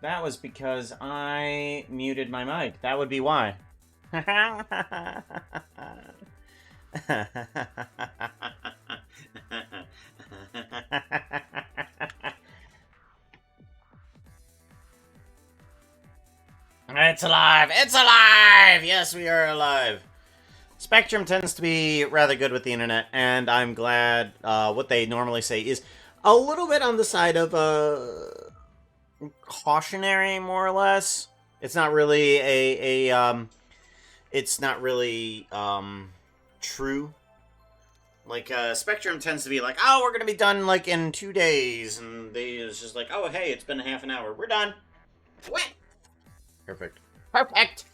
That was because I muted my mic. That would be why. It's alive! It's alive! Yes, we are alive. Spectrum tends to be rather good with the internet, and I'm glad what they normally say is a little bit on the side of cautionary, more or less. It's not really it's not really true. Like Spectrum tends to be like, oh, we're gonna be done like in 2 days, and it's just like, oh, hey, it's been half an hour, we're done. What? Perfect. Perfect.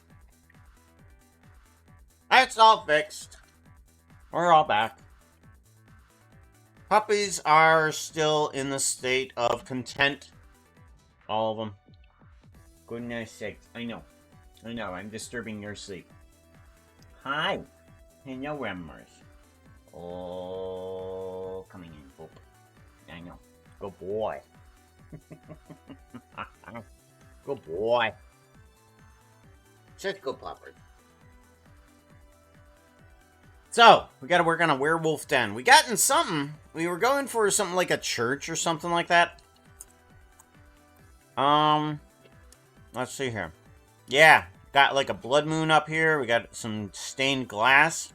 It's all fixed. We're all back. Puppies are still in the state of content. All of them. Goodness sakes. I know. I'm disturbing your sleep. Hi. Hello, Remmers. Oh, coming in. Boop. I know. Good boy. Good boy. Such a good pupper. So, we gotta work on a werewolf den. We got in something. We were going for something like a church or something like that. Let's see here. Yeah, got like a blood moon up here. We got some stained glass.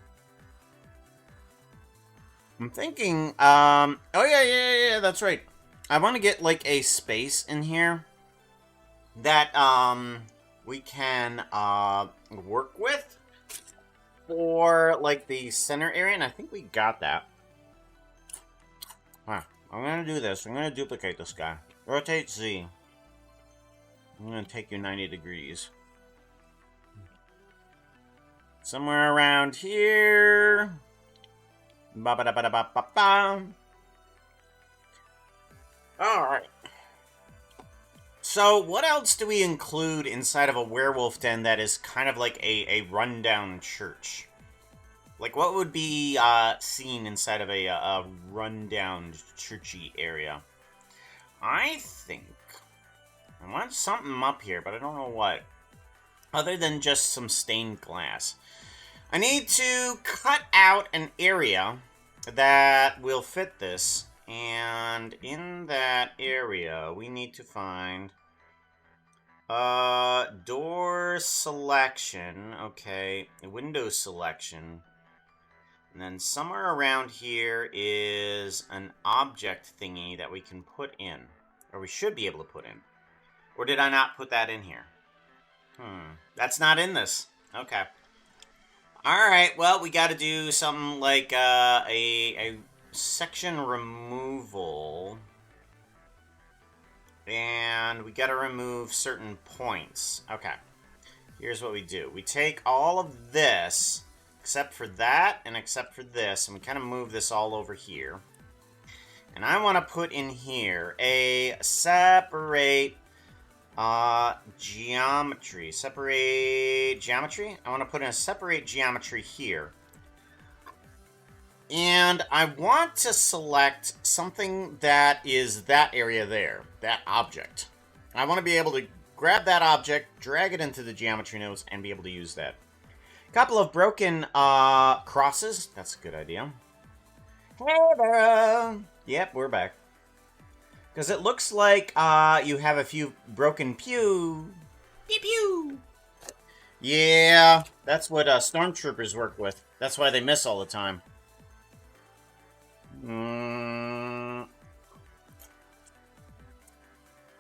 I'm thinking, oh yeah, that's right. I want to get like a space in here that, we can, work with for like the center area, and I think we got that. Huh. I'm gonna do this. I'm gonna duplicate this guy. Rotate Z. I'm gonna take you 90 degrees. Somewhere around here. Ba-ba-da-ba-da-ba-ba-ba. Alright. So, what else do we include inside of a werewolf den that is kind of like a rundown church? Like, what would be seen inside of a rundown churchy area? I think I want something up here, but I don't know what. Other than just some stained glass. I need to cut out an area that will fit this. And in that area, we need to find door selection. Okay, window selection. And then somewhere around here is an object thingy that we can put in. Or we should be able to put in. Or did I not put that in here? That's not in this. Okay. Alright, well, we gotta do something like a section removal. And we gotta remove certain points. Okay. Here's what we do. We take all of this, except for that, and except for this, and we kind of move this all over here. And I want to put in here a separate geometry. Separate geometry? I want to put in a separate geometry here. And I want to select something that is that area there, that object. I want to be able to grab that object, drag it into the geometry nodes, and be able to use that. A couple of broken crosses. That's a good idea. Hey there. Yep, we're back. Because it looks like you have a few broken pew. Pew pew. Yeah, that's what stormtroopers work with. That's why they miss all the time.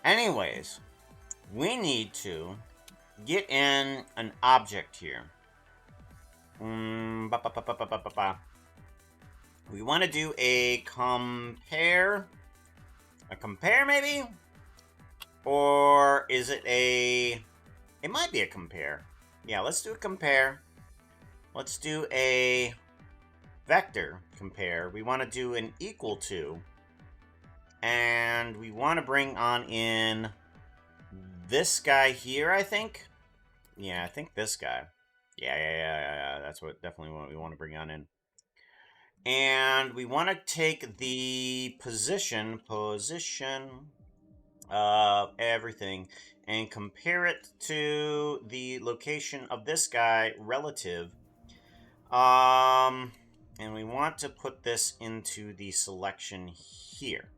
Anyways, we need to get in an object here. We want to do a compare. A compare, maybe? Or is it a... It might be a compare. Yeah, let's do a compare. Let's do a vector compare. We want to do an equal to. And we want to bring on in this guy here, I think. Yeah, I think this guy. Yeah. That's what definitely what we want to bring on in. And we want to take the position, of everything and compare it to the location of this guy relative. And we want to put this into the selection here.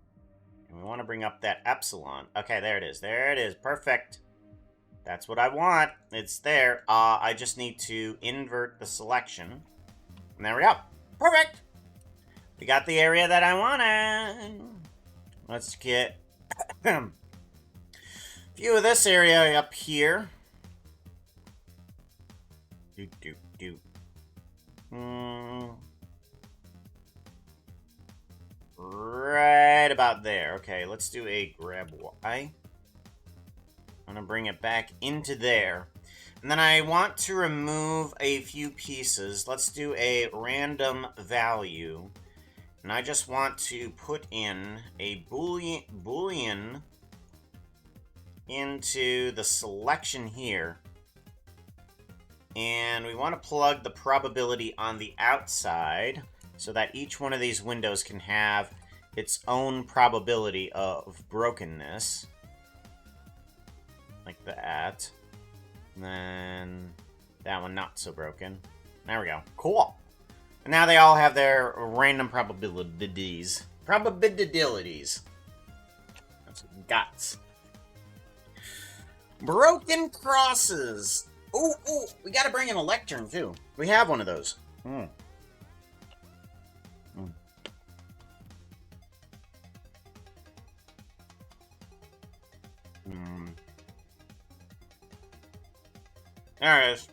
And we want to bring up that epsilon. Okay, there it is. There it is. Perfect. That's what I want. It's there. I just need to invert the selection. And there we go. Perfect. We got the area that I wanted. Let's get view of this area up here. Right about there. Okay, let's do a grab Y. I'm gonna bring it back into there. And then I want to remove a few pieces. Let's do a random value. And I just want to put in a boolean into the selection here. And we want to plug the probability on the outside so that each one of these windows can have its own probability of brokenness. Like that. And then that one not so broken. There we go. Cool. And now they all have their random probabilities. Probabilities. That's guts. Broken crosses. Ooh, we gotta bring in a lectern too. We have one of those. There it is.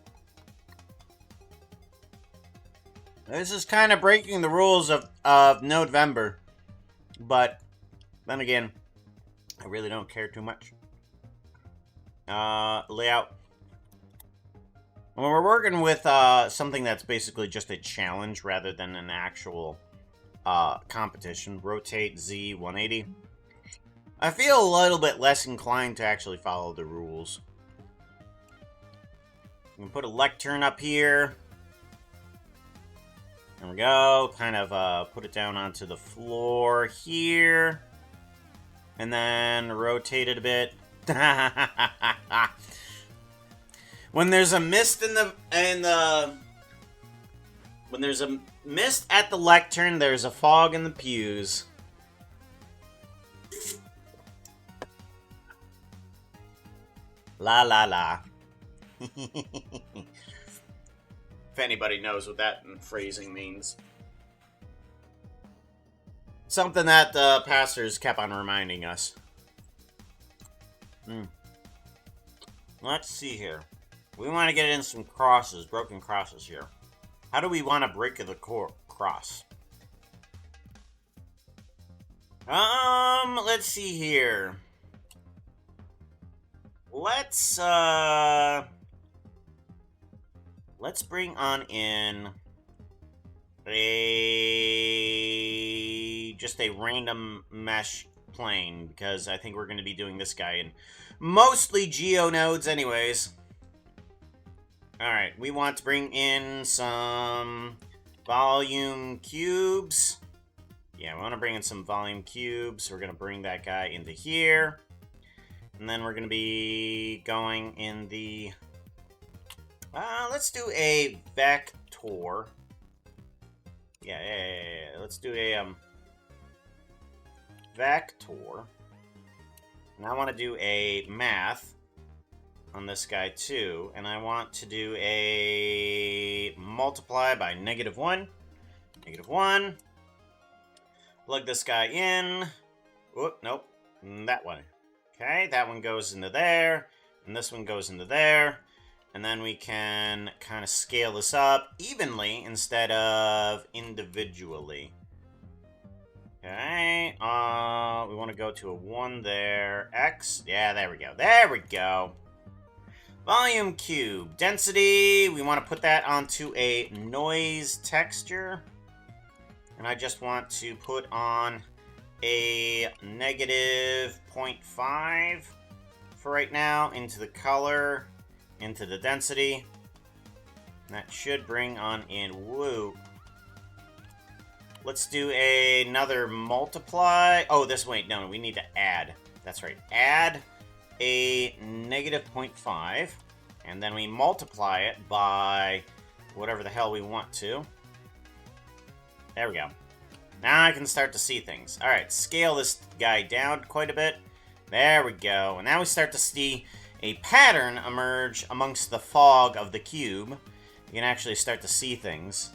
This is kind of breaking the rules of NodeVember. But then again, I really don't care too much. Layout. When we're working with something that's basically just a challenge rather than an actual competition, rotate Z 180. I feel a little bit less inclined to actually follow the rules. We can put a lectern up here. There we go. Kind of put it down onto the floor here. And then rotate it a bit. When there's a mist when there's a mist at the lectern, there's a fog in the pews. La la la. If anybody knows what that phrasing means. Something that the pastors kept on reminding us. Let's see here. We want to get in some crosses, broken crosses here. How do we want to break the cross? Let's see here. Let's bring on in just a random mesh plane, because I think we're going to be doing this guy in mostly geonodes anyways. Alright, we want to bring in some volume cubes. Yeah, we want to bring in some volume cubes. We're going to bring that guy into here. And then we're going to be going in the... let's do a vector. Yeah. Let's do a vector. And I want to do a math on this guy too. And I want to do a multiply by -1. -1. Plug this guy in. Whoop, nope. That one. Okay, that one goes into there. And this one goes into there. And then we can kind of scale this up evenly instead of individually. Okay, we want to go to a 1 there. X, yeah, there we go. There we go. Volume cube. Density, we want to put that onto a noise texture. And I just want to put on a -0.5 for right now into the color. Into the density. That should bring on in whoop. Let's do another multiply. Oh, this wait, no, we need to add. That's right. Add a negative 0.5. And then we multiply it by whatever the hell we want to. There we go. Now I can start to see things. Alright, scale this guy down quite a bit. There we go. And now we start to see a pattern emerge amongst the fog of the cube. You can actually start to see things.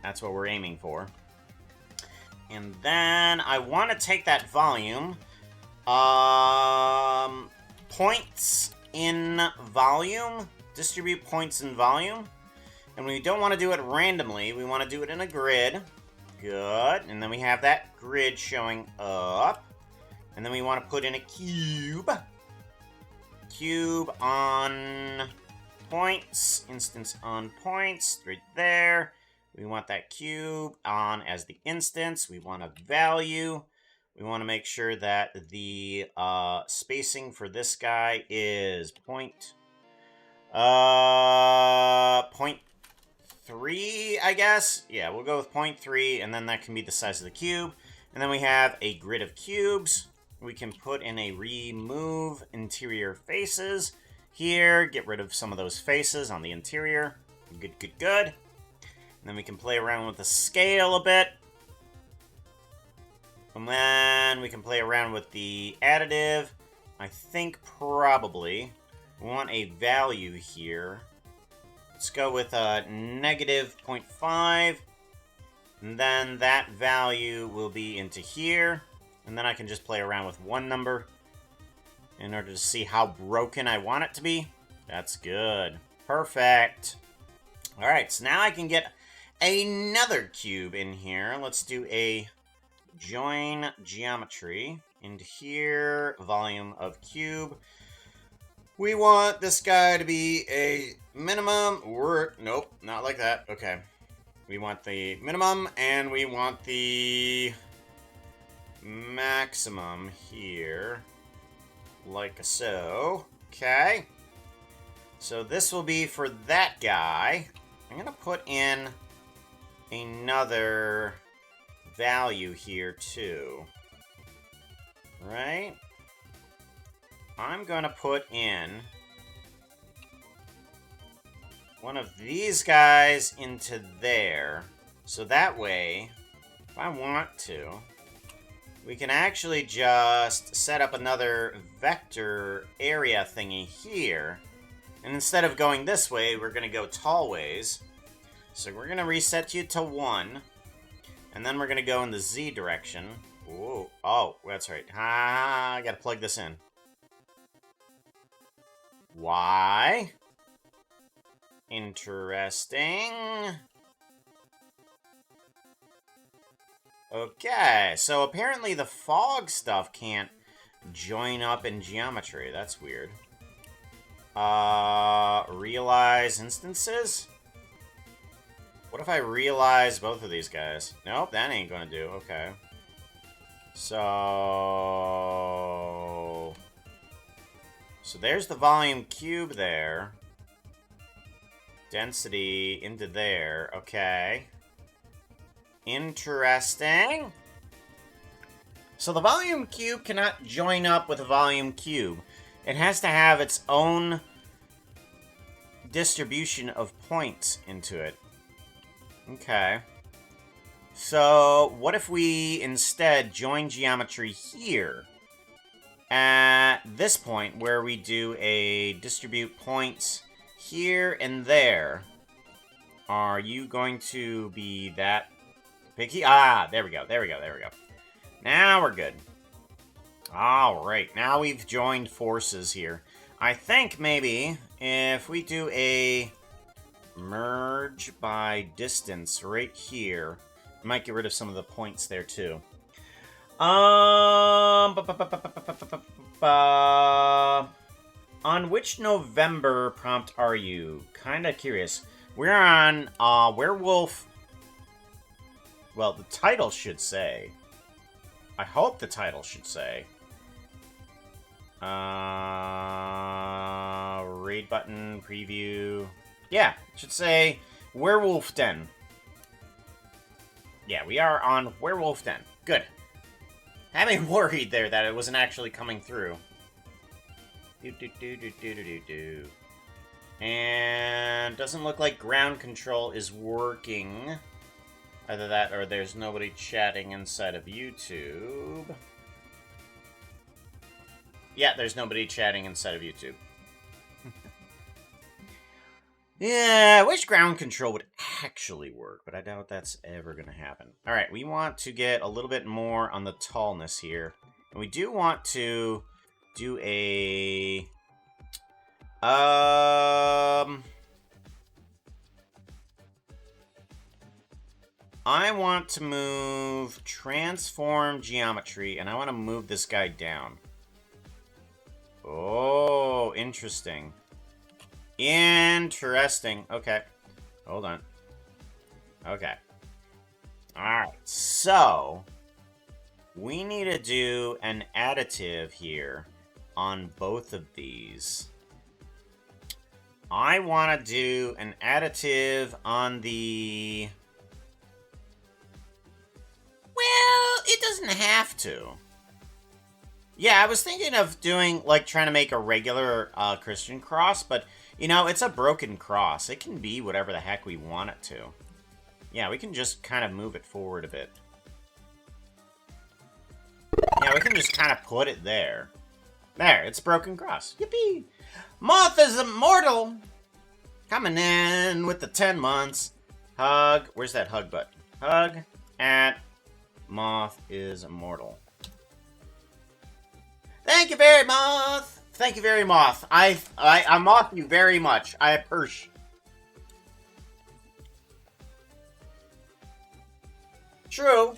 That's what we're aiming for. And then I want to take that volume. Points in volume. Distribute points in volume. And we don't want to do it randomly. We want to do it in a grid. Good. And then we have that grid showing up. And then we want to put in a cube. Cube on points. Instance on points. Right there. We want that cube on as the instance. We want a value. We want to make sure that the spacing for this guy is 0.3, I guess. Yeah, we'll go with 0.3, and then that can be the size of the cube. And then we have a grid of cubes. We can put in a remove interior faces here. Get rid of some of those faces on the interior. Good, good, good. And then we can play around with the scale a bit. And then we can play around with the additive. I think probably we want a value here. Let's go with a negative 0.5. And then that value will be into here. And then I can just play around with one number in order to see how broken I want it to be. That's good. Perfect. All right, so now I can get another cube in here. Let's do a join geometry into here, volume of cube. We want this guy to be a minimum, or nope, not like that. Okay. We want the minimum and we want the maximum here, like so. Okay. So this will be for that guy. I'm going to put in another value here too. Right? I'm going to put in one of these guys into there. So that way, if I want to, we can actually just set up another vector area thingy here. And instead of going this way, we're going to go tall ways. So we're going to reset you to 1. And then we're going to go in the Z direction. Ooh. Oh, that's right. I got to plug this in. Y. Interesting. Okay, so apparently the fog stuff can't join up in geometry. That's weird. Realize instances? What if I realize both of these guys? Nope, that ain't gonna do. Okay. So there's the volume cube there. Density into there. Okay. Interesting. So the volume cube cannot join up with a volume cube. It has to have its own distribution of points into it. Okay. So what if we instead join geometry here at this point where we do a distribute points here and there? Are you going to be that picky? Ah, there we go, there we go, there we go. Now we're good. Alright, now we've joined forces here. I think maybe if we do a merge by distance right here, I might get rid of some of the points there too. On which NodeVember prompt are you? Kinda curious. We're on Werewolf. Well, the title should say. I hope the title should say. Raid button, preview. Yeah, it should say Werewolf Den. Yeah, we are on Werewolf Den. Good. Had me worried there that it wasn't actually coming through. And doesn't look like ground control is working. Either that or there's nobody chatting inside of YouTube. Yeah, there's nobody chatting inside of YouTube. Yeah, I wish ground control would actually work, but I doubt that's ever going to happen. All right, we want to get a little bit more on the tallness here. And we do want to do a... I want to move transform geometry, and I want to move this guy down. Oh, interesting. Interesting. Okay. Hold on. Okay. Alright, so we need to do an additive here on both of these. I want to do an additive on the... Well, it doesn't have to. Yeah, I was thinking of doing, like, trying to make a regular Christian cross, but, you know, it's a broken cross. It can be whatever the heck we want it to. Yeah, we can just kind of move it forward a bit. Yeah, we can just kind of put it there. There, it's a broken cross. Yippee! Moth is immortal! Coming in with the 10 months. Hug. Where's that hug button? Hug at Moth is immortal. Thank you very much. Thank you very moth. I moth you very much. I appreciate. True.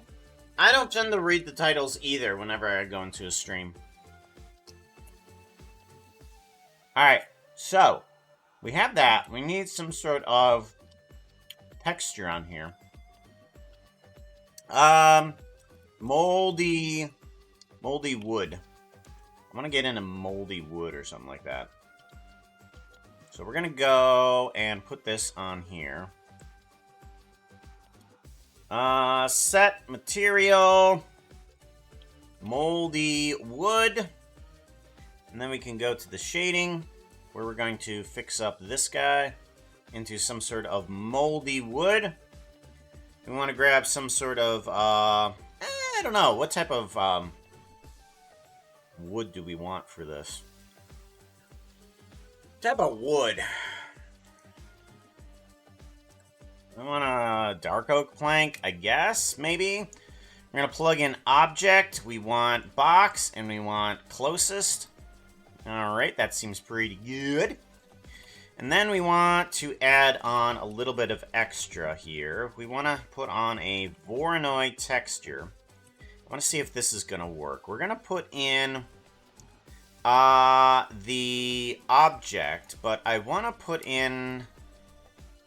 I don't tend to read the titles either whenever I go into a stream. Alright, so we have that. We need some sort of texture on here. Moldy wood. I want to get into moldy wood or something like that. So we're going to go and put this on here. Set material. Moldy wood. And then we can go to the shading, where we're going to fix up this guy into some sort of moldy wood. We want to grab some sort of, I don't know, what type of, wood do we want for this? What type of wood? I want a dark oak plank, I guess, maybe. We're going to plug in object. We want box, and we want closest. Alright, that seems pretty good. And then we want to add on a little bit of extra here. We want to put on a Voronoi texture. I want to see if this is going to work. We're going to put in the object, but I want to put in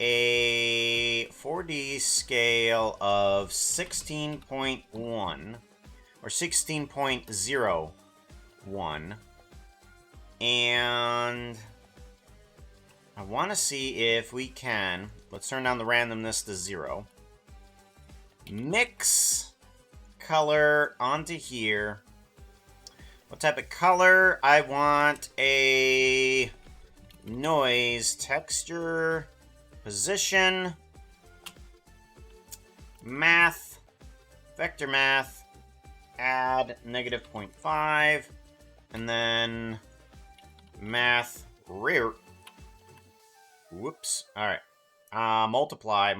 a 4D scale of 16.1 or 16.01, and I want to see if we can, let's turn down the randomness to 0, mix color onto here. What type of color? I want a noise texture, position, math, vector math, add -0.5, and then math rear. Whoops. Alright. Multiply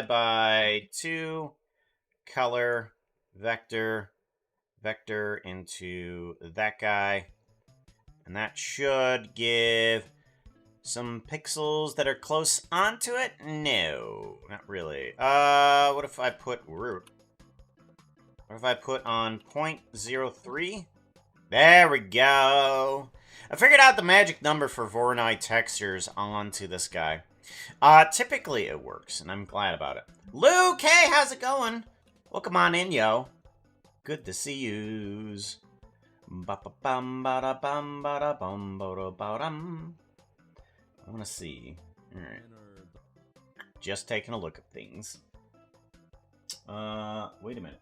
by 2, color, vector into that guy. And that should give some pixels that are close onto it? No, not really. What if I put root? What if I put on 0.03? There we go. I figured out the magic number for Voronoi textures onto this guy. Typically it works, and I'm glad about it. Luke, hey, how's it going? Welcome on in, yo. Good to see yous. I want to see. Alright. Just taking a look at things. Wait a minute.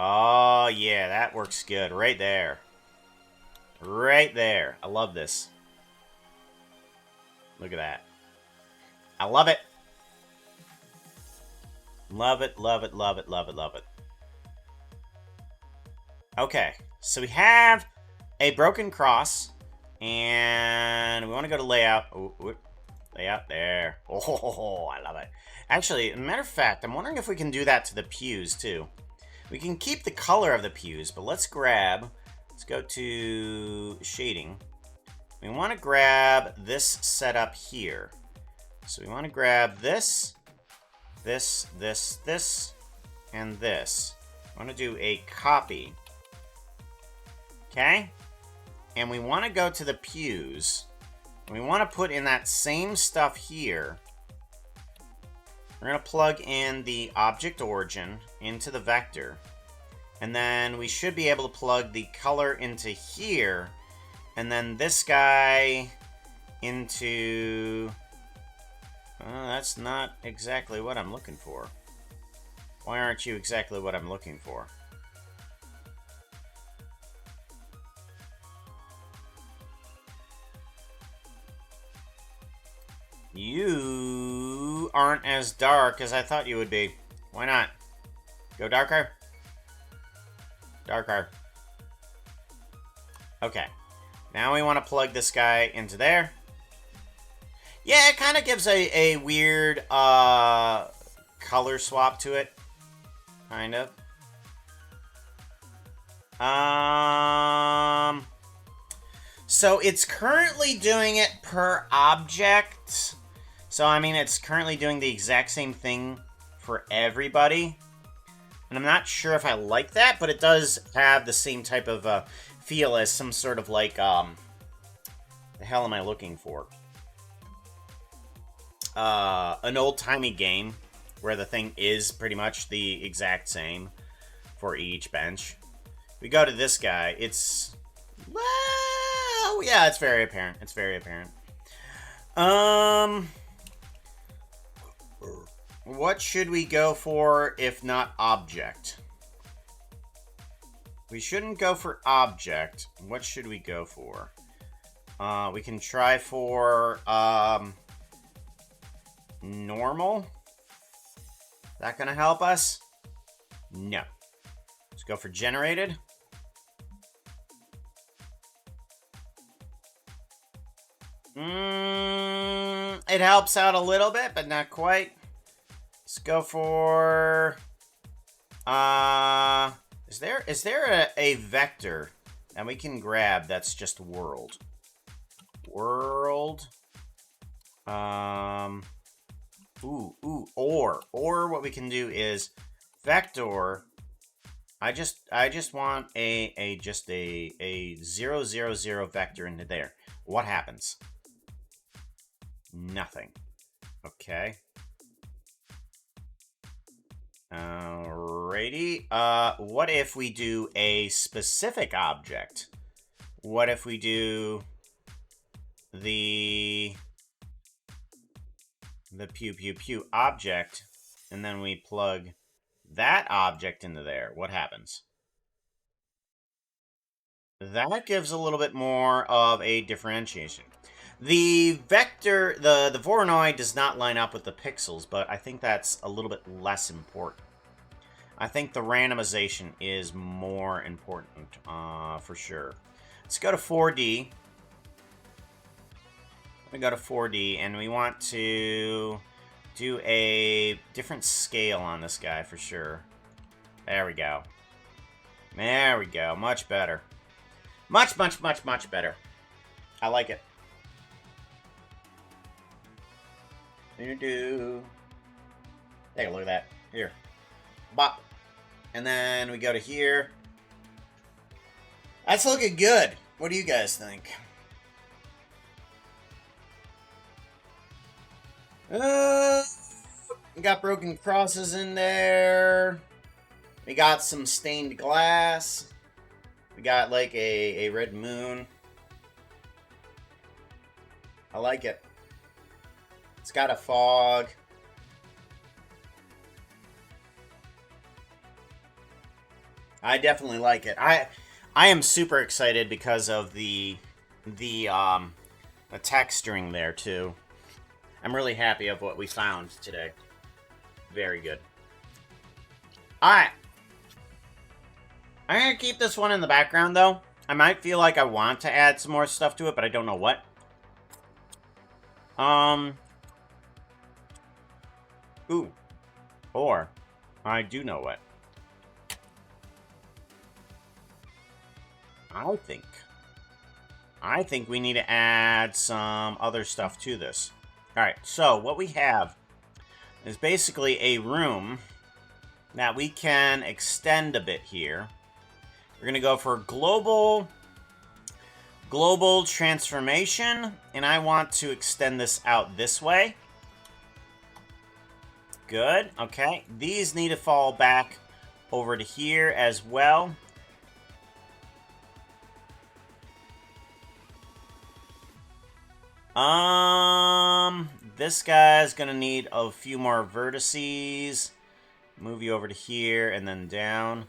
Oh, yeah, that works good. Right there. Right there. I love this. Look at that. I love it. Love it, love it, love it, love it, love it. Okay, so we have a broken cross, and we want to go to layout. Ooh, layout there. Oh, I love it. Actually, as a matter of fact, I'm wondering if we can do that to the pews, too. We can keep the color of the pews, but let's go to shading. We want to grab this setup here. So we want to grab this, and this. I want to do a copy. Okay? And we want to go to the pews. And we want to put in that same stuff here. We're going to plug in the object origin into the vector. And then we should be able to plug the color into here. And then this guy into... that's not exactly what I'm looking for. Why aren't you exactly what I'm looking for? You aren't as dark as I thought you would be. Why not? Go darker. Darker. Okay. Now we want to plug this guy into there. Yeah, it kind of gives a weird color swap to it. Kind of. So it's currently doing it per object. So, I mean, it's currently doing the exact same thing for everybody. And I'm not sure if I like that, but it does have the same type of feel as some sort of like, the hell am I looking for? An old-timey game where the thing is pretty much the exact same for each bench. We go to this guy, it's... Well, yeah, it's very apparent. It's very apparent. What should we go for if not object? We shouldn't go for object. What should we go for? We can try for, normal. That gonna help us? No. Let's go for generated. It helps out a little bit, but not quite. Let's go for... Is there a vector that we can grab that's just world? World. Or what we can do is vector. I just want a 0, 0, 0 vector into there. What happens? Nothing. Okay. Alrighty. What if we do a specific object? What if we do the pew pew pew object, and then we plug that object into there? What happens? That gives a little bit more of a differentiation. The vector, the Voronoi does not line up with the pixels, but I think that's a little bit less important. I think the randomization is more important, for sure. Let's go to 4D. We go to 4D, and we want to do a different scale on this guy, for sure. There we go. There we go. Much better. Much, much, much, much better. I like it. Take a look at that. Here. Bop. And then we go to here. That's looking good. What do you guys think? We got broken crosses in there. We got some stained glass. We got like a red moon. I like it. It's got a fog. I definitely like it. I am super excited because of the texturing there too. I'm really happy of what we found today. Very good. All right. I'm gonna keep this one in the background though. I might feel like I want to add some more stuff to it, but I don't know what. Ooh. Or I do know what. I think we need to add some other stuff to this. Alright, so what we have is basically a room that we can extend a bit here. We're going to go for global transformation, and I want to extend this out this way. Good, okay. These need to fall back over to here as well. This guy's gonna need a few more vertices. Move you over to here and then down.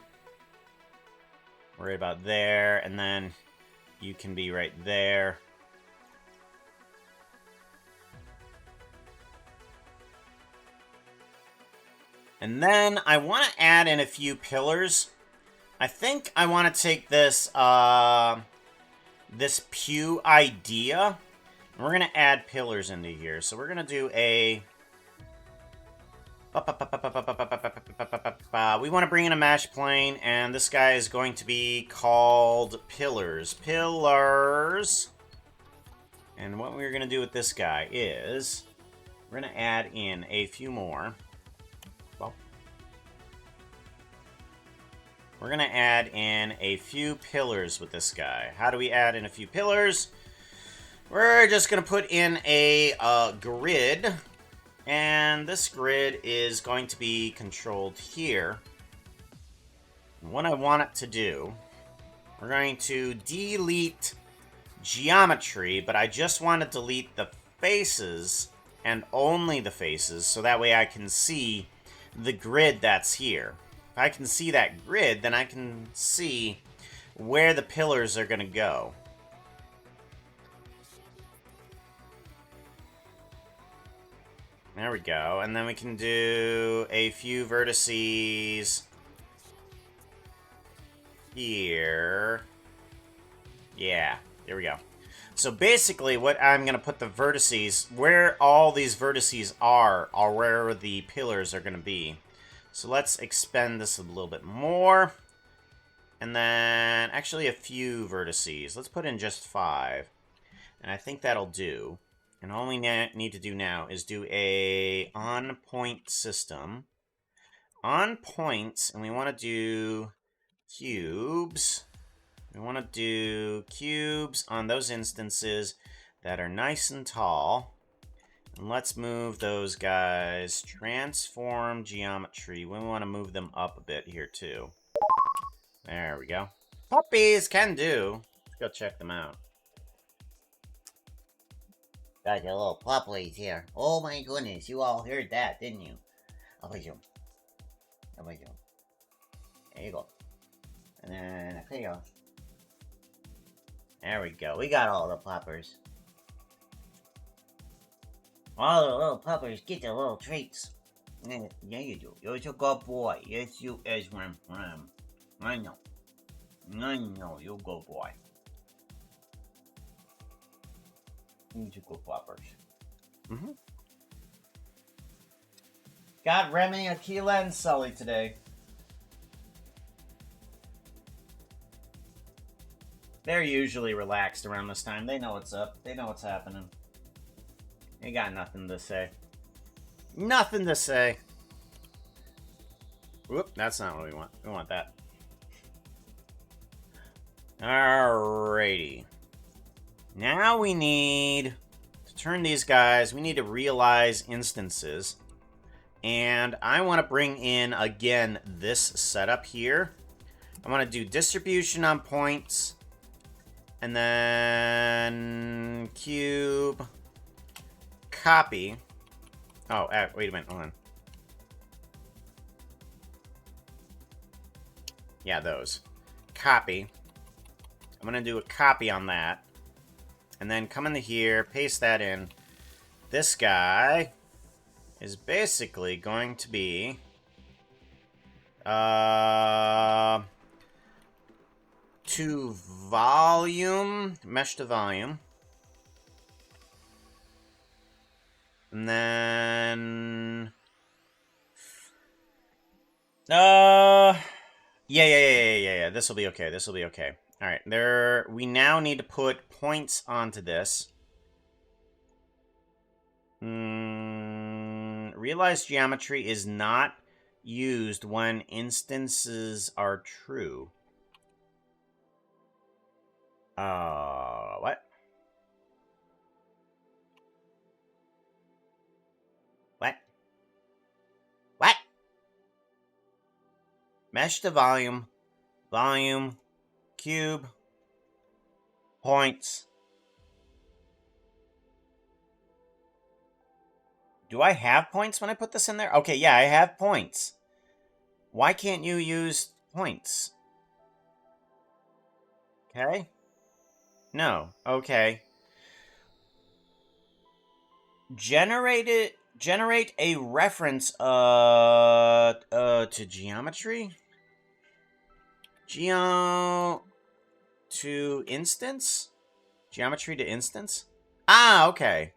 Right about there, and then you can be right there. And then I want to add in a few pillars. I think I want to take this this pew idea. And we're going to add pillars into here. So we're going to do a... We want to bring in a mesh plane, and this guy is going to be called Pillars. Pillars. And what we're going to do with this guy is... We're going to add in a few more. Well, we're going to add in a few pillars with this guy. How do we add in a few pillars? We're just going to put in a grid, and this grid is going to be controlled here. And what I want it to do, we're going to delete geometry, but I just want to delete the faces and only the faces, so that way I can see the grid that's here. If I can see that grid, then I can see where the pillars are going to go. There we go. And then we can do a few vertices here. Yeah, there we go. So basically what I'm going to put the vertices, where all these vertices are where the pillars are going to be. So let's expand this a little bit more. And then actually a few vertices. Let's put in just 5. And I think that'll do. And all we need to do now is do a on-point system. On points, and we want to do cubes. We want to do cubes on those instances that are nice and tall. And let's move those guys. Transform geometry. We want to move them up a bit here too. There we go. Puppies can do. Let's go check them out. Got your little puppies here. Oh my goodness, you all heard that, didn't you? I'll put you. There you go. And then, there you go. There we go. We got all the puppers. All the little puppers get their little treats. Yeah, you do. You're a good boy. Yes, you is, Ram. I know. You're a good boy. You're good puppers. Got Remy, Akila, and Sully today. They're usually relaxed around this time. They know what's up. They know what's happening. They got nothing to say. Nothing to say. Whoop, that's not what we want. We want that. Alrighty. Now we need to turn these guys, we need to realize instances. And I want to bring in, again, this setup here. I want to do distribution on points. And then cube, copy. Oh, wait a minute, hold on. Yeah, those. Copy. I'm going to do a copy on that. And then come into here, paste that in. This guy is basically going to be... to volume. Mesh to volume. And then... Yeah. This will be okay. This will be okay. All right. We now need to put points onto this. Realize geometry is not used when instances are true. What? What? What? Mesh to volume. Volume. Cube. Points. Do I have points when I put this in there? Okay, yeah, I have points. Why can't you use points? Okay. No. Okay. Generate a reference to geometry? To instance? Geometry to instance? Ah, okay.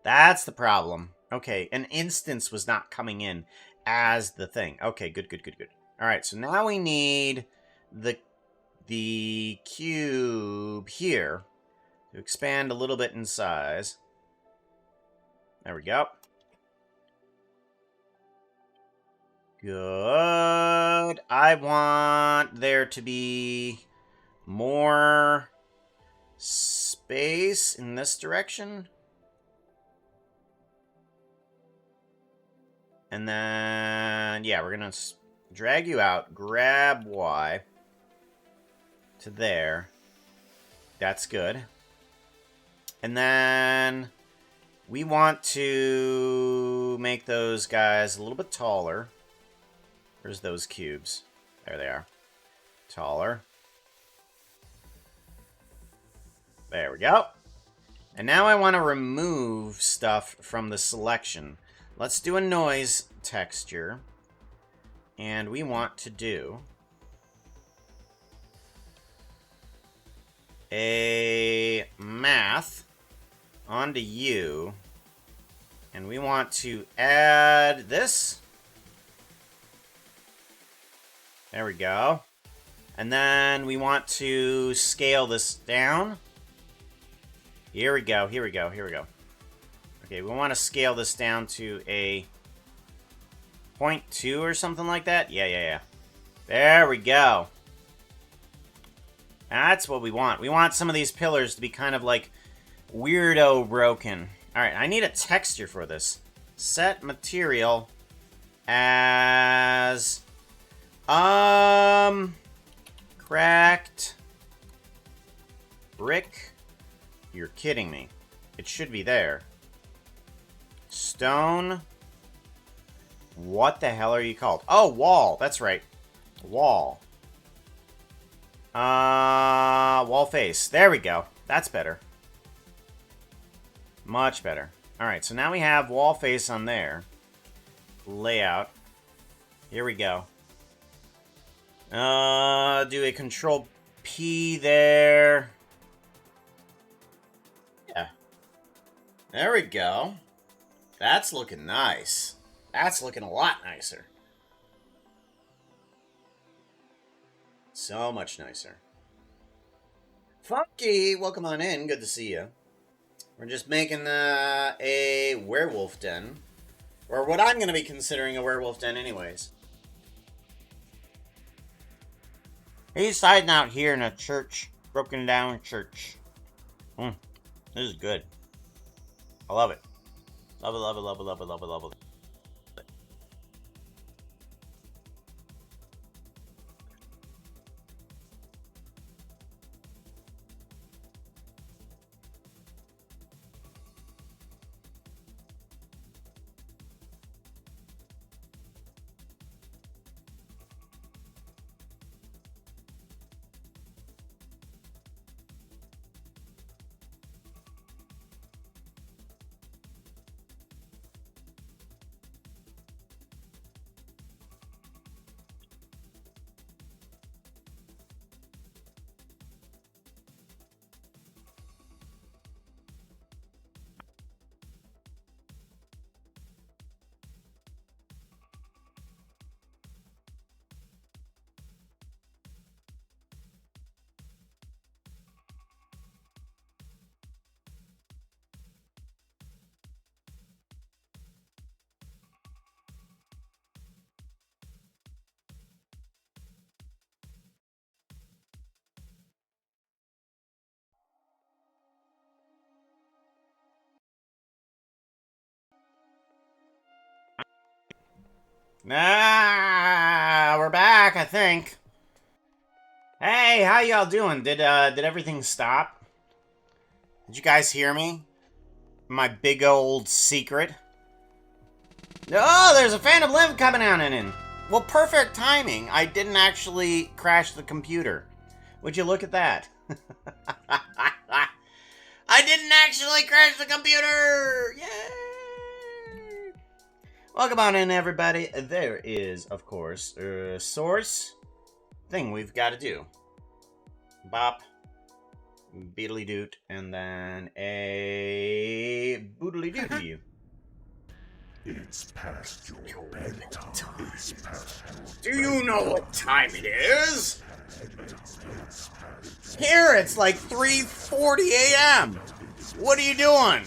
That's the problem. Okay, an instance was not coming in as the thing. Okay, good. All right, so now we need the cube here to expand a little bit in size. There we go. Good. I want there to be more space in this direction. And then, yeah, we're going to drag you out, grab Y to there. That's good. And then we want to make those guys a little bit taller. Where's those cubes? There they are. Taller. There we go. And now I want to remove stuff from the selection. Let's do a noise texture. And we want to do a math onto you. And we want to add this. There we go. And then we want to scale this down. Here we go. Okay, we want to scale this down to a 0.2 or something like that. Yeah. There we go. That's what we want. We want some of these pillars to be kind of like weirdo broken. All right, I need a texture for this. Set material as cracked brick. You're kidding me. It should be there. Stone. What the hell are you called? Oh, wall. That's right. Wall. Wall face. There we go. That's better. Much better. Alright, so now we have wall face on there. Layout. Here we go. Do a control P there. Yeah. There we go. That's looking nice. That's looking a lot nicer. So much nicer. Funky, welcome on in. Good to see you. We're just making a werewolf den. Or what I'm going to be considering a werewolf den anyways. He's hiding out here in a church. Broken down church. This is good. I love it. Love it. We're back, I think. Hey, how y'all doing? Did everything stop? Did you guys hear me? My big old secret? Oh, there's a Phantom Limb coming out in. Well, perfect timing. I didn't actually crash the computer. Would you look at that? I didn't actually crash the computer! Yay! Welcome on in, everybody. There is, of course, a source thing we've got to do. Bop. Beedly doot. And then a boodly doot to you. It's past your bedtime. It's past Do you know what time it is? Here it's like 3:40 a.m. What are you doing?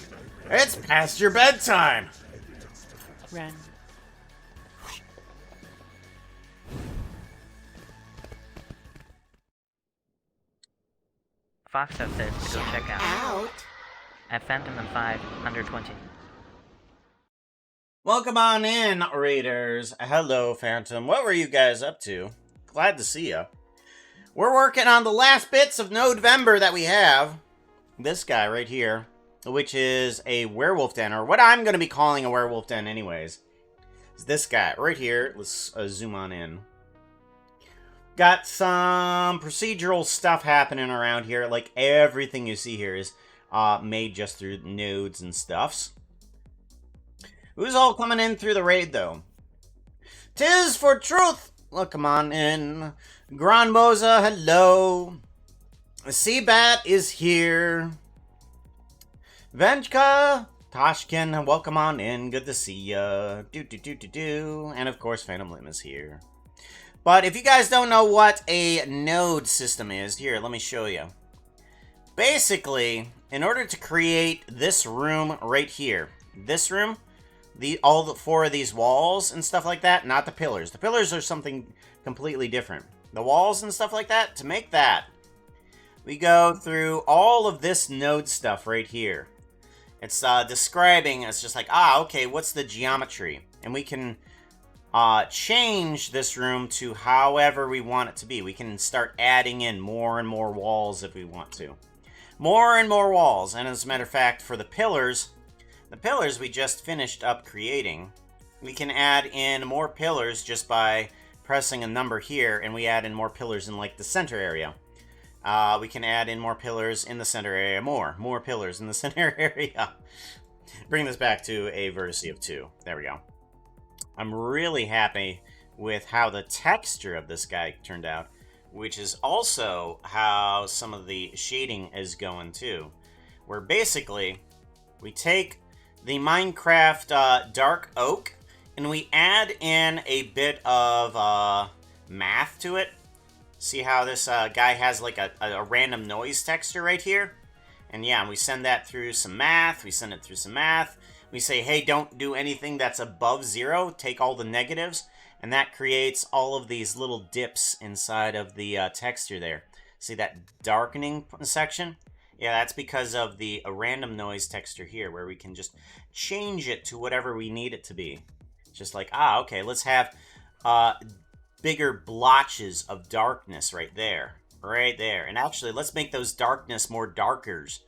It's past your bedtime. Ren. Fox says to go check out at Phantom and 5 under 20. Welcome on in, Raiders. Hello, Phantom. What were you guys up to? Glad to see ya. We're working on the last bits of NodeVember that we have. This guy right here, which is a werewolf den, or what I'm going to be calling a werewolf den anyways. Is this guy right here. Let's zoom on in. Got some procedural stuff happening around here. Like everything you see here is made just through nodes and stuffs. Who's all coming in through the raid, though? 'Tis for truth! Welcome on in. Granboza, hello. Seabat is here. Venchka, Toshkin, welcome on in. Good to see ya. And of course, Phantom Limb is here. But if you guys don't know what a node system is, here, let me show you. Basically, in order to create this room right here, this room, all the 4 of these walls and stuff like that, not the pillars. The pillars are something completely different. The walls and stuff like that, to make that, we go through all of this node stuff right here. It's describing, it's just like, okay, what's the geometry? And we can change this room to however we want it to be. We can start adding in more and more walls if we want to. More and more walls. And as a matter of fact, for the pillars we just finished up creating, we can add in more pillars just by pressing a number here, and we add in more pillars in like the center area. We can add in more pillars in the center area, more pillars in the center area. Bring this back to a vertice of 2. There we go. I'm really happy with how the texture of this guy turned out, which is also how some of the shading is going too. Where basically, we take the Minecraft dark oak, and we add in a bit of math to it. See how this guy has like a random noise texture right here? And yeah, we send that through some math. We send it through some math. We say, hey, don't do anything that's above 0. Take all the negatives. And that creates all of these little dips inside of the texture there. See that darkening section? Yeah, that's because of the random noise texture here, where we can just change it to whatever we need it to be. Just like, okay, let's have bigger blotches of darkness right there. Right there. And actually, let's make those darkness more darkers.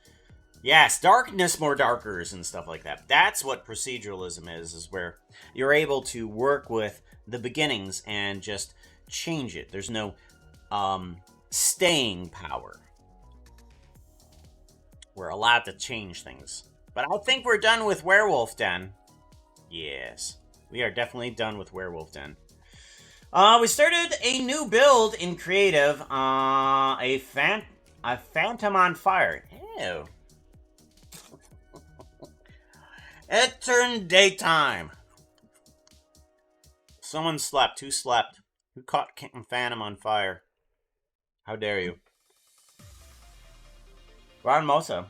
Yes, darkness more darkers and stuff like that. That's what proceduralism is where you're able to work with the beginnings and just change it. There's no staying power. We're allowed to change things. But I think we're done with Werewolf Den. Yes, we are definitely done with Werewolf Den. We started a new build in creative. A Phantom on Fire. Ew. It turned daytime. Someone slept. Who slept? Who caught Phantom on fire? How dare you? Ron Mosa.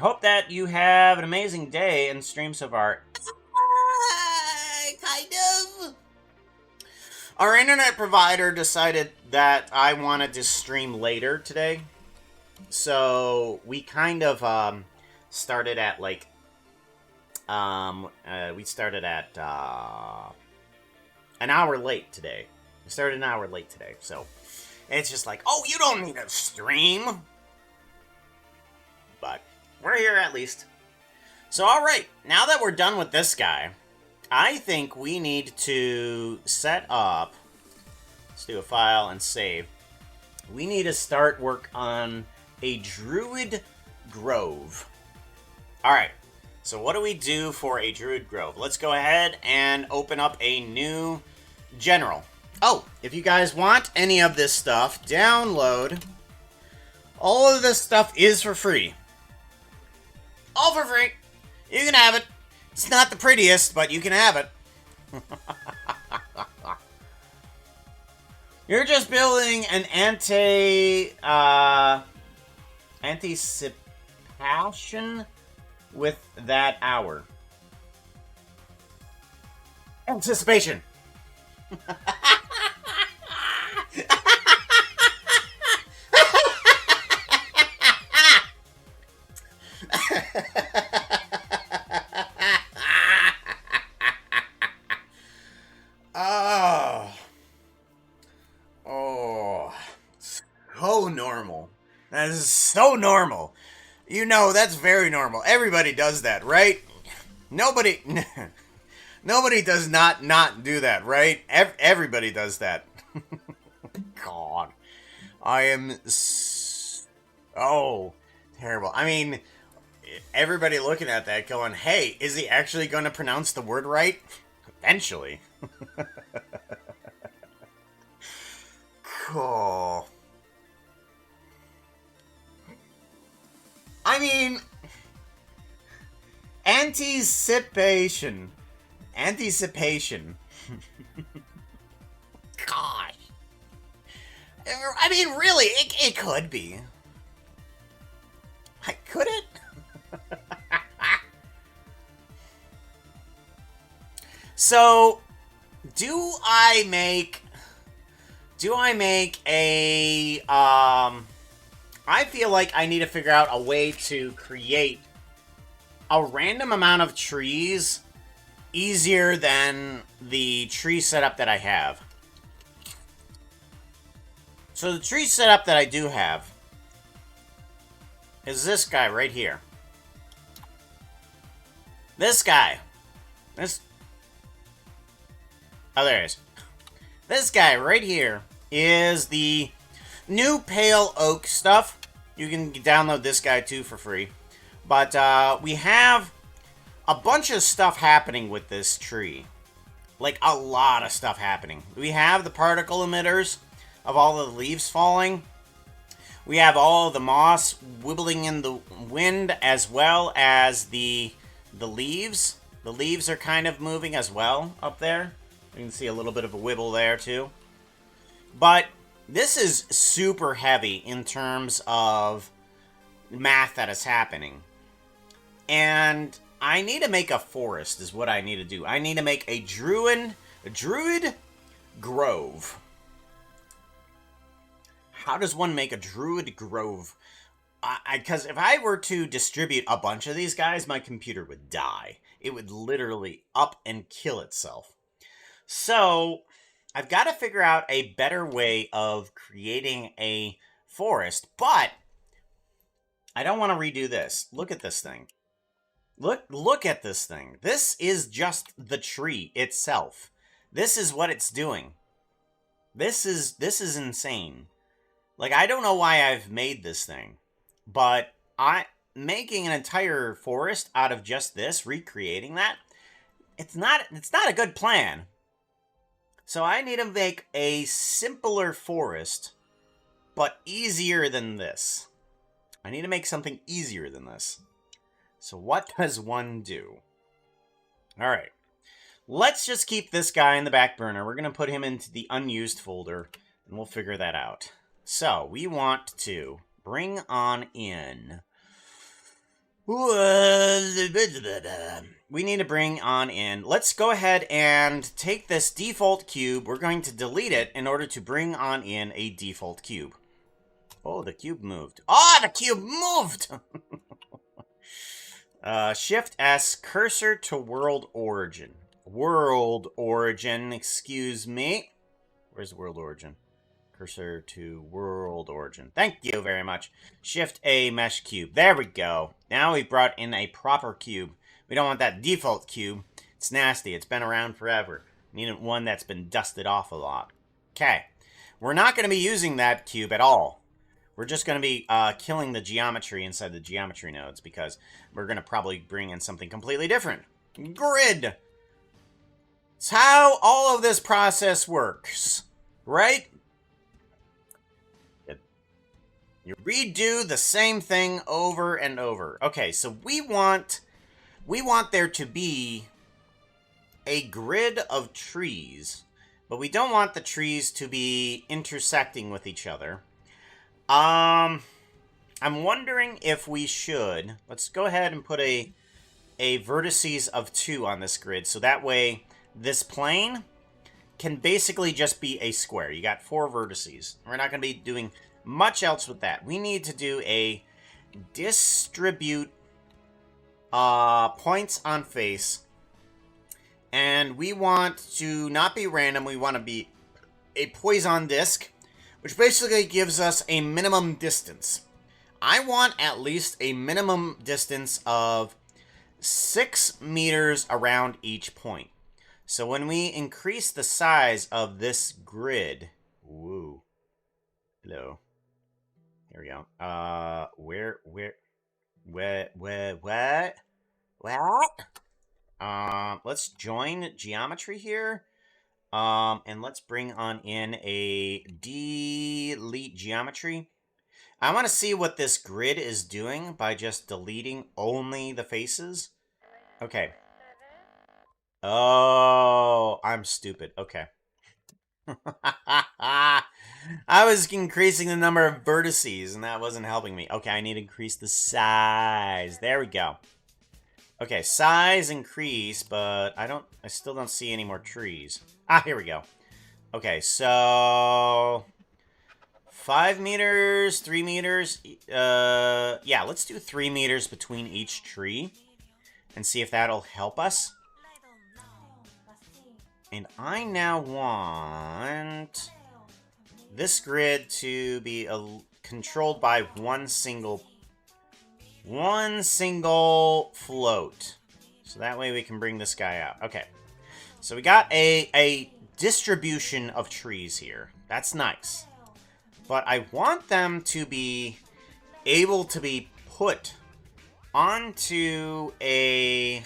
Hope that you have an amazing day and stream so far. Kind of. Our internet provider decided that I wanted to stream later today. So we kind of started at like we started at an hour late today. We started an hour late today, so it's just like, oh, you don't need a stream. But we're here at least. So, alright, now that we're done with this guy, I think we need to set up, let's do a file and save. We need to start work on a Druid Grove. Alright, so what do we do for a Druid Grove? Let's go ahead and open up a new general. Oh, if you guys want any of this stuff, download. All of this stuff is for free. All for free. You can have it. It's not the prettiest, but you can have it. You're just building an anticipation with that hour. Anticipation. So normal. That is so normal. You know, that's very normal. Everybody does that, right? Nobody does not do that, right? Everybody does that. God. I am so terrible. I mean, everybody looking at that going, hey, is he actually going to pronounce the word right? Eventually. Cool. I mean, anticipation. Anticipation. Gosh. I mean, really, it could be. Could it? So, do I make a, I feel like I need to figure out a way to create a random amount of trees easier than the tree setup that I have. So the tree setup that I do have is this guy right here. This guy. Oh, there it is. This guy right here is the new Pale Oak stuff. You can download this guy too for free. But we have a bunch of stuff happening with this tree. Like a lot of stuff happening. We have the particle emitters of all the leaves falling. We have all the moss wibbling in the wind as well as the leaves. The leaves are kind of moving as well up there. You can see a little bit of a wibble there too. But this is super heavy in terms of math that is happening. And I need to make a forest is what I need to do. I need to make a druid grove. How does one make a druid grove? Because if I were to distribute a bunch of these guys, my computer would die. It would literally up and kill itself. So I've got to figure out a better way of creating a forest, but I don't want to redo this. Look at this thing. Look at this thing. This is just the tree itself. This is what it's doing. This is insane. Like, I don't know why I've made this thing, but making an entire forest out of just this, recreating that, it's not a good plan. So I need to make a simpler forest, but easier than this. I need to make something easier than this. So what does one do? Alright. Let's just keep this guy in the back burner. We're going to put him into the unused folder, and we'll figure that out. So, we want to bring on in... We need to bring on in... Let's go ahead and take this default cube. We're going to delete it in order to bring on in a default cube. Oh, the cube moved. Oh, the cube moved! Shift S, cursor to world origin. world origin, excuse me. Where's the world origin? Cursor to world origin. Thank you very much. Shift A mesh cube. There we go. Now we brought in a proper cube. We don't want that default cube. It's nasty. It's been around forever. We need one that's been dusted off a lot. Okay. We're not going to be using that cube at all. We're just going to be killing the geometry inside the geometry nodes because we're going to probably bring in something completely different. Grid. It's how all of this process works, right? You redo the same thing over and over. Okay, so we want there to be a grid of trees, but we don't want the trees to be intersecting with each other. I'm wondering if we should. Let's go ahead and put a vertices of 2 on this grid, so that way this plane can basically just be a square. You got 4 vertices. We're not going to be doing much else with that. We need to do a distribute points on face, and we want to not be random. We want to be a Poisson disc, which basically gives us a minimum distance. I want at least a minimum distance of 6 meters around each point. So when we increase the size of this grid, woo, hello. Here we go. What? Let's join geometry here. And let's bring on in a delete geometry. I want to see what this grid is doing by just deleting only the faces. Okay. Oh, I'm stupid. Okay. I was increasing the number of vertices, and that wasn't helping me. Okay, I need to increase the size. There we go. Okay, size increase, but I still don't see any more trees. Ah, here we go. Okay, so 5 meters, 3 meters. Yeah, let's do 3 meters between each tree and see if that'll help us. And I now want this grid to be controlled by one single float. So that way we can bring this guy out. Okay. So we got a distribution of trees here. That's nice. But I want them to be able to be put onto a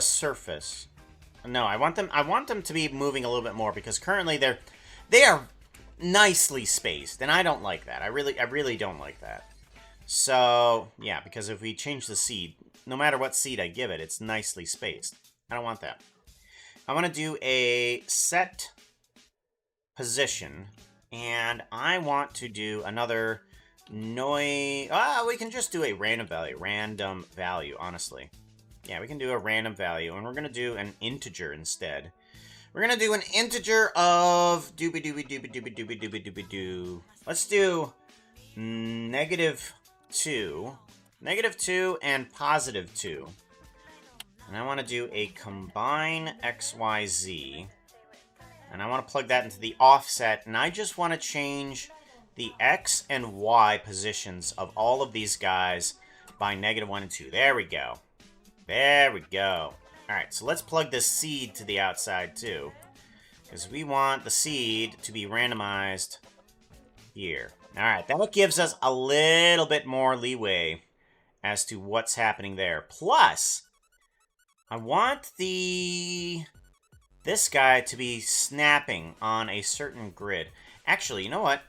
surface. No, I want them to be moving a little bit more because currently they are nicely spaced, and I don't like that. I really don't like that. So, yeah, because if we change the seed, no matter what seed I give it, it's nicely spaced. I don't want that. I want to do a set position, and I want to do another we can just do a random value, honestly. Yeah, we can do a random value, and we're going to do an integer instead. We're going to do an integer of doobie-doobie-doobie-doobie-doobie-doobie-doo. Let's do -2 and +2. And I want to do a combine XYZ. And I want to plug that into the offset, and I just want to change the X and Y positions of all of these guys by -1 and 2. There we go. There we go. Alright, so let's plug this seed to the outside, too. Because we want the seed to be randomized here. Alright, that gives us a little bit more leeway as to what's happening there. Plus, I want this guy to be snapping on a certain grid. Actually, you know what?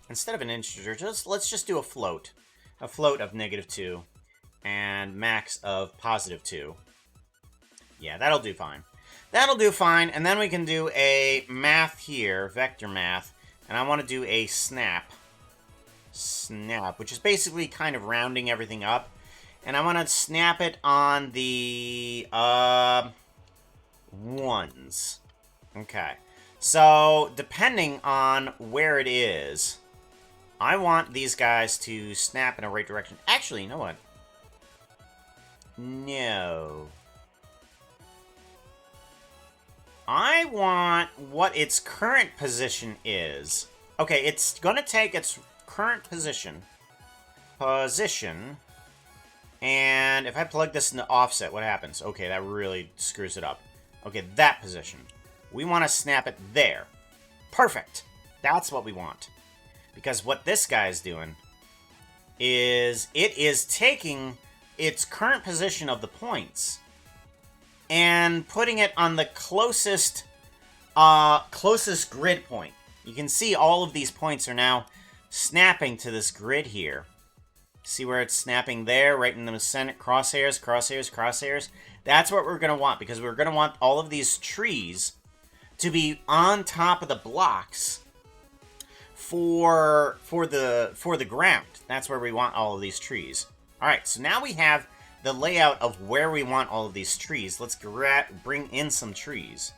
Instead of an integer, let's just do a float. A float of -2. And max of +2. Yeah, that'll do fine. That'll do fine, and then we can do a math here, vector math, and I want to do a snap, which is basically kind of rounding everything up, and I want to snap it on the ones. Okay, so depending on where it is, I want these guys to snap in a right direction. Actually, you know what? No. I want what its current position is. Okay, it's gonna take its current position. And if I plug this into offset, what happens? Okay, that really screws it up. Okay, that position. We want to snap it there. Perfect. That's what we want. Because what this guy is doing is it is taking its current position of the points and putting it on the closest grid point. You can see all of these points are now snapping to this grid here. See where it's snapping there, right in the center, crosshairs, crosshairs, crosshairs? That's what we're going to want, because we're going to want all of these trees to be on top of the blocks for the ground. That's where we want all of these trees. All right, so now we have the layout of where we want all of these trees. Let's bring in some trees.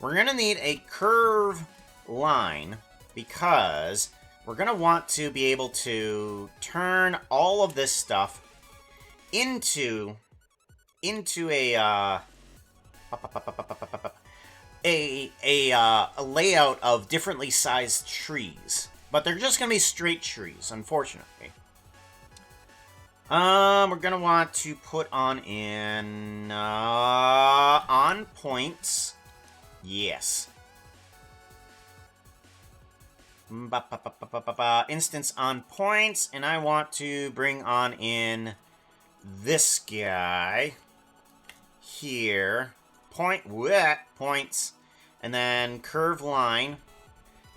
We're going to need a curve line, because we're going to want to be able to turn all of this stuff into a layout of differently sized trees. But they're just going to be straight trees, unfortunately. We're going to want to put on points. Yes. Instance on points, and I want to bring on in this guy here. Points, and then curve line.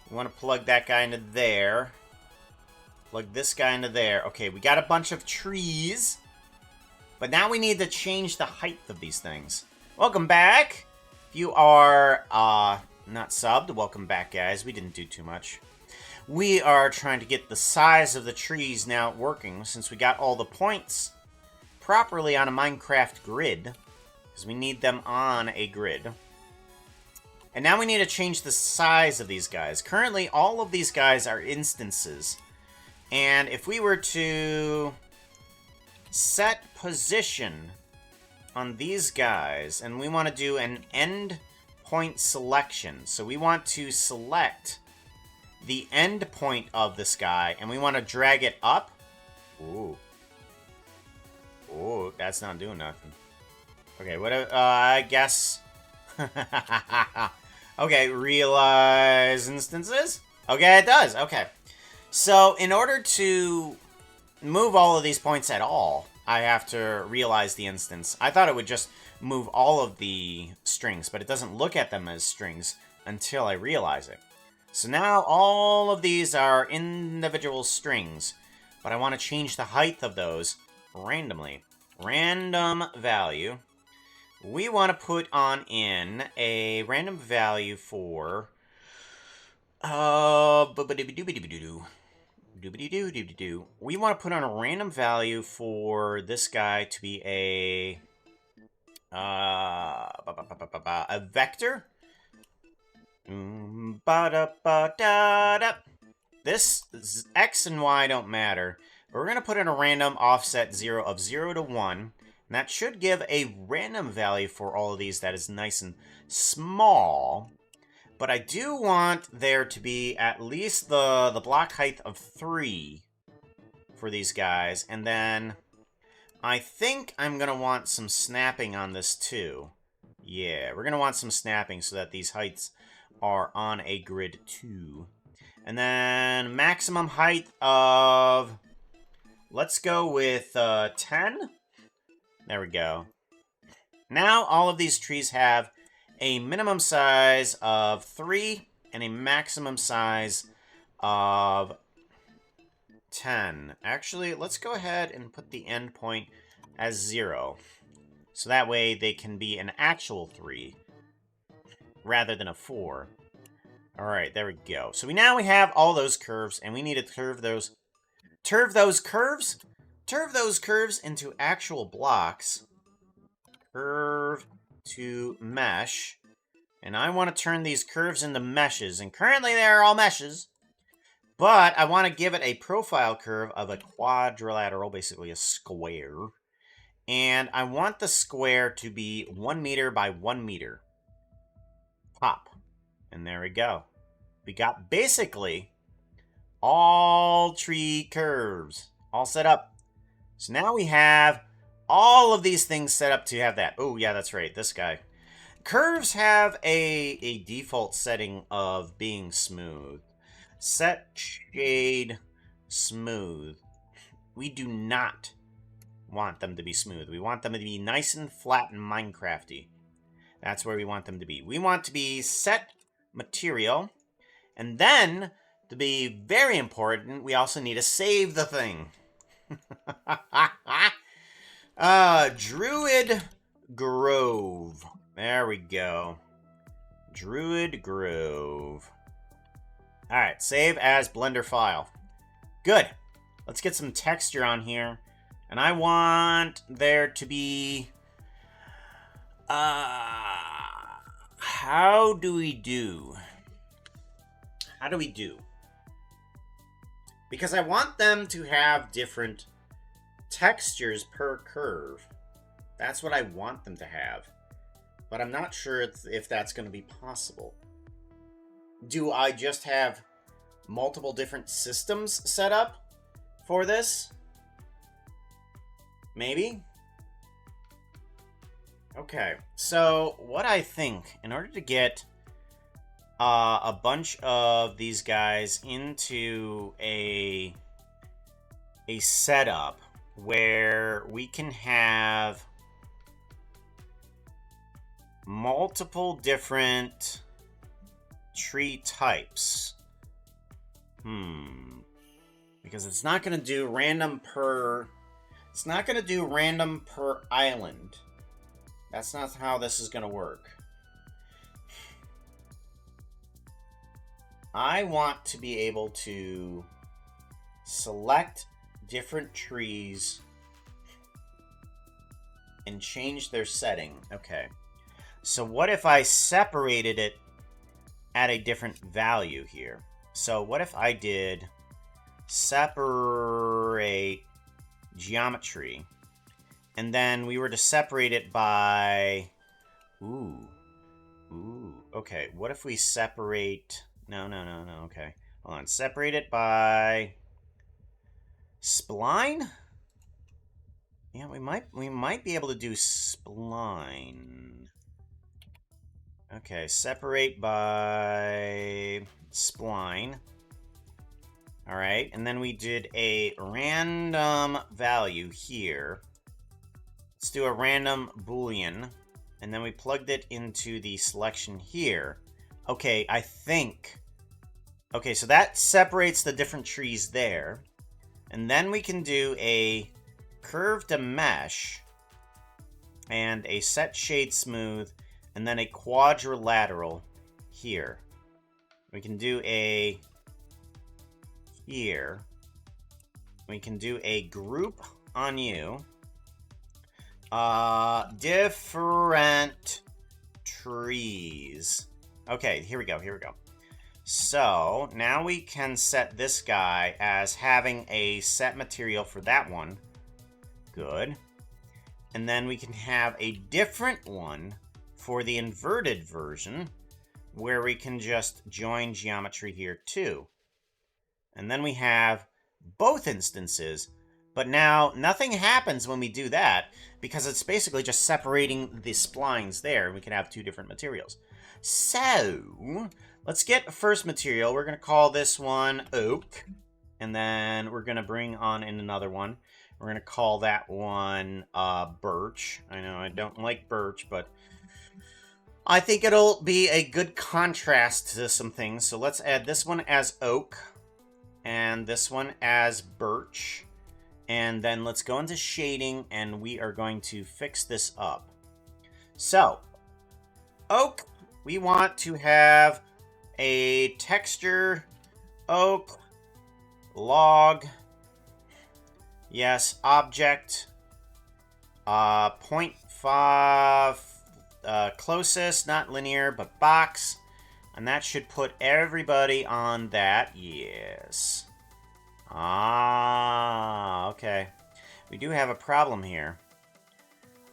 We want to plug that guy into there. Plug this guy into there. Okay, we got a bunch of trees, but now we need to change the height of these things. Welcome back. If you are not subbed, welcome back, guys. We didn't do too much. We are trying to get the size of the trees now working, since we got all the points properly on a Minecraft grid, because we need them on a grid. And now we need to change the size of these guys. Currently, all of these guys are instances. And if we were to set position on these guys, and we want to do an end point selection. So we want to select the end point of this guy, and we want to drag it up. Ooh. Ooh, that's not doing nothing. Okay, what, I guess... Okay, realize instances? Okay, it does, okay. So, in order to move all of these points at all, I have to realize the instance. I thought it would just move all of the strings, but it doesn't look at them as strings until I realize it. So now all of these are individual strings, but I want to change the height of those randomly. Random value. We want to put on in a random value for... We want to put on a random value for this guy to be a vector. This X and Y don't matter. We're going to put in a random offset 0 of 0 to 1. And that should give a random value for all of these that is nice and small. But I do want there to be at least the block height of 3 for these guys. And then I think I'm going to want some snapping on this too. Yeah, we're going to want some snapping so that these heights are on a grid too. And then maximum height of... Let's go with 10. There we go. Now all of these trees have a minimum size of 3 and a maximum size of 10. Actually, let's go ahead and put the end point as 0. So that way they can be an actual 3 rather than a 4. Alright, there we go. So now we have all those curves, and we need to turf those curves into actual blocks. Curve to mesh. And I want to turn these curves into meshes. And currently they are all meshes. But I want to give it a profile curve of a quadrilateral, basically a square. And I want the square to be 1 meter by 1 meter. Pop. And there we go. We got basically all tree curves all set up. So now we have all of these things set up to have that. Oh, yeah, that's right. This guy. Curves have a default setting of being smooth. Set shade smooth. We do not want them to be smooth. We want them to be nice and flat and Minecrafty. That's where we want them to be. We want to be set material. And then, to be very important, we also need to save the thing. Druid Grove. There we go. Druid Grove. Alright, save as Blender file. Good. Let's get some texture on here. And I want there to be... how do we do? How do we do? Because I want them to have different textures per curve. That's what I want them to have. But I'm not sure if that's going to be possible. Do I just have multiple different systems set up for this? Maybe? Okay, so what I think, in order to get a bunch of these guys into a setup where we can have multiple different tree types. Because it's not going to do random per... It's not going to do random per island. That's not how this is going to work. I want to be able to select different trees and change their setting. Okay. So what if I separated it at a different value here? So what if I did separate geometry, and then we were to separate it by... Ooh. Okay, what if we separate... No, okay. Hold on. Separate it by... Spline? Yeah, we might be able to do spline. Okay, separate by spline. Alright, and then we did a random value here. Let's do a random boolean. And then we plugged it into the selection here. Okay, I think... Okay, so that separates the different trees there. And then we can do a curve to mesh. And a set shade smooth. And then a quadrilateral here. We can do a... Here. We can do a group on you. Different trees. Okay, here we go. So, now we can set this guy as having a set material for that one. Good. And then we can have a different one for the inverted version, where we can just join geometry here too. And then we have both instances, but now nothing happens when we do that, because it's basically just separating the splines there. We can have two different materials. So, let's get a first material. We're going to call this one oak, and then we're going to bring on in another one. We're going to call that one birch. I know I don't like birch, but I think it'll be a good contrast to some things. So let's add this one as oak, and this one as birch. And then let's go into shading, and we are going to fix this up. So, oak, we want to have a texture, oak, log, yes, object, 0.5, closest, not linear, but box. And that should put everybody on that, yes. Okay. We do have a problem here.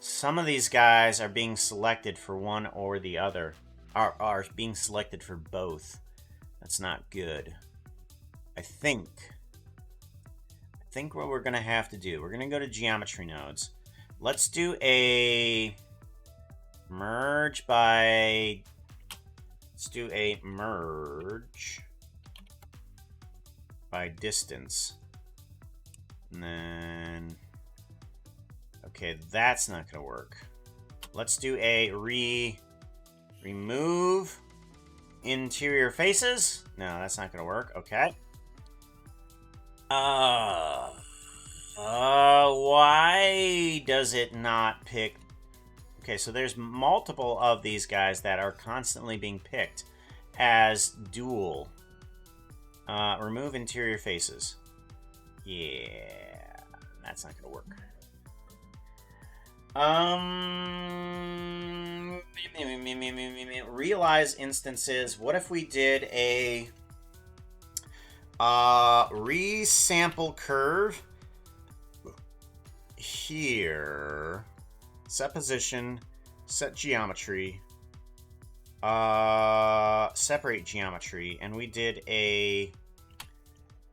Some of these guys are being selected for one or the other. are being selected for both. That's not good. I think what we're gonna have to do, we're gonna go to geometry nodes. Let's do a merge by, let's do a merge by distance. And then, okay, that's not gonna work. Let's do a remove interior faces. No, that's not gonna work. Okay. Why does it not pick? Okay, so there's multiple of these guys that are constantly being picked as dual. Remove interior faces. Yeah, that's not gonna work. Realize instances. What if we did a resample curve here? Set position, set geometry, separate geometry, and we did a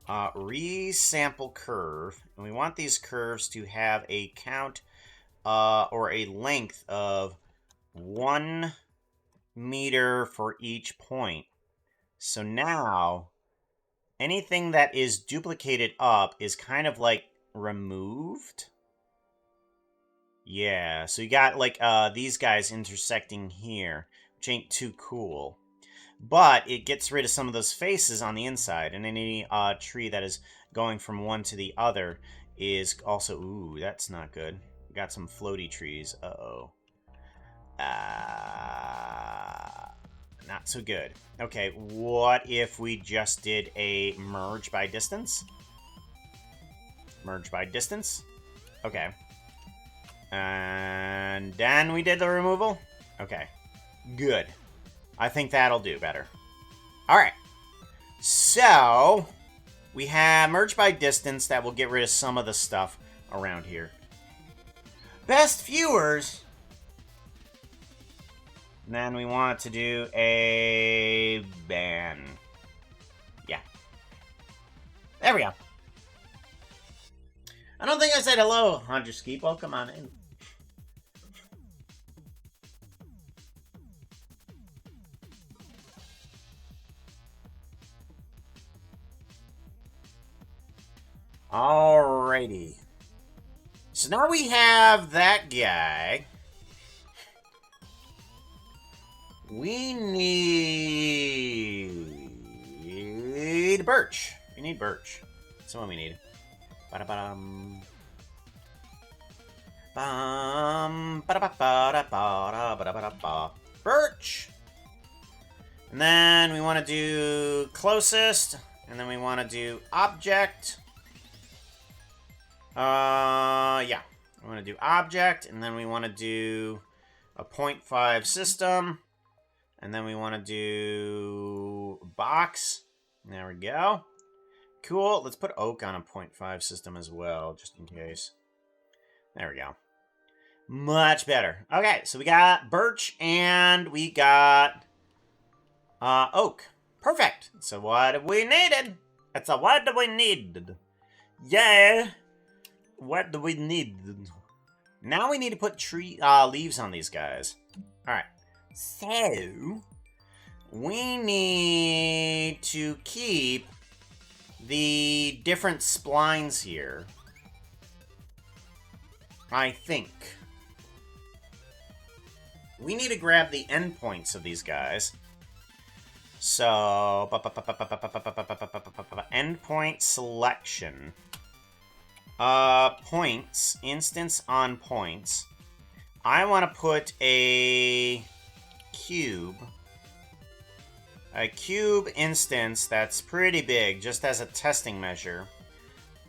resample curve, and we want these curves to have a count or a length of 1 meter for each point. So now anything that is duplicated up is kind of like removed. Yeah, so you got like these guys intersecting here, which ain't too cool. But it gets rid of some of those faces on the inside, and any tree that is going from one to the other is also... Ooh, that's not good. We got some floaty trees. Uh-oh. Not so good. Okay, what if we just did a merge by distance? Merge by distance? Okay. And then we did the removal? Okay. Good. I think that'll do better. Alright. So, we have merge by distance that will get rid of some of the stuff around here. Best viewers! And then we want to do a ban. Yeah. There we go. I don't think I said hello, Hunter Skeep. Oh, come on in. Alrighty. So now we have that guy. We need birch. We need birch. That's what we need. Ba-da-ba-dum. Bum. Ba-da-ba-ba-da-ba-da-ba-da-ba-da-ba. Birch! And then we want to do closest. And then we want to do object. Yeah. We want to do object. And then we want to do a 0.5 system. And then we want to do box. There we go. Cool. Let's put oak on a 0.5 system as well, just in case. There we go. Much better. Okay, so we got birch and we got oak. Perfect. So what we needed? It's a what do we need? Yeah. What do we need? Now we need to put tree leaves on these guys. All right. So, we need to keep the different splines here. I think. We need to grab the endpoints of these guys. So, endpoint selection. Points, instance on points. I want to put a cube instance that's pretty big, just as a testing measure,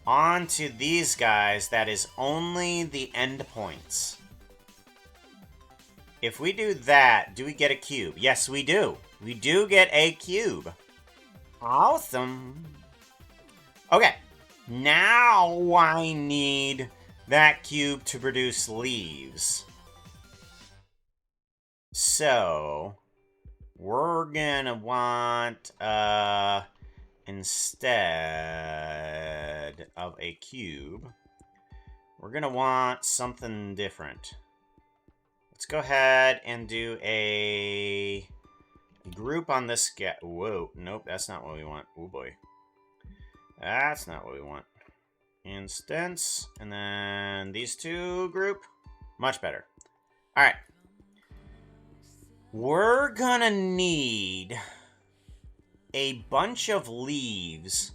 onto these guys that is only the endpoints. If we do that, do we get a cube? Yes, we do. We do get a cube. Awesome. Okay, now I need that cube to produce leaves. So, we're gonna want, instead of a cube, we're gonna want something different. Let's go ahead and do a group on this guy. Whoa, nope, that's not what we want. Oh boy. That's not what we want. Instance, and then these two group. Much better. Alright. We're gonna need a bunch of leaves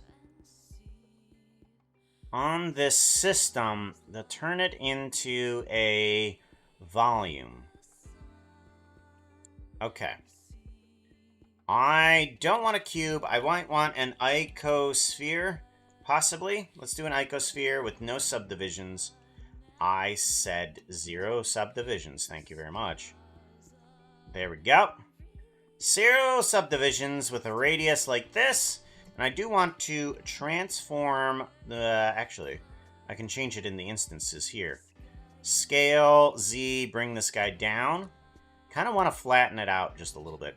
on this system to turn it into a volume. Okay. I don't want a cube. I might want an icosphere, possibly. Let's do an icosphere with no subdivisions. I said 0 subdivisions. Thank you very much. There we go. 0 subdivisions with a radius like this. And I do want to transform the... Actually, I can change it in the instances here. Scale, Z, bring this guy down. Kind of want to flatten it out just a little bit.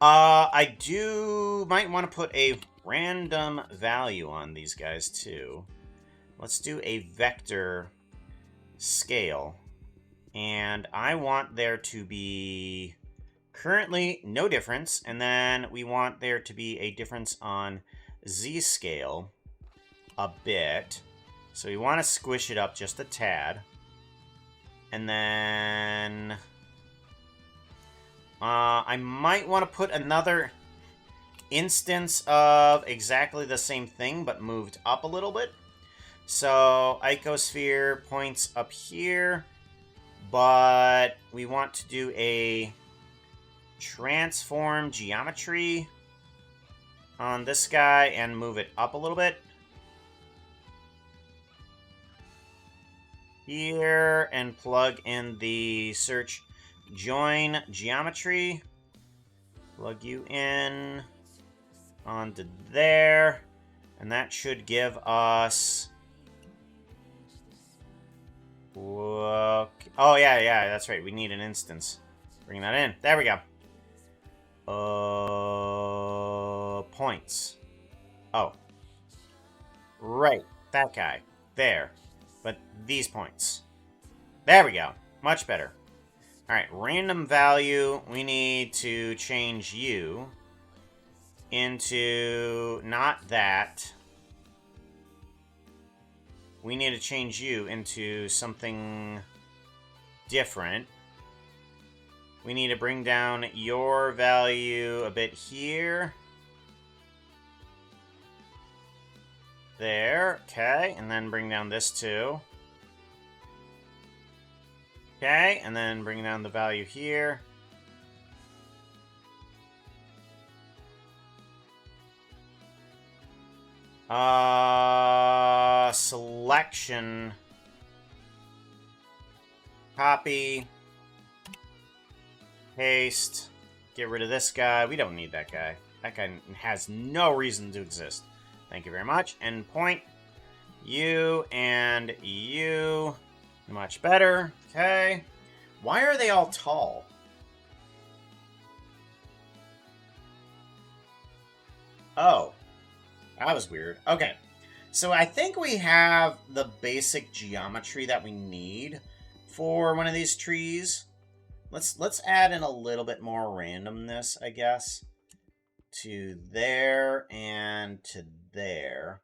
I might want to put a random value on these guys too. Let's do a vector scale. And I want there to be currently no difference. And then we want there to be a difference on Z scale a bit. So we want to squish it up just a tad. And then... I might want to put another instance of exactly the same thing, but moved up a little bit. So, icosphere points up here, but we want to do a transform geometry on this guy and move it up a little bit. Here, and plug in the search join geometry. Plug you in onto there. And that should give us... Oh, yeah, that's right. We need an instance. Bring that in. There we go. Points. Oh. Right. That guy. There. But these points. There we go. Much better. Alright, random value, we need to change you into not that. We need to change you into something different. We need to bring down your value a bit here. There, okay, and then bring down this too. Okay, and then bring down the value here. Selection. Copy. Paste. Get rid of this guy. We don't need that guy. That guy has no reason to exist. Thank you very much. Endpoint. You and you. Much better. Okay. Why are they all tall? Oh. That was weird. Okay. So I think we have the basic geometry that we need for one of these trees. Let's add in a little bit more randomness, I guess. To there and to there.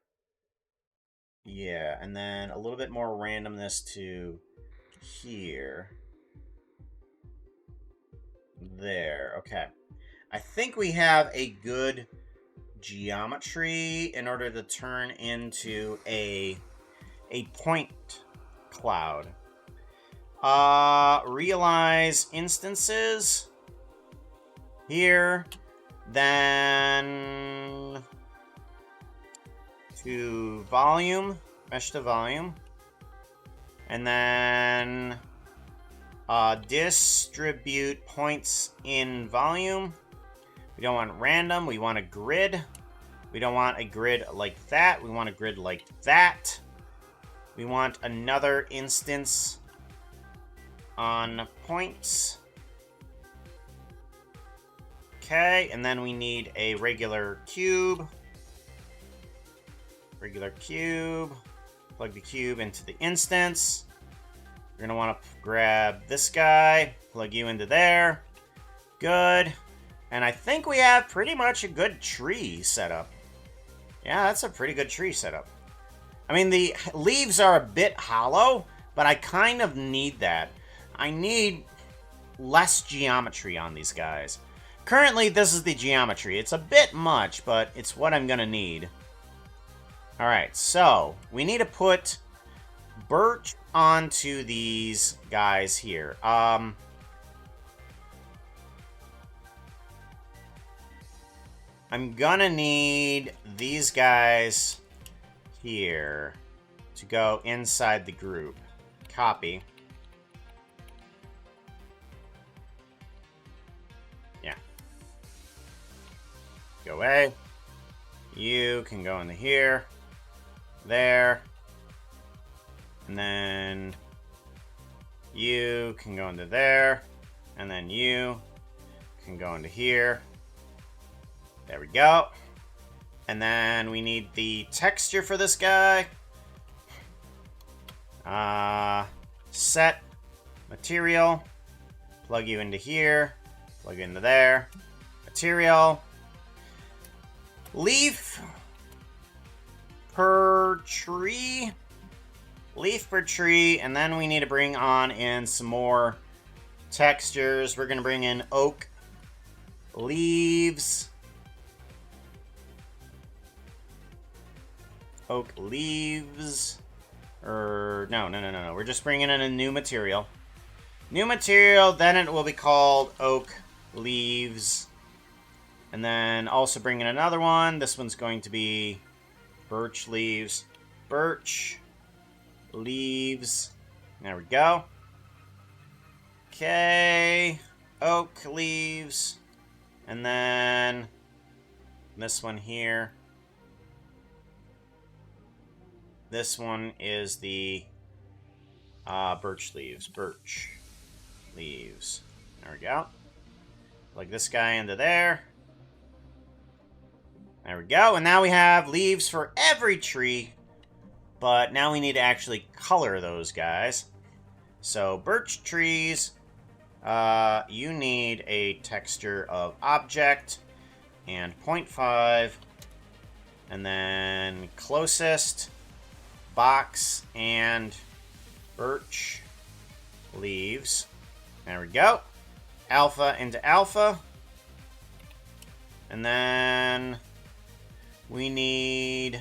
Yeah, and then a little bit more randomness to here. There, okay. I think we have a good geometry in order to turn into a point cloud. Realize instances here, then to volume, mesh to volume, and then distribute points in volume. We don't want random, we want a grid. We don't want a grid like that, we want a grid like that. We want another instance on points. Okay, and then we need a regular cube. Regular cube. Plug the cube into the instance. You're going to want to grab this guy. Plug you into there. Good. And I think we have pretty much a good tree setup. Yeah, that's a pretty good tree setup. I mean, the leaves are a bit hollow, but I kind of need that. I need less geometry on these guys. Currently, this is the geometry. It's a bit much, but it's what I'm going to need. Alright, so we need to put birch onto these guys here. I'm gonna need these guys here to go inside the group. Copy. Yeah. Go away. You can go into here. There. And then you can go into there. And then you can go into here. There we go. And then we need the texture for this guy. Set material. Plug you into here. Plug into there. Material. Leaf per tree. Leaf per tree. And then we need to bring on in some more textures. We're going to bring in oak leaves. Oak leaves. No. We're just bringing in a new material. New material, then it will be called oak leaves. And then also bring in another one. This one's going to be birch leaves. Birch leaves. There we go. Okay. Oak leaves. And then this one here. This one is the birch leaves. Birch leaves. There we go. Plug this guy into there. There we go. And now we have leaves for every tree. But now we need to actually color those guys. So birch trees. You need a texture of object. And 0.5. And then closest. Box and birch leaves. There we go. Alpha into alpha. And then we need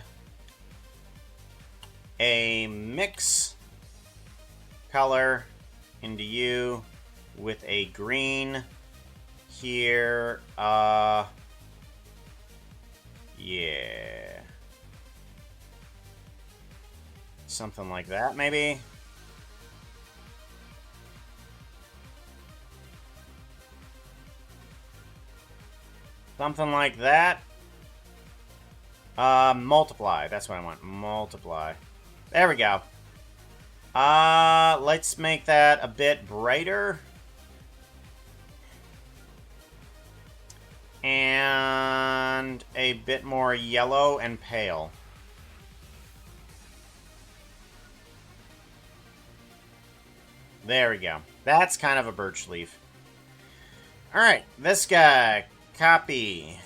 a mix color into you with a green here. Yeah. Something like that, maybe. Something like that. Multiply. That's what I want. Multiply. There we go. Let's make that a bit brighter. And a bit more yellow and pale. There we go. That's kind of a birch leaf. Alright, this guy. Copy.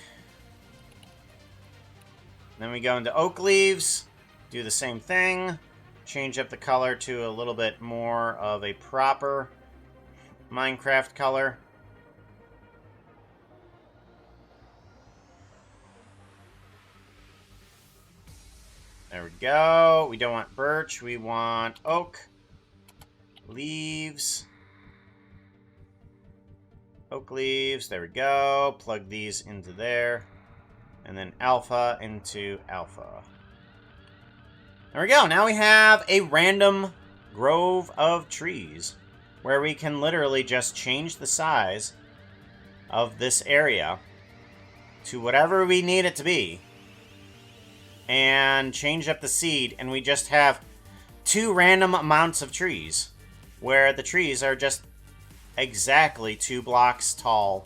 Then we go into oak leaves. Do the same thing. Change up the color to a little bit more of a proper Minecraft color. There we go. We don't want birch. We want oak. Leaves. Oak leaves. There we go. Plug these into there. And then alpha into alpha. There we go. Now we have a random grove of trees where we can literally just change the size of this area to whatever we need it to be and change up the seed, and we just have two random amounts of trees where the trees are just exactly 2 blocks tall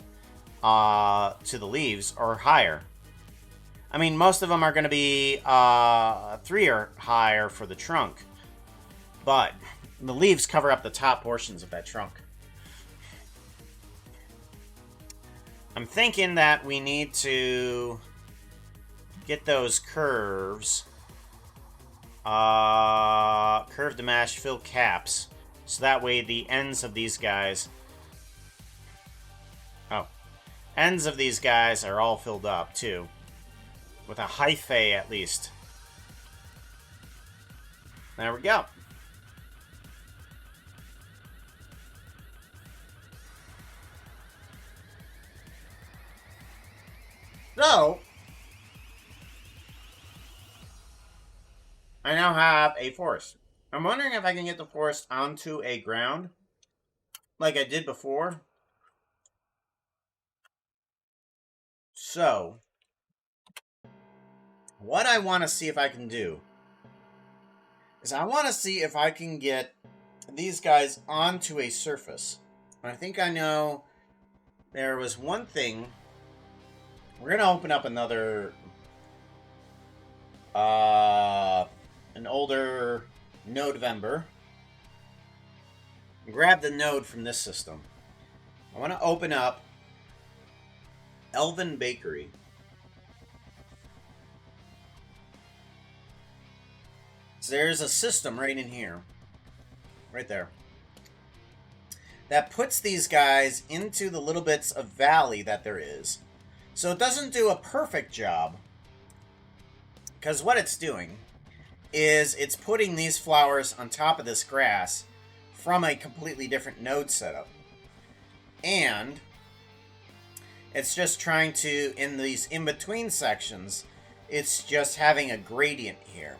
to the leaves or higher. I mean, most of them are going to be 3 or higher for the trunk. But the leaves cover up the top portions of that trunk. I'm thinking that we need to get those curves. Curve to match, fill caps. So that way the ends of these guys... Oh. Ends of these guys are all filled up, too. With a hyphae, at least. There we go. So, I now have a forest. I'm wondering if I can get the forest onto a ground like I did before. So, what I want to see if I can do is I want to see if I can get these guys onto a surface. I think I know there was one thing. We're going to open up another, an older NodeVember. Grab the node from this system. I want to open up Elven Bakery. So there's a system right in here. Right there. That puts these guys into the little bits of valley that there is. So it doesn't do a perfect job. Because what it's doing is it's putting these flowers on top of this grass from a completely different node setup. And it's just trying to, in these in-between sections, it's just having a gradient here.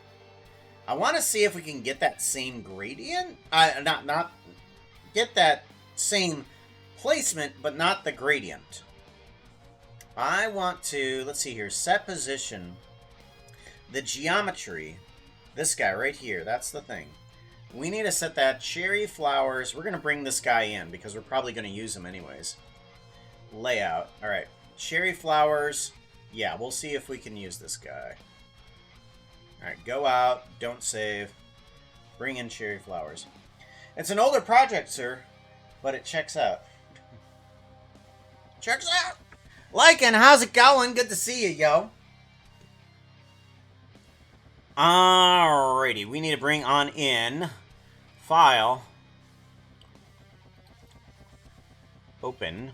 I want to see if we can get that same gradient. Not get that same placement, but not the gradient. I want to, let's see here, set position. The geometry, this guy right here, that's the thing. We need to set that cherry flowers. We're going to bring this guy in because we're probably going to use him anyways. Layout. All right. Cherry flowers. Yeah, we'll see if we can use this guy. All right, go out. Don't save. Bring in cherry flowers. It's an older project, sir, but it checks out. Checks out. Lycan, how's it going? Good to see you, yo. Alrighty, we need to bring on in file. Open.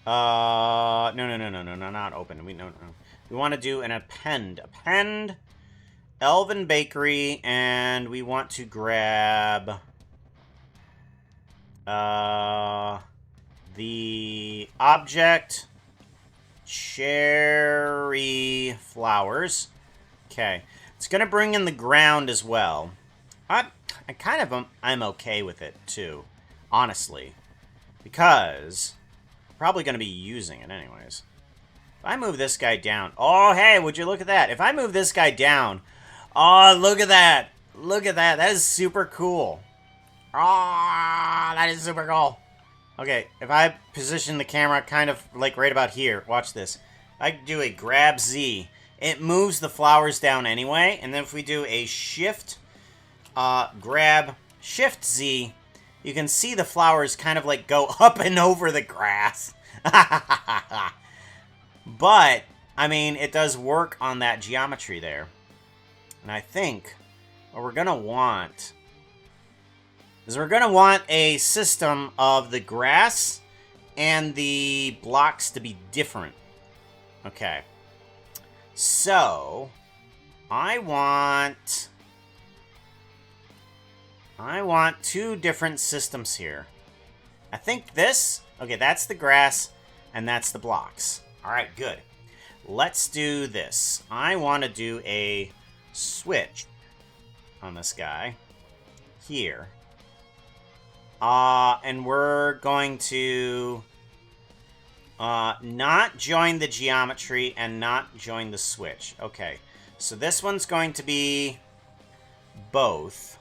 No, not open. No. We want to do an append. Append Elven Bakery, and we want to grab the object cherry flowers. Okay, it's gonna bring in the ground as well. I'm okay with it too, honestly, because I'm probably gonna be using it anyways. If I move this guy down, oh hey, would you look at that? If I move this guy down, oh look at that, that is super cool. Ah, that is super cool. Okay, if I position the camera kind of like right about here, watch this. I do a grab Z. It moves the flowers down anyway, and then if we do a shift, grab, shift Z, you can see the flowers kind of like go up and over the grass. But, I mean, it does work on that geometry there. And I think what we're going to want is we're going to want a system of the grass and the blocks to be different. Okay. So, I want 2 different systems here. I think this, okay, that's the grass and that's the blocks. All right, good. Let's do this. I want to do a switch on this guy here. And we're going to not join the geometry and not join the switch. Okay, so this one's going to be both.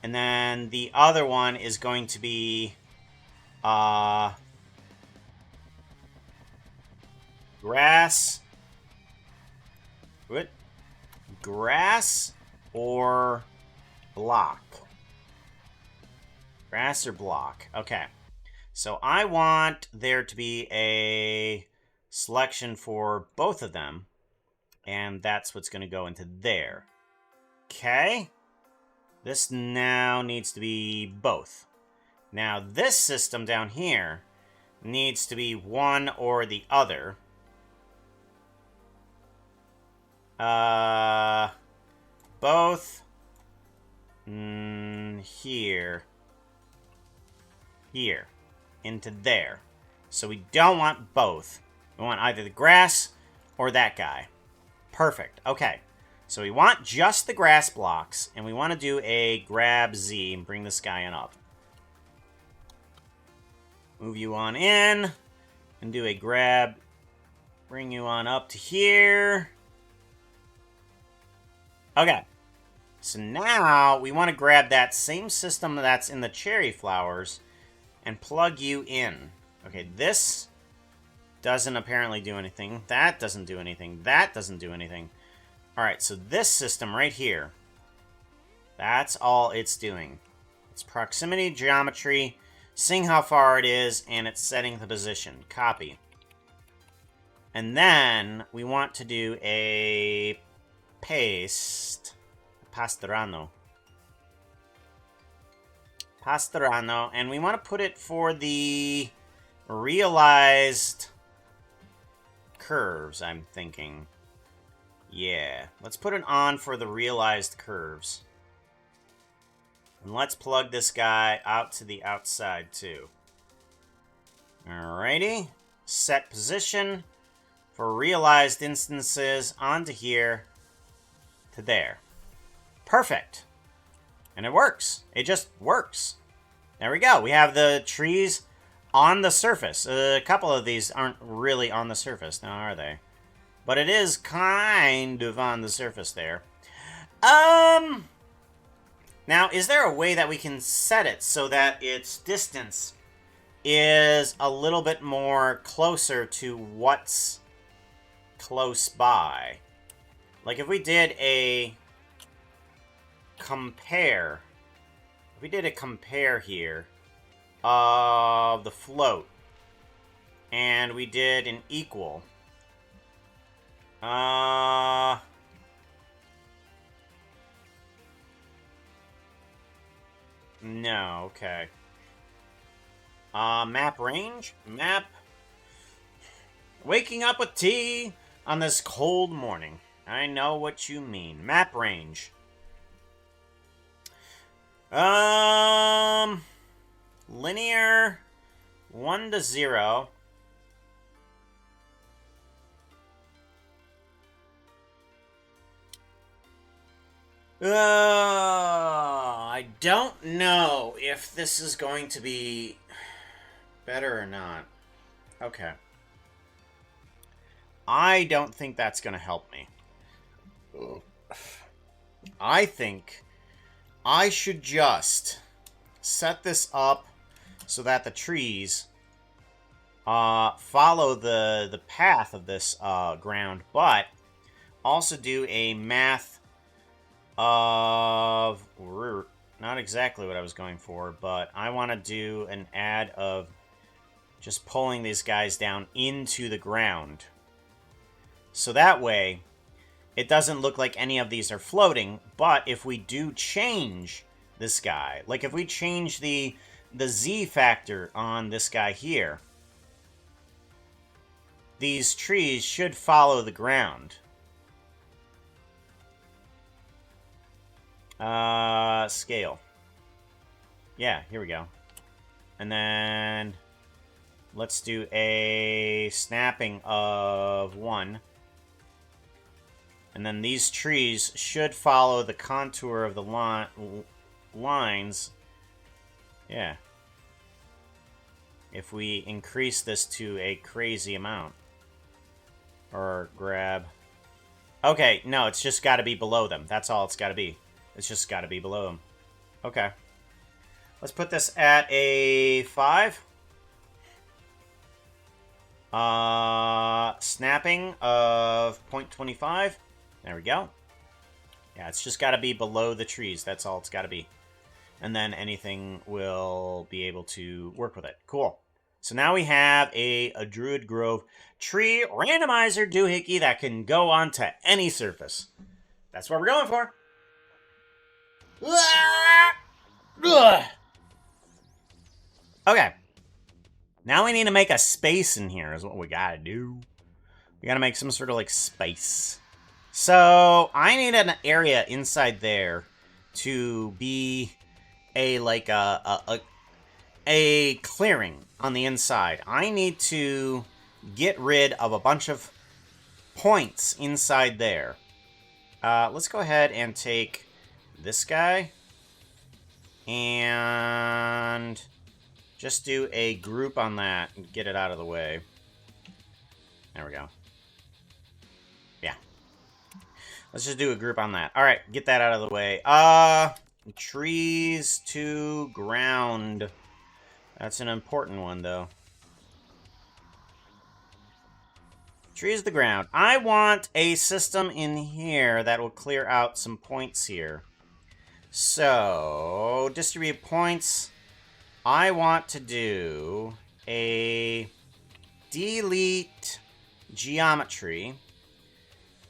And then the other one is going to be Grass. What? Grass or block? Grass or block? Okay. So I want there to be a selection for both of them. And that's what's going to go into there. Okay. This now needs to be both. Now this system down here needs to be one or the other. Both. Here. Here. Into there. So we don't want both. We want either the grass or that guy. Perfect. Okay. So we want just the grass blocks, and we want to do a grab Z and bring this guy on up. Move you on in, and do a grab. Bring you on up to here. Okay. So now we want to grab that same system that's in the cherry flowers and plug you in. Okay, this doesn't apparently do anything. That doesn't do anything. That doesn't do anything. Alright, so this system right here, that's all it's doing. It's proximity geometry, seeing how far it is, and it's setting the position. Copy. And then we want to do a paste. Pastrano. Pastrano. And we want to put it for the realized curves, I'm thinking. Yeah. Let's put it on for the realized curves. And let's plug this guy out to the outside, too. Alrighty. Set position for realized instances onto here to there. Perfect. And it works. It just works. There we go. We have the trees on the surface. A couple of these aren't really on the surface now, are they? But it is kind of on the surface there. Now, is there a way that we can set it so that its distance is a little bit more closer to what's close by? Like if we did a compare, if we did a compare here of the float, and we did an equal, no, okay. Map range? Map. Waking up with tea on this cold morning. I know what you mean. Map range. Linear 1 to 0. I don't know if this is going to be better or not. Okay. I don't think that's going to help me. I think I should just set this up so that the trees follow the path of this ground, but also do a math of... Not exactly what I was going for, but I want to do an add of just pulling these guys down into the ground. So that way, it doesn't look like any of these are floating, but if we do change this guy, like if we change the Z factor on this guy here, these trees should follow the ground. Scale. Yeah, here we go. And then let's do a snapping of 1. And then these trees should follow the contour of the lines. Yeah. If we increase this to a crazy amount. Or grab. Okay, no, it's just got to be below them. That's all it's got to be. It's just got to be below them. Okay. Let's put this at a 5. Snapping of 0.25. There we go. Yeah, it's just got to be below the trees. That's all it's got to be. And then anything will be able to work with it. Cool. So now we have a Druid Grove tree randomizer doohickey that can go onto any surface. That's what we're going for. Okay. Now we need to make a space in here is what we gotta do. We gotta make some sort of, like, space. So, I need an area inside there to be a, like, a clearing on the inside. I need to get rid of a bunch of points inside there. Let's go ahead and take this guy and just do a group on that and get it out of the way. There we go. Yeah. Let's just do a group on that. All right, get that out of the way. Trees to ground. That's an important one, though. Trees to the ground. I want a system in here that will clear out some points here. So, distribute points. I want to do a delete geometry.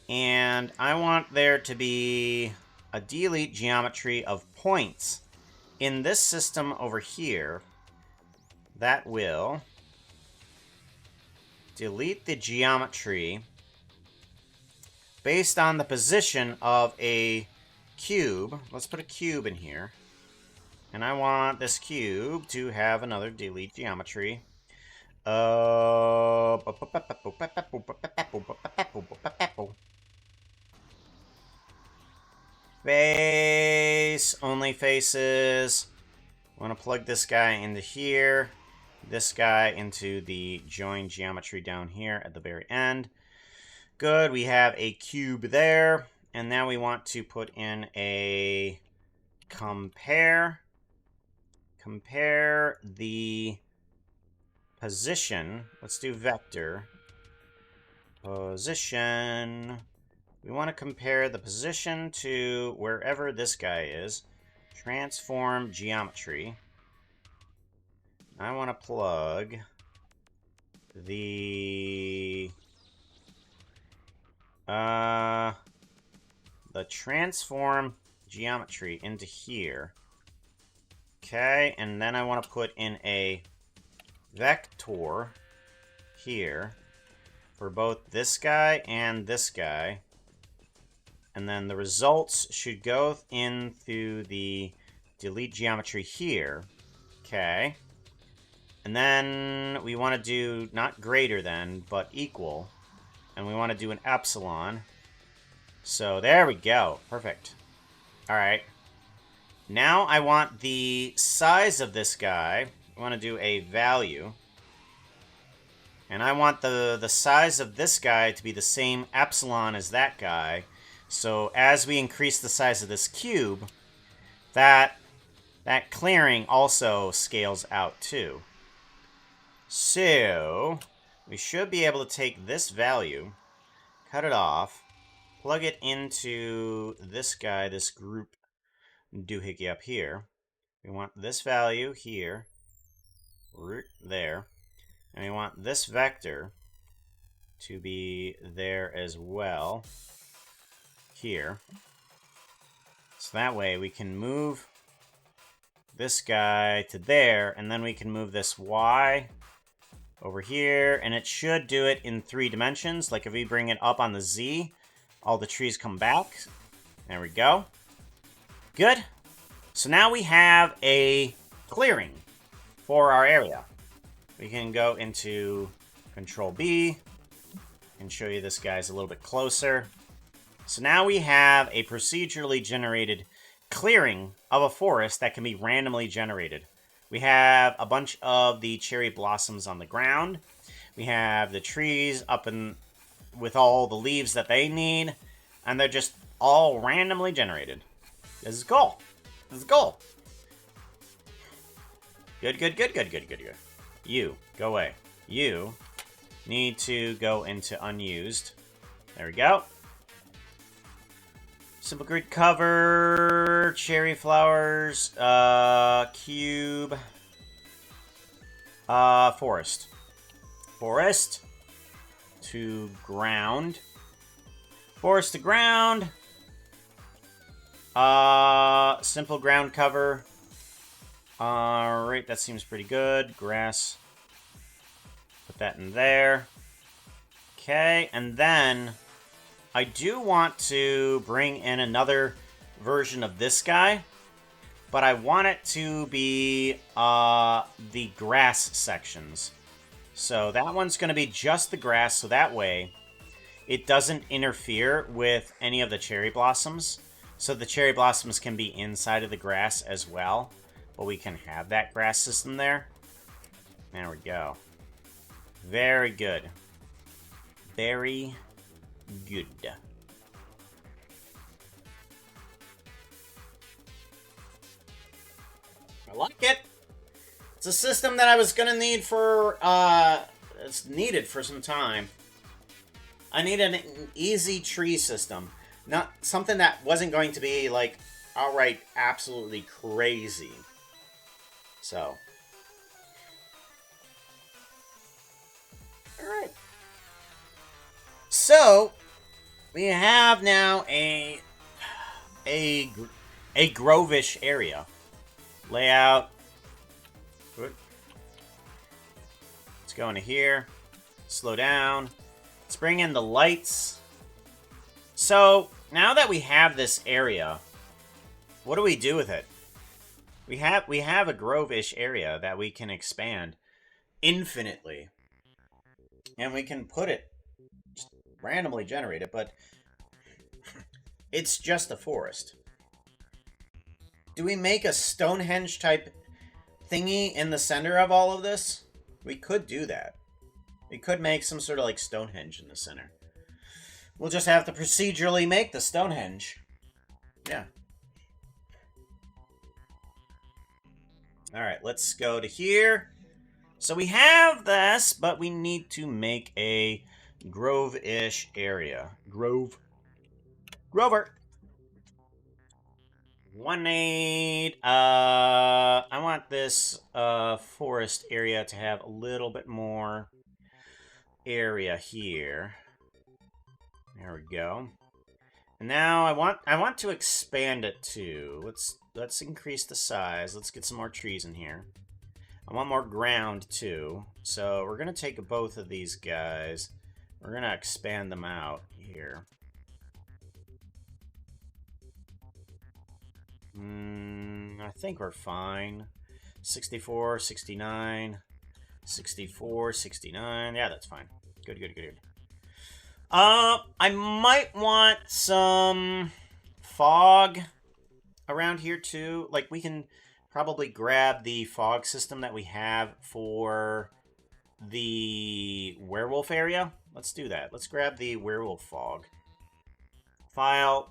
And I want there to be a delete geometry of points in this system over here that will delete the geometry based on the position of a cube. Let's put a cube in here. And I want this cube to have another delete geometry. Face. Only faces. I want to plug this guy into here. This guy into the join geometry down here at the very end. Good. We have a cube there. And now we want to put in a compare. Compare the position. Let's do vector. Position. We want to compare the position to wherever this guy is. Transform geometry. I want to plug the transform geometry into here. Okay, and then I want to put in a vector here for both this guy and this guy. And then the results should go into the delete geometry here. Okay. And then we want to do not greater than, but equal. And we want to do an epsilon. So there we go. Perfect. All right. Now I want the size of this guy. I want to do a value. And I want the size of this guy to be the same epsilon as that guy. So as we increase the size of this cube, that clearing also scales out too. So we should be able to take this value, cut it off, plug it into this guy, this group doohickey up here. We want this value here, there, and we want this vector to be there as well, here. So that way we can move this guy to there, and then we can move this Y over here, and it should do it in 3 dimensions. Like if we bring it up on the Z, all the trees come back. There we go. Good. So now we have a clearing for our area. We can go into Control B and show you this guy's a little bit closer. So now we have a procedurally generated clearing of a forest that can be randomly generated. We have a bunch of the cherry blossoms on the ground. We have the trees up in with all the leaves that they need, and they're just all randomly generated. This is cool. This is cool. Good, good, good, good, good, good, good. You, go away. You, need to go into unused. There we go. Simple grid cover, cherry flowers, cube, forest. Forest to ground. Forest to ground. Simple ground cover. Alright, that seems pretty good. Grass. Put that in there. Okay, and then I do want to bring in another version of this guy, but I want it to be the grass sections. So that one's going to be just the grass, so that way it doesn't interfere with any of the cherry blossoms. So the cherry blossoms can be inside of the grass as well, but we can have that grass system there. There we go. Very good. Very good. I like it. It's a system that I was gonna need for, it's needed for some time. I need an easy tree system. Not something that wasn't going to be, like, outright absolutely crazy. So. Alright. So, we have now a Grove-ish area. Layout. Let's go into here. Slow down. Let's bring in the lights. So, now that we have this area, what do we do with it? We have a Grove-ish area that we can expand infinitely. And we can put it, just randomly generate it, but it's just a forest. Do we make a Stonehenge type thingy in the center of all of this? We could do that. We could make some sort of like Stonehenge in the center. We'll just have to procedurally make the Stonehenge. Yeah. Alright, let's go to here. So we have this, but we need to make a Grove-ish area. Grover. 1-8. I want this forest area to have a little bit more area here. There we go. And now I want to expand it too. Let's increase the size. Let's get some more trees in here. I want more ground too. So we're gonna take both of these guys. We're gonna expand them out here. I think we're fine. 64, 69, 64, 69. Yeah, that's fine. Good. I might want some fog around here too. Like, we can probably grab the fog system that we have for the werewolf area. Let's do that. Let's grab the werewolf fog. File.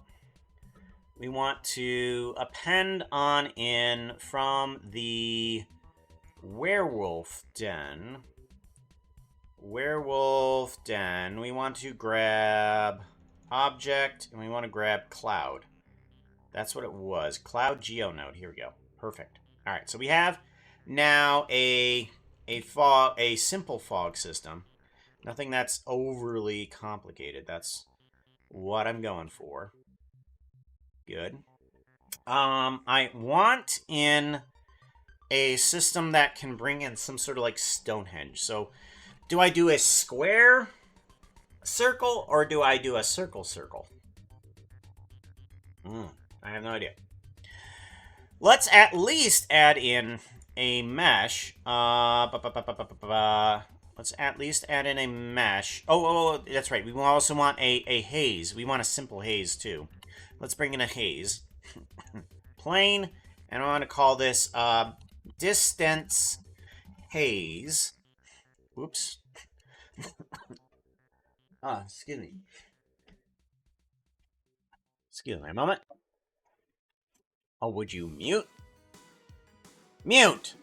We want to append on in from the werewolf den. Werewolf den. We want to grab object, and we want to grab cloud. That's what it was. Cloud geonode. Here we go. Perfect. All right, so we have now a simple fog system. Nothing that's overly complicated. That's what I'm going for. Good. I want in a system that can bring in some sort of like Stonehenge. So, do I do a square circle or do I do a circle? I have no idea. Let's at least add in a mesh. Let's at least add in a mesh. Oh, that's right. We also want a haze. We want a simple haze too. Let's bring in a haze. Plane. And I want to call this distance haze. Oops. Excuse me. Excuse me a moment. Oh, would you mute? Mute!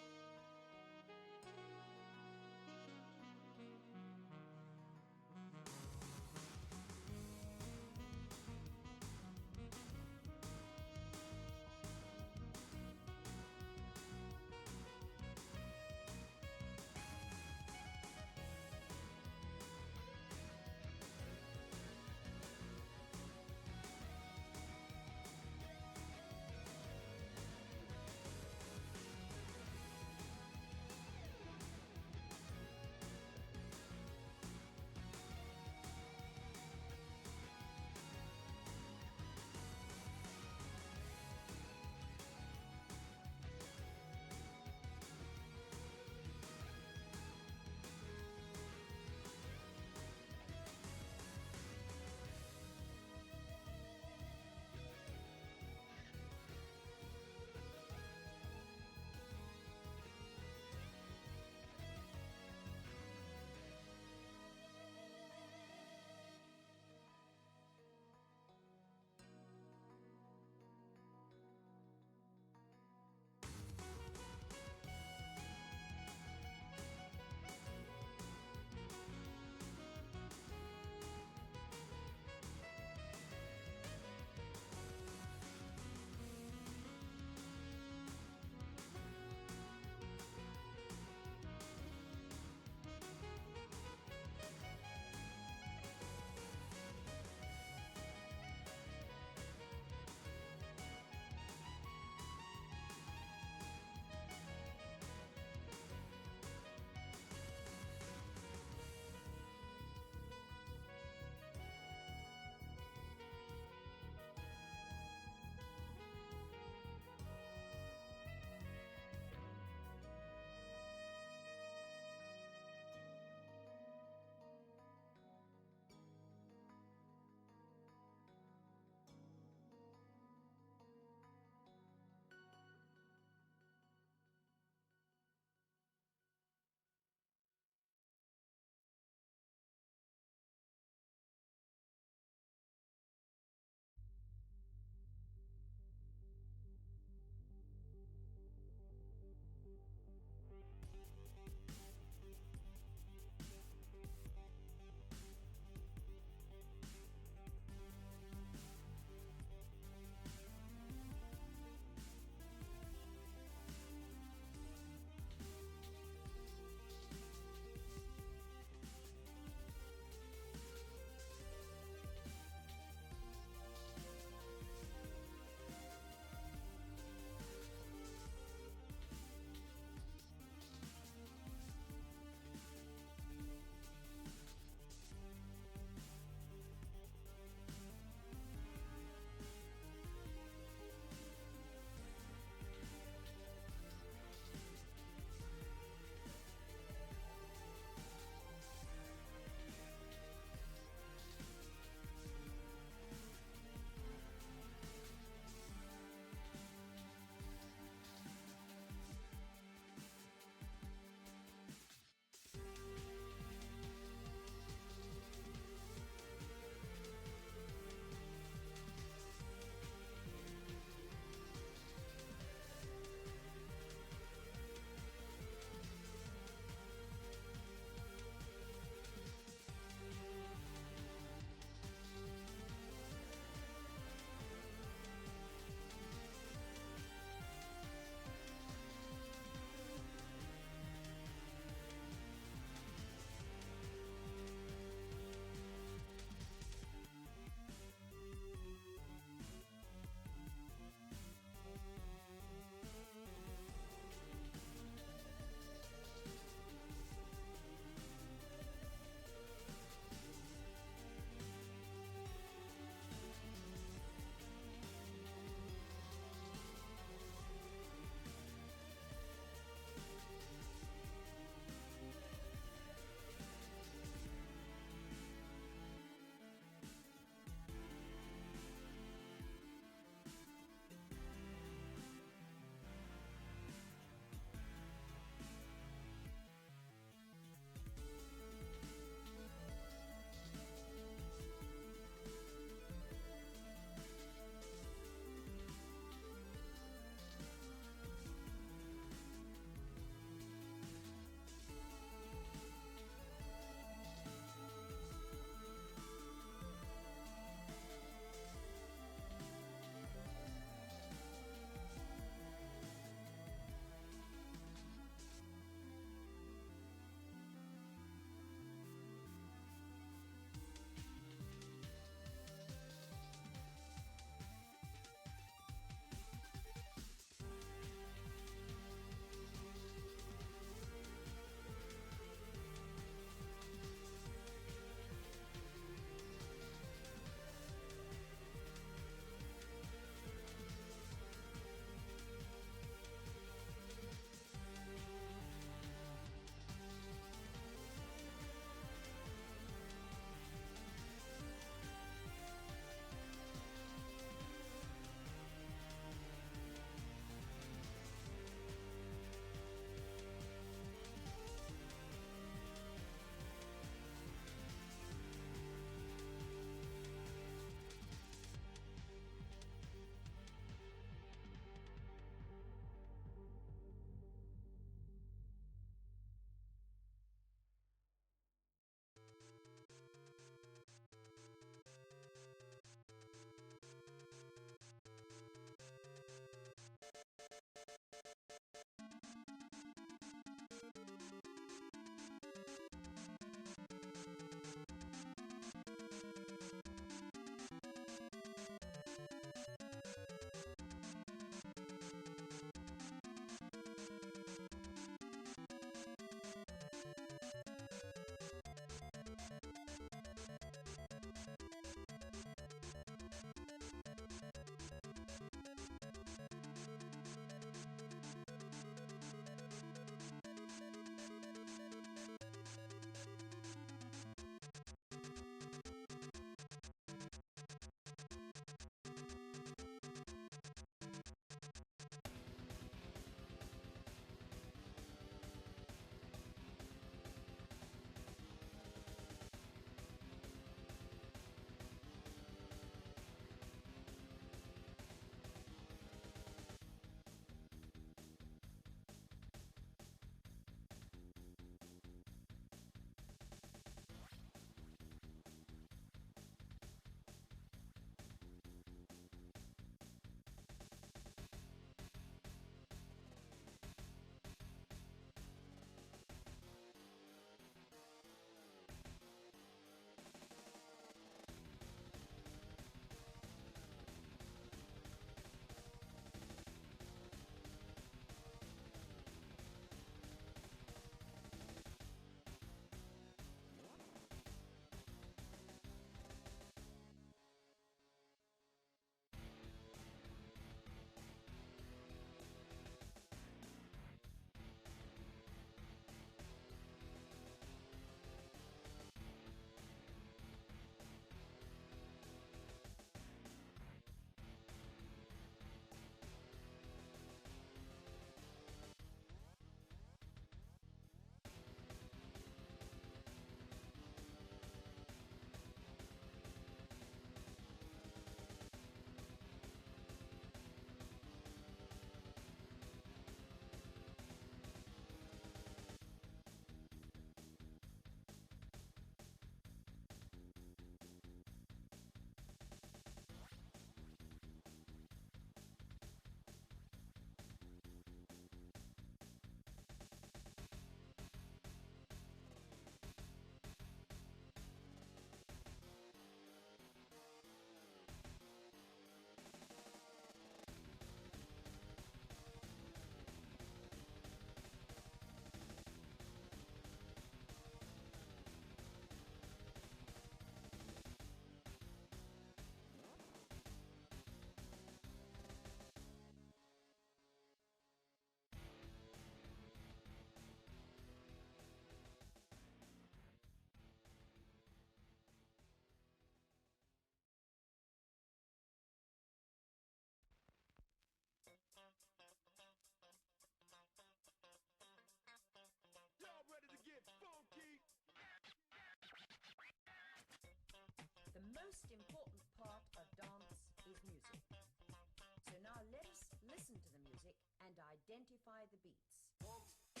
identify the beats. 1, 2,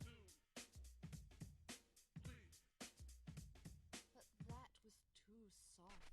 3. But that was too soft.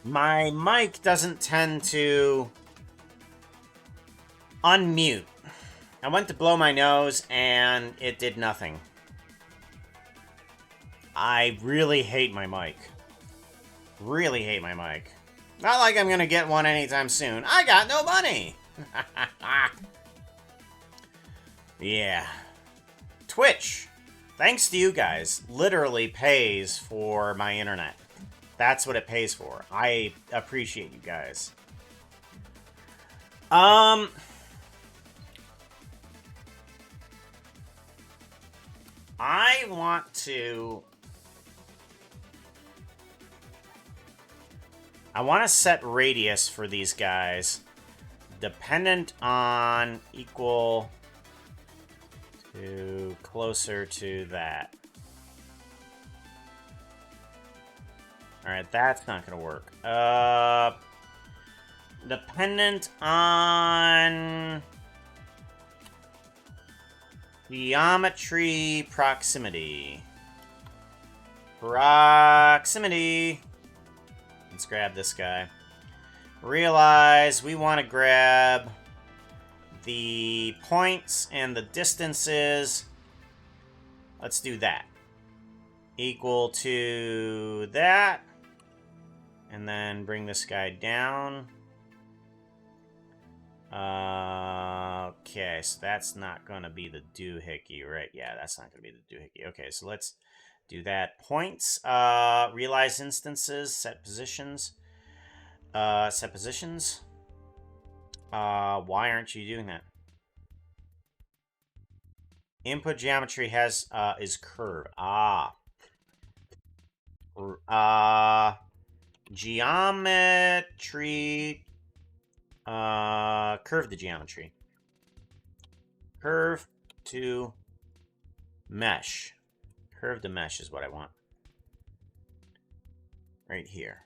My mic doesn't tend to unmute. I went to blow my nose and it did nothing. I really hate my mic. Really hate my mic. Not like I'm gonna get one anytime soon. I got no money! Yeah. Twitch, thanks to you guys, literally pays for my internet. That's what it pays for. I appreciate you guys. I want to set radius for these guys dependent on equal to closer to that. Alright, that's not gonna work. Dependent on geometry proximity. Proximity. Let's grab this guy. Realize we want to grab the points and the distances. Let's do that. Equal to that. And then bring this guy down. Okay, so that's not going to be the doohickey, right? Yeah, that's not going to be the doohickey. Okay, so let's do that. Points, realize instances, set positions. Set positions. Why aren't you doing that? Input geometry has, is curve. Geometry, curve the geometry. Curve to mesh. Curve to mesh is what I want. Right here.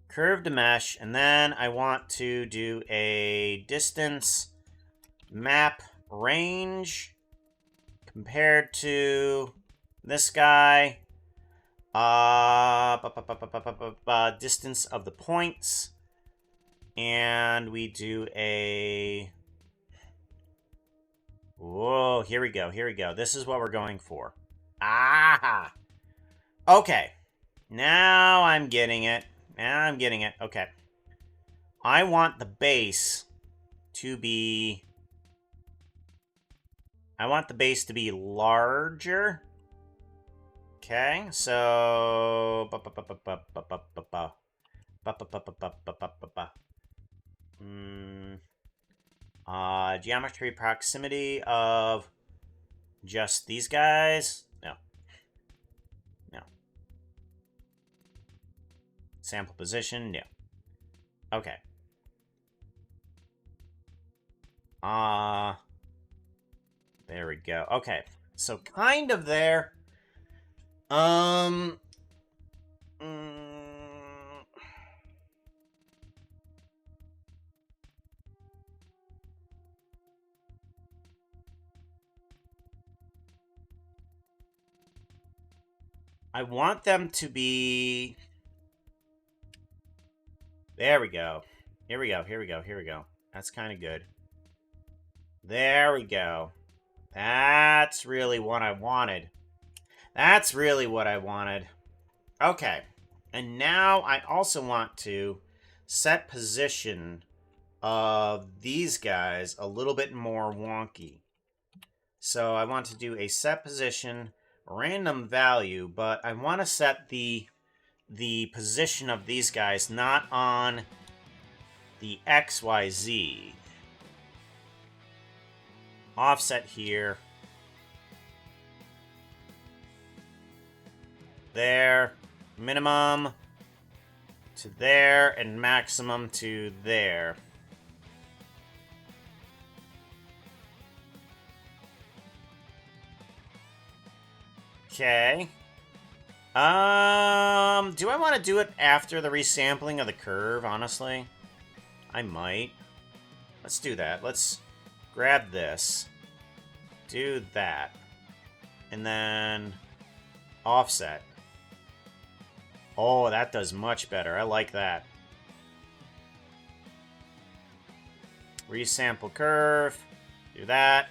Curve to mesh, and then I want to do a distance map range compared to this guy. Distance of the points. And we do a... Whoa, here we go, here we go. This is what we're going for. Ah! Okay. Now I'm getting it. Now I'm getting it. Okay. I want the base to be... I want the base to be larger. Okay, so... geometry proximity of just these guys. No. No. Sample position. No. Okay. There we go. Okay. So kind of there. I want them to be... There we go. Here we go, here we go, here we go. That's kind of good. There we go. That's really what I wanted. That's really what I wanted. Okay. And now I also want to set position of these guys a little bit more wonky. So I want to do a set position, random value, but I want to set the position of these guys not on the XYZ. Offset here. There. Minimum to there, and maximum to there. Okay. Do I want to do it after the resampling of the curve, honestly? I might. Let's do that. Let's grab this. Do that. And then offset. Oh, that does much better. I like that. Resample curve. Do that.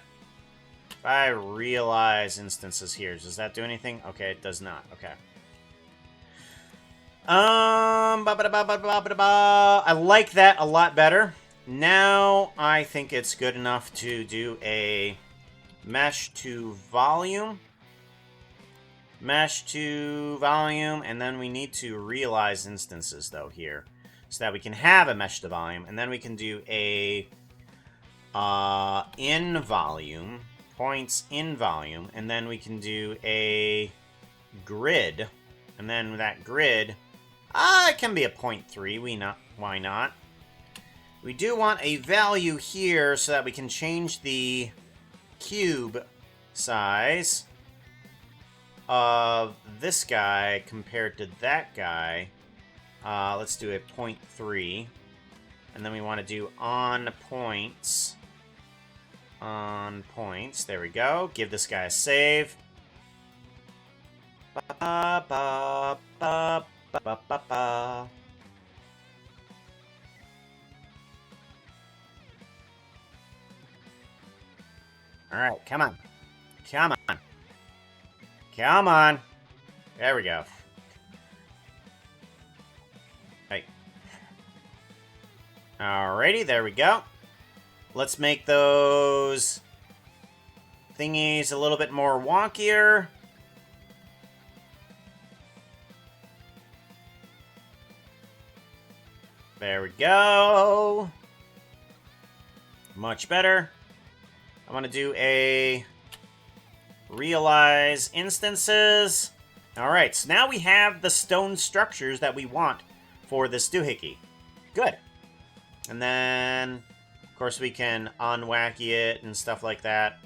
If I realize instances here, does that do anything? Okay, it does not. Okay. I like that a lot better. Now I think it's good enough to do a mesh to volume. Mesh to volume, and then we need to realize instances though here, so that we can have a mesh to volume, and then we can do a in volume, points in volume, and then we can do a grid, and then that grid, it can be a 0.3. Why not? We do want a value here so that we can change the cube size of this guy compared to that guy. Let's do a 0.3. And then we want to do on points. On points. There we go. Give this guy a save. Ba, ba, ba, ba, ba, ba, ba. Alright, come on. Come on. Come on. There we go. Hey. Alrighty, there we go. Let's make those thingies a little bit more wonkier. There we go. Much better. I want to do a realize instances. Alright, so now we have the stone structures that we want for this doohickey. Good. And then, of course, we can unwacky it and stuff like that.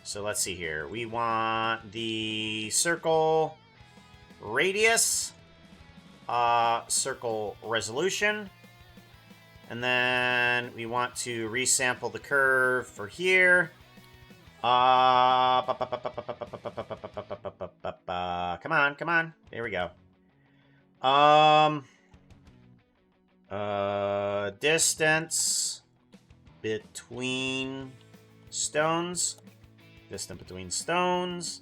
So let's see here. We want the circle radius, circle resolution, and then we want to resample the curve for here. Come on, come on. There we go. Distance between stones. Distance between stones.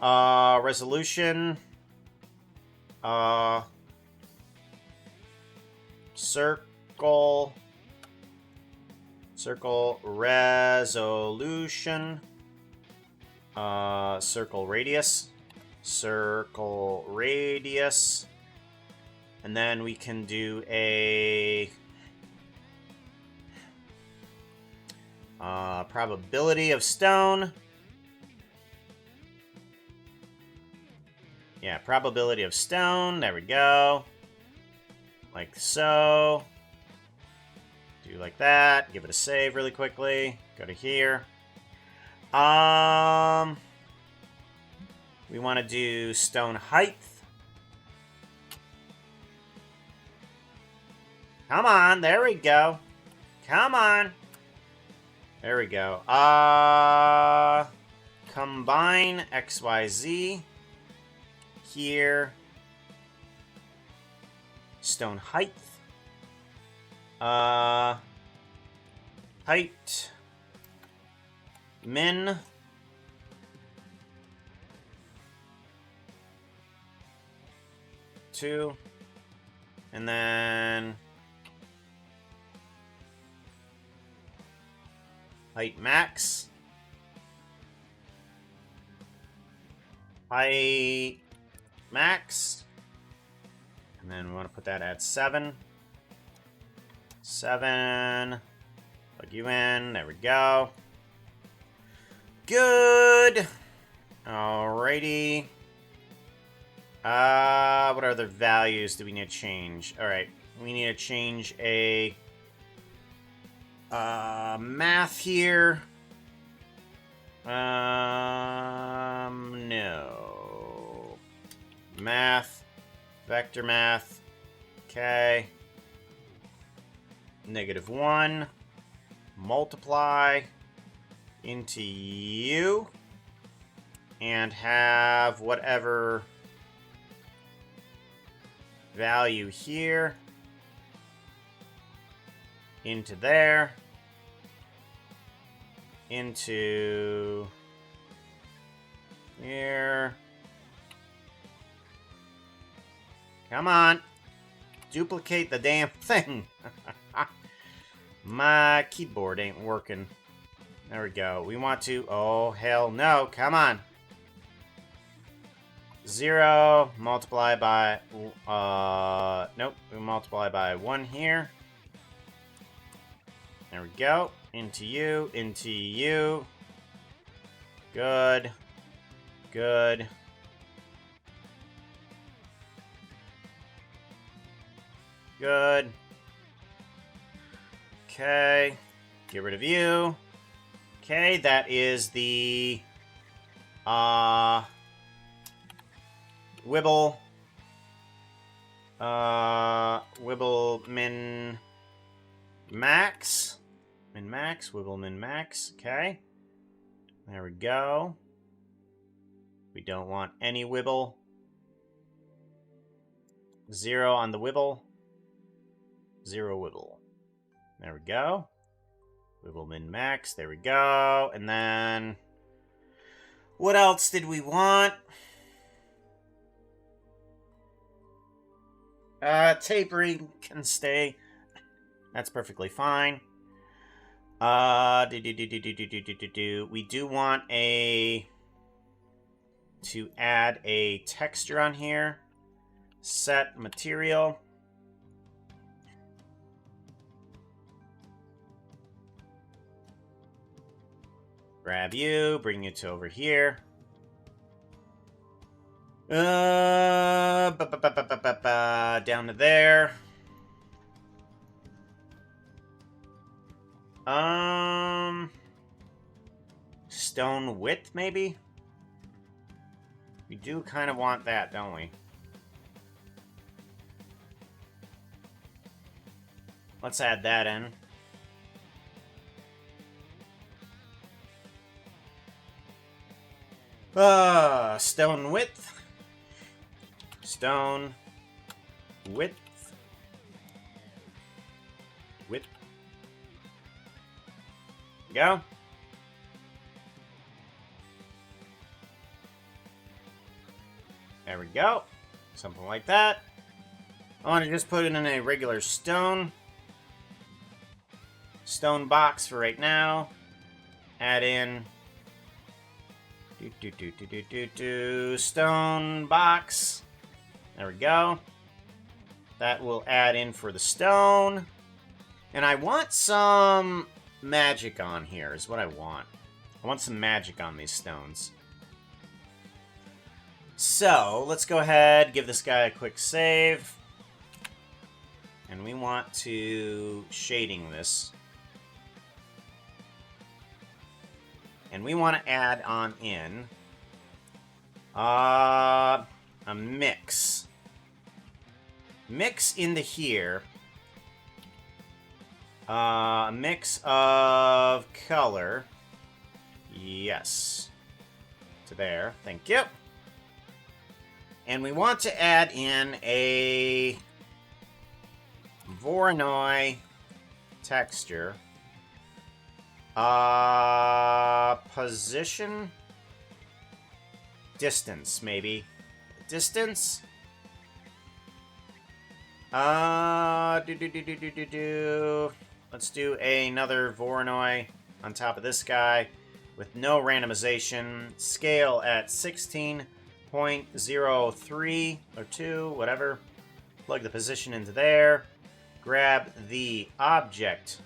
Resolution. Circle. Circle resolution. Circle radius. Circle radius. And then we can do a probability of stone. Yeah, probability of stone. There we go. Like so. Do like that. Give it a save really quickly. Go to here. We want to do stone height. Come on, there we go. Come on. There we go. Combine XYZ. Here. Stone height. Height. Min. Two. And then height max. Height max. And then we want to put that at 7. 7. Plug you in. There we go. Good. Alrighty. What other values do we need to change? Alright. We need to change a math here. No. Math. Vector math. Okay. -1. Multiply into u. And have whatever value here. Into there. Into here. Come on. Duplicate the damn thing. My keyboard ain't working. There we go. We want to... Oh, hell no. Come on. 0. Multiply by... Nope. We multiply by 1 here. There we go. Into you. Into you. Good. Good. Good. Okay. Get rid of you. Okay, that is the... Wibble. Wibble min... Max. Min max. Wibble min max. Okay. There we go. We don't want any wibble. 0 on the wibble. 0 wibble. There we go. Wibble min max. There we go. And then... What else did we want? Tapering can stay. That's perfectly fine. We do want to add a texture on here. Set material. Grab you, bring you to over here. Down to there. Stone width, maybe? We do kind of want that, don't we? Let's add that in. Stone width. Stone width. Width. Go. There we go. Something like that. I want to just put it in a regular stone box for right now. Add in stone box. There we go. That will add in for the stone. And I want some magic on here is what I want. I want some magic on these stones. So, let's go ahead, give this guy a quick save. And we want to shading this. And we want to add on in a mix. Mix into here. A mix of color. Yes. To there. Thank you. And we want to add in a Voronoi texture. Position? Distance, maybe. Distance? Let's do another Voronoi on top of this guy with no randomization. Scale at 16.03 or 2, whatever. Plug the position into there. Grab the object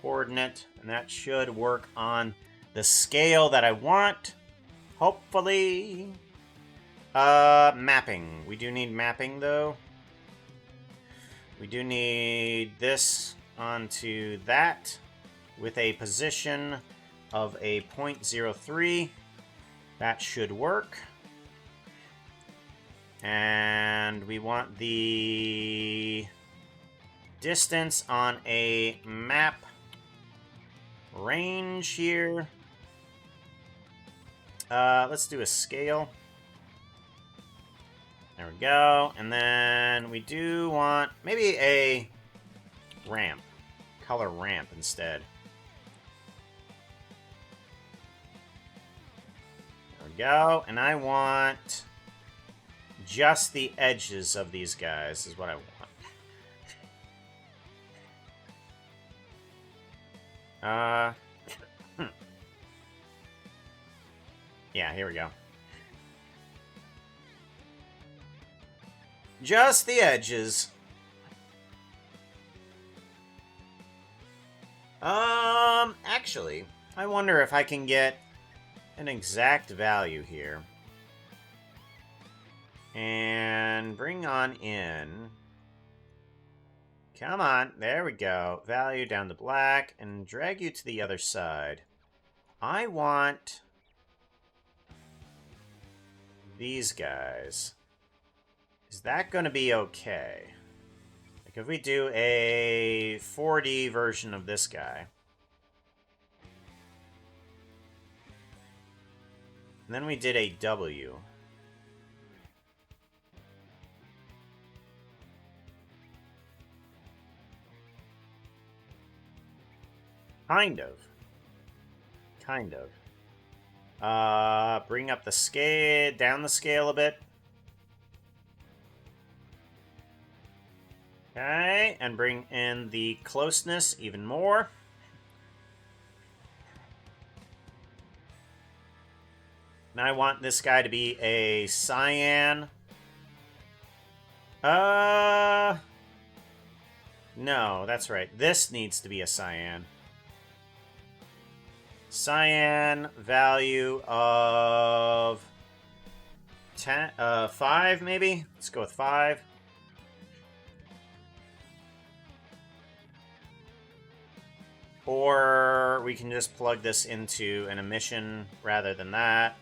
coordinate, and that should work on the scale that I want. Hopefully. Mapping. We do need mapping, though. We do need this onto that with a position of a 0.03. That should work. And we want the distance on a map range here. Let's do a scale. There we go. And then we do want maybe a ramp. Color ramp instead. There we go. And I want just the edges of these guys is what I want. Yeah, here we go. Just the edges. Actually, I wonder if I can get an exact value here. And bring on in... Come on, there we go. Value down to black, and drag you to the other side. I want... these guys. Is that going to be okay? Like if we do a 4D version of this guy. And then we did a W. Kind of. Kind of. Bring up the scale, down the scale a bit. Okay, and bring in the closeness even more. Now I want this guy to be a cyan. No, that's right. This needs to be a cyan. Cyan value of 5 maybe? Let's go with 5. Or we can just plug this into an emission rather than that.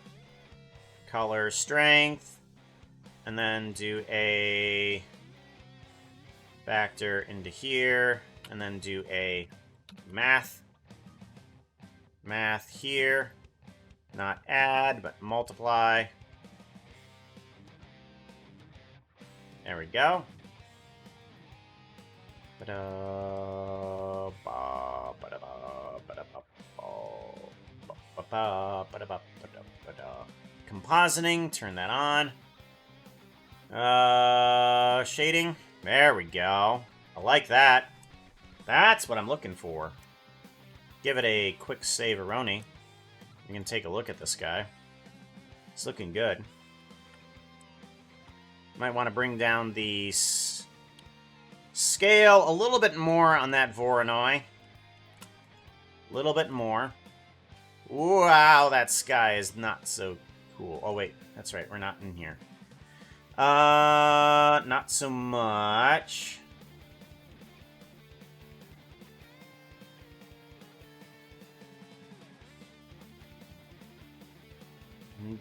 Color strength. And then do a factor into here. And then do a math. Math here. Not add, but multiply. There we go. Compositing, turn that on. Shading, there we go. I like that. That's what I'm looking for. Give it a quick save-a-roni. You can take a look at this guy. It's looking good. Might want to bring down the scale a little bit more on that Voronoi. A little bit more. Wow, that sky is not so cool. Oh, wait. That's right. We're not in here. Not so much.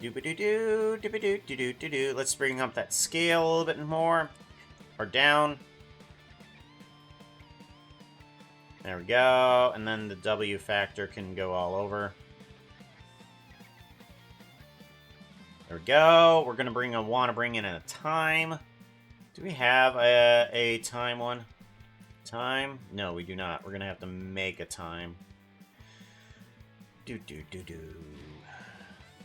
Doobadoo-doo. Let's bring up that scale a little bit more. Or down. There we go. And then the W factor can go all over. There we go. We're going to want to bring in a time. Do we have a time one? Time? No, we do not. We're going to have to make a time.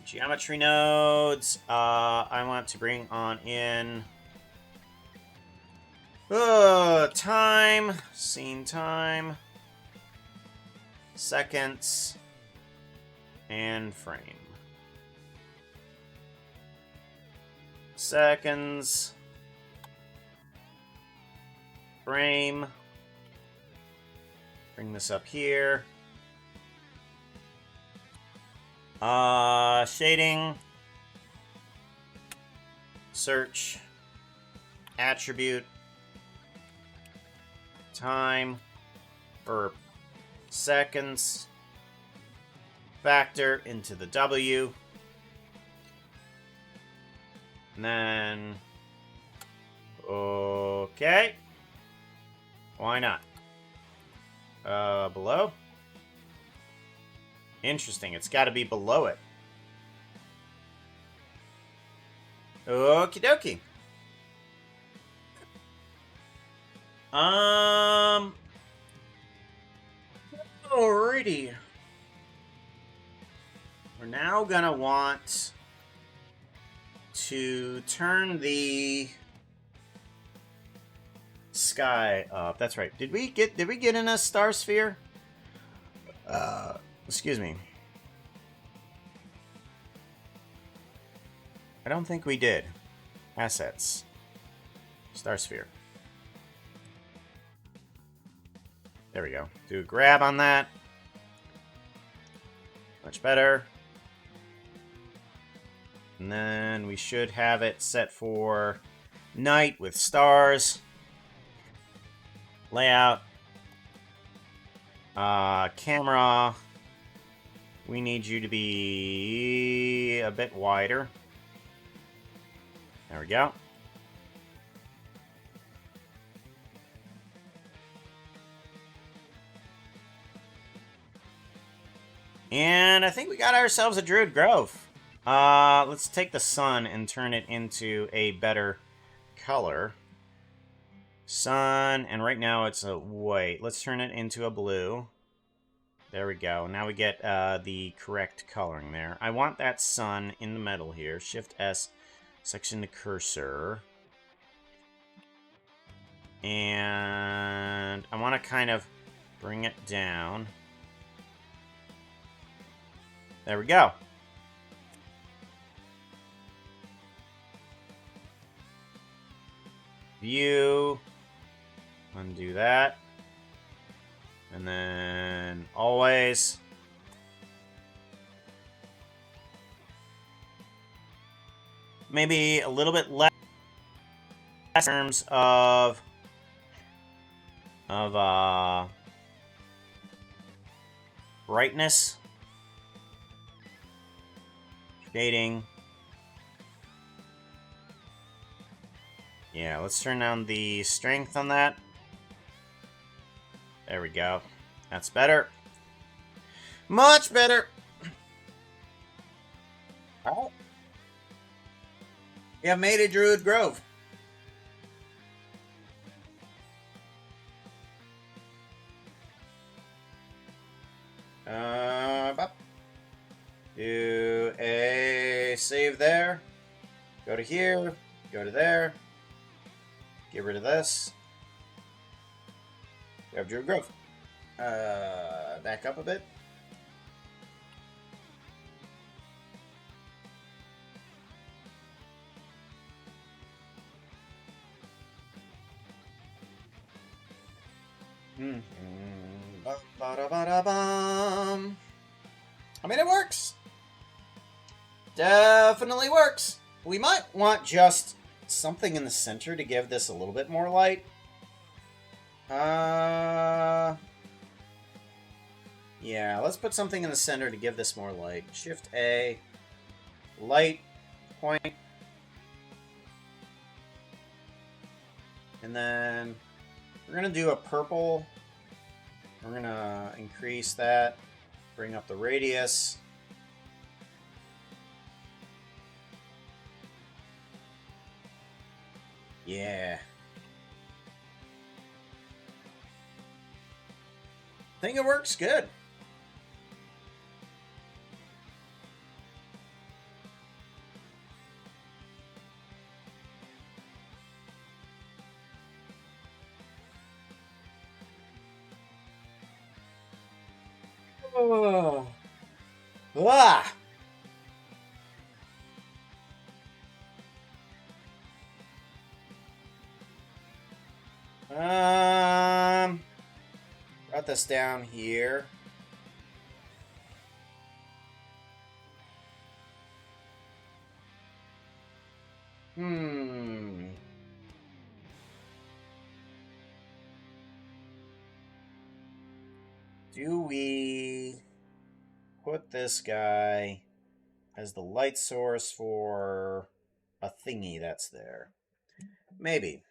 Geometry nodes. I want to bring on in time, scene time, seconds, and frame. Seconds, frame. Bring this up here. Shading, search, attribute, time for seconds, factor into the W, and then, okay, why not? Below? Interesting, it's got to be below it. Okie dokie. Alrighty. We're now gonna want to turn the sky up. That's right. Did we get in a star sphere? Excuse me. I don't think we did. Assets. Star sphere. There we go. Do a grab on that. Much better. And then we should have it set for night with stars. Layout. Camera. We need you to be a bit wider. There we go. And I think we got ourselves a Druid Grove. Let's take the sun and turn it into a better color. Sun, and right now it's a white. Let's turn it into a blue. There we go. Now we get the correct coloring there. I want that sun in the middle here. Shift S, section the cursor. And I want to kind of bring it down. There we go. View. Undo that. And then always. Maybe a little bit less in terms of brightness. Shading. Yeah, let's turn down the strength on that. There we go. That's better. Much better. Oh. Yeah, made a Druid Grove. Do a save there. Go to here. Go to there. Get rid of this. We have Druid Grove. Back up a bit. Ba-da-ba-da-bum. I mean, it works. Definitely works. We might want just something in the center to give this a little bit more light. Yeah, let's put something in the center to give this more light. Shift A. Light. Point. And then we're going to do a purple. We're going to increase that. Bring up the radius. Yeah. I think it works good. Oh. Ah. Got this down here. Do we put this guy as the light source for a thingy that's there? Maybe.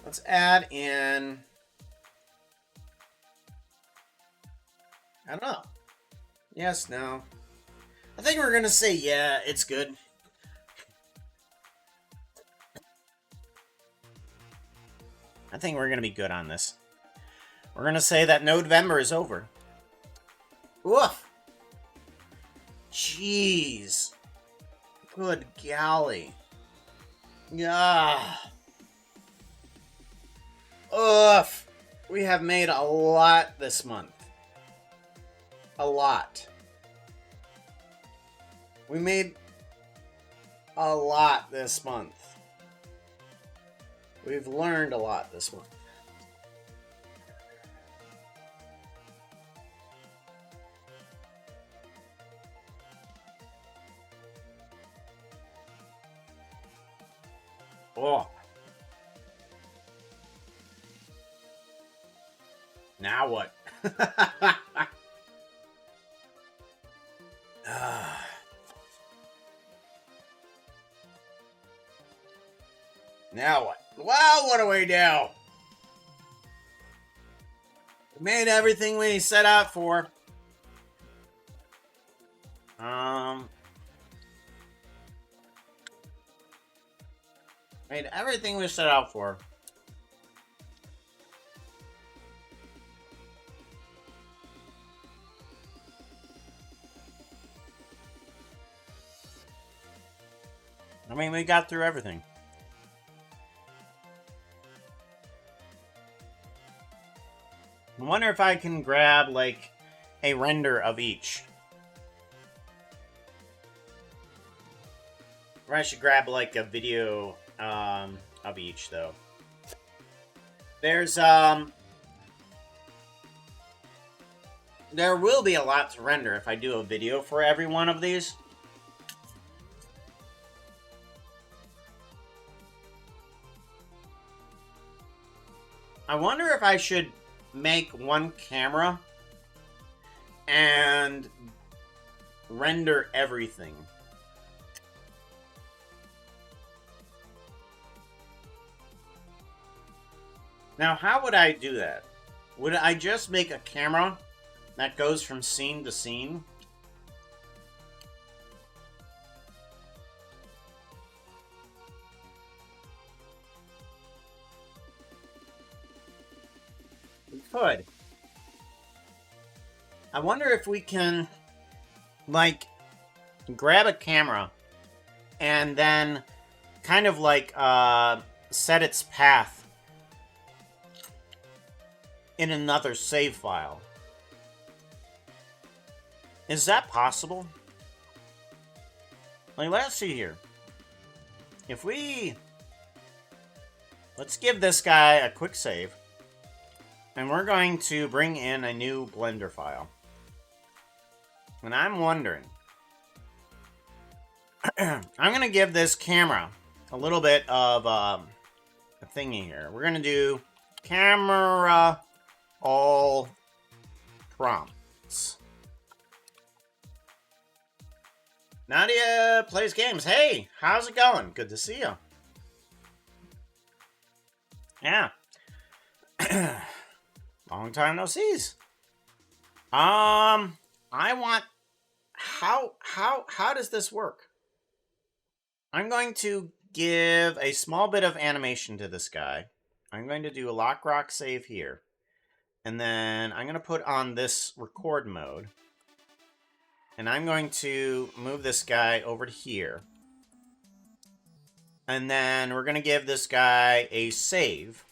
Let's add in... I don't know. Yes, no. I think we're going to say, yeah, it's good. I think we're going to be good on this. We're going to say that NodeVember is over. Woof! Jeez. Good golly. Yeah. Oof. We have made a lot this month. A lot. We made a lot this month. We've learned a lot this month. Oh. Now what? Now what? Well, what do we do? We made everything we set out for. Made everything we set out for. I mean, we got through everything. I wonder if I can grab, like, a render of each. Or I should grab, like, a video, of each, though. There's, there will be a lot to render if I do a video for every one of these. I wonder if I should make one camera and render everything. Now, how would I do that? Would I just make a camera that goes from scene to scene? We could. I wonder if we can, like, grab a camera and then kind of like set its path in another save file. Is that possible? Like, let's see here. If we... Let's give this guy a quick save. And we're going to bring in a new Blender file. And I'm wondering... I'm going to give this camera a little bit of a thingy here. We're going to do camera all prompts. Nadia plays games. Hey, how's it going? Good to see you. Yeah. Long time no sees. I want... How does this work? I'm going to give a small bit of animation to this guy. I'm going to do a lock rock save here. And then I'm going to put on this record mode. And I'm going to move this guy over to here. And then we're going to give this guy a save.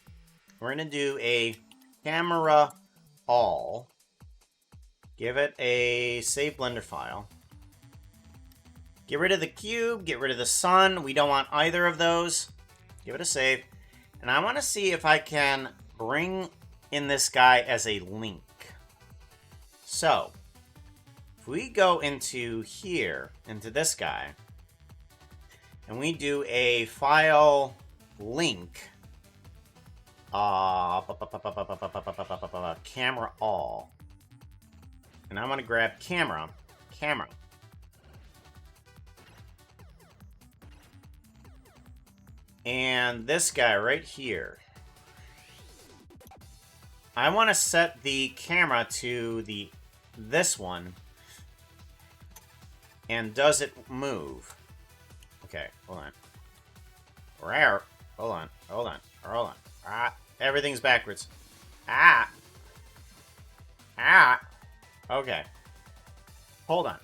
We're going to do a camera all. Give it a save Blender file. Get rid of the cube, get rid of the sun. We don't want either of those. Give it a save. And I want to see if I can bring in this guy as a link. So, if we go into here, into this guy, and we do a file link, camera all, and I'm going to grab camera, and this guy right here. I want to set the camera to this one. And does it move? Okay, hold on. Rare. Hold on. Everything's backwards. Ah. Ah. Okay. Hold on.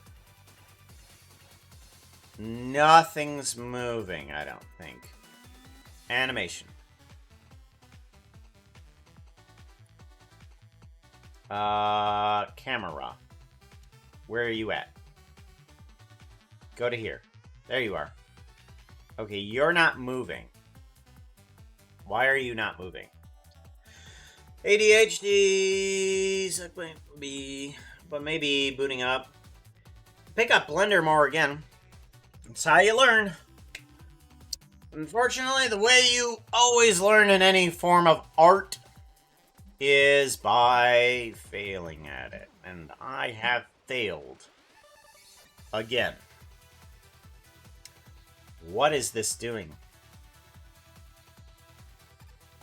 Nothing's moving, I don't think. Animation. Camera. Where are you at? Go to here. There you are. Okay, you're not moving. Why are you not moving? ADHD, but maybe booting up. Pick up Blender more again. That's how you learn. Unfortunately, the way you always learn in any form of art is by failing at it. And I have failed. Again. What is this doing?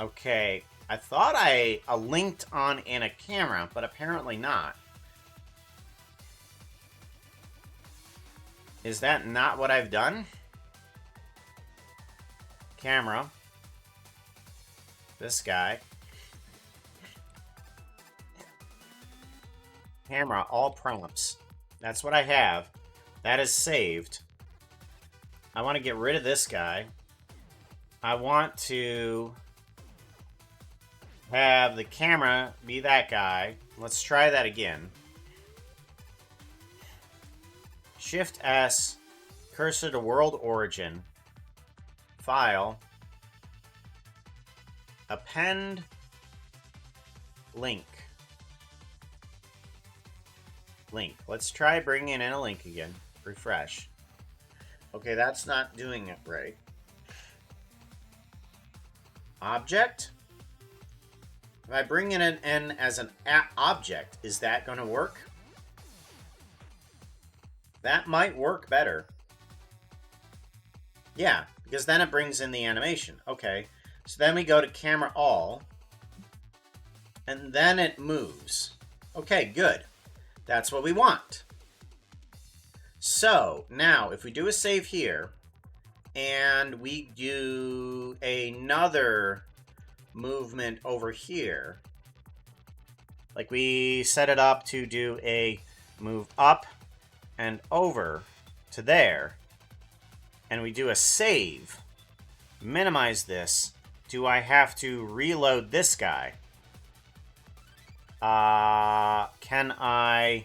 Okay, I thought I linked on in a camera, but apparently not. Is that not what I've done? Camera. This guy. Camera, all prompts. That's what I have. That is saved. I want to get rid of this guy. I want to have the camera be that guy. Let's try that again. Shift S, cursor to world origin, file, append, link. Link. Let's try bringing in a link again. Refresh. Okay, that's not doing it right. Object. If I bring in an N as an object, is that going to work? That might work better. Yeah, because then it brings in the animation. Okay, so then we go to camera all, and then it moves. Okay, good. That's what we want. So, now, if we do a save here, and we do another movement over here, like we set it up to do a move up and over to there, and we do a save, minimize this, do I have to reload this guy? Can I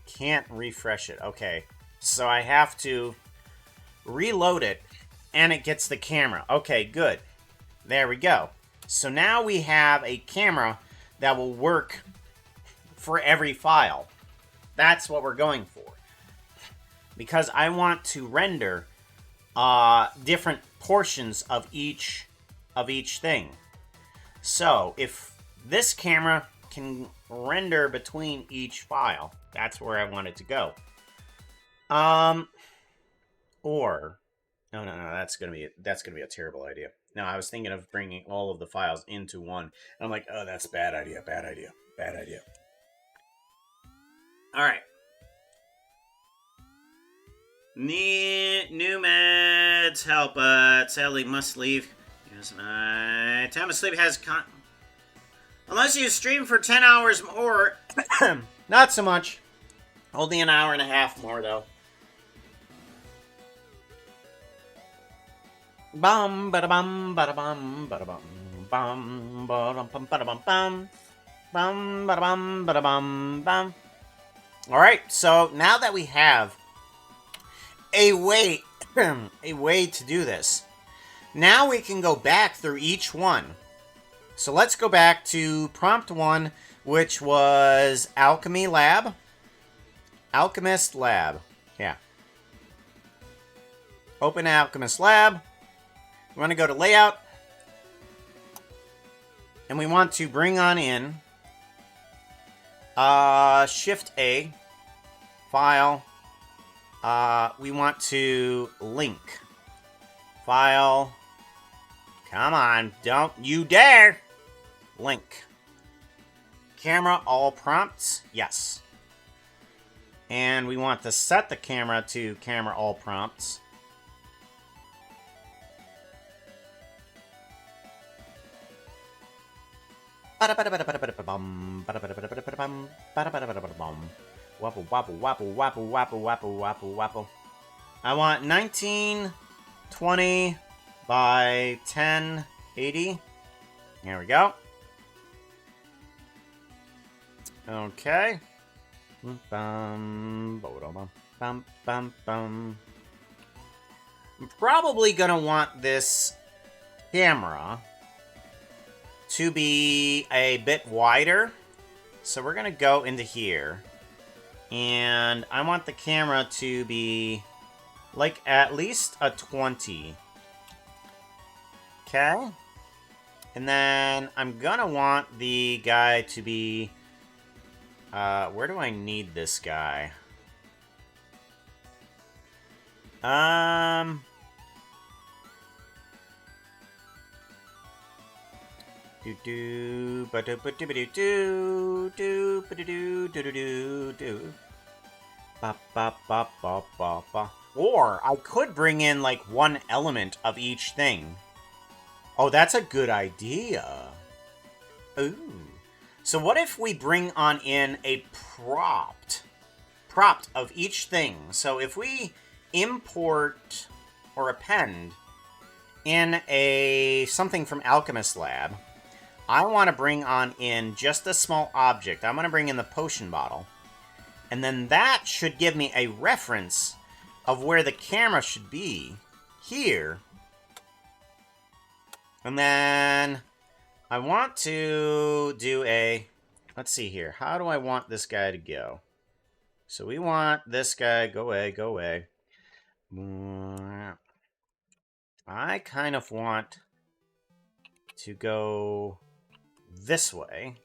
can't refresh it. Okay, so I have to reload it, and it gets the camera. Okay, good. There we go. So now we have a camera that will work for every file. That's what we're going for. Because I want to render different portions of each thing. So if this camera can render between each file, that's where I want it to go. Or no, that's gonna be a terrible idea. No, I was thinking of bringing all of the files into one, and I'm like, oh, that's a bad idea. All right. New meds help, sadly must leave. Yes, my time of sleep has unless you stream for 10 hours more, not so much. Only an hour and a half more, though. Bum bada bum bada bum bada bum bum bada bum bada bum bum bum bada bum bada bum bum. All right, so now that we have a way to do this, now we can go back through each one. So let's go back to prompt 1, which was Alchemist Lab. Yeah. Open Alchemist Lab. We want to go to Layout. And we want to bring on in Shift A. File. We want to link. File. Come on, don't you dare! Link. Camera, all prompts, yes. And we want to set the camera to camera, all prompts. Wapple, wapple, wapple, wapple, wapple, wapple, wapple, wapple. I want 1920 by 1080. There we go. Okay. Bum, bum, bum, bum, bum. I'm probably gonna want this camera to be a bit wider. So we're gonna go into here. And I want the camera to be like at least a 20. Okay. And then I'm gonna want the guy to be... where do I need this guy? Do do ba do ba do ba do do do ba do do do do do do ba ba ba ba ba ba. Or I could bring in like one element of each thing. Oh, that's a good idea. Ooh. So what if we bring on in a prop of each thing? So if we import or append in a something from Alchemist Lab, I want to bring on in just a small object. I'm going to bring in the potion bottle. And then that should give me a reference of where the camera should be here. And then I want to do a... Let's see here. How do I want this guy to go? So we want this guy... Go away, go away. I kind of want to go this way.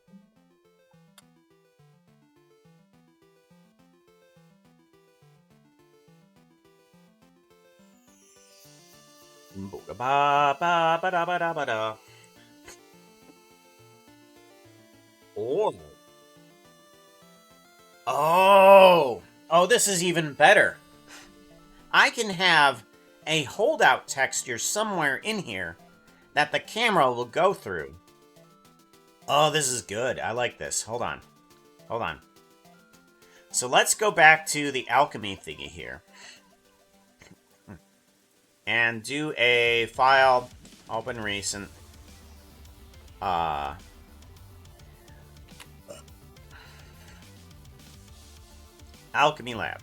Oh, this is even better. I can have a holdout texture somewhere in here that the camera will go through. Oh, this is good. I like this. Hold on. Hold on. So let's go back to the alchemy thingy here. And do a file, open recent. Alchemy Lab.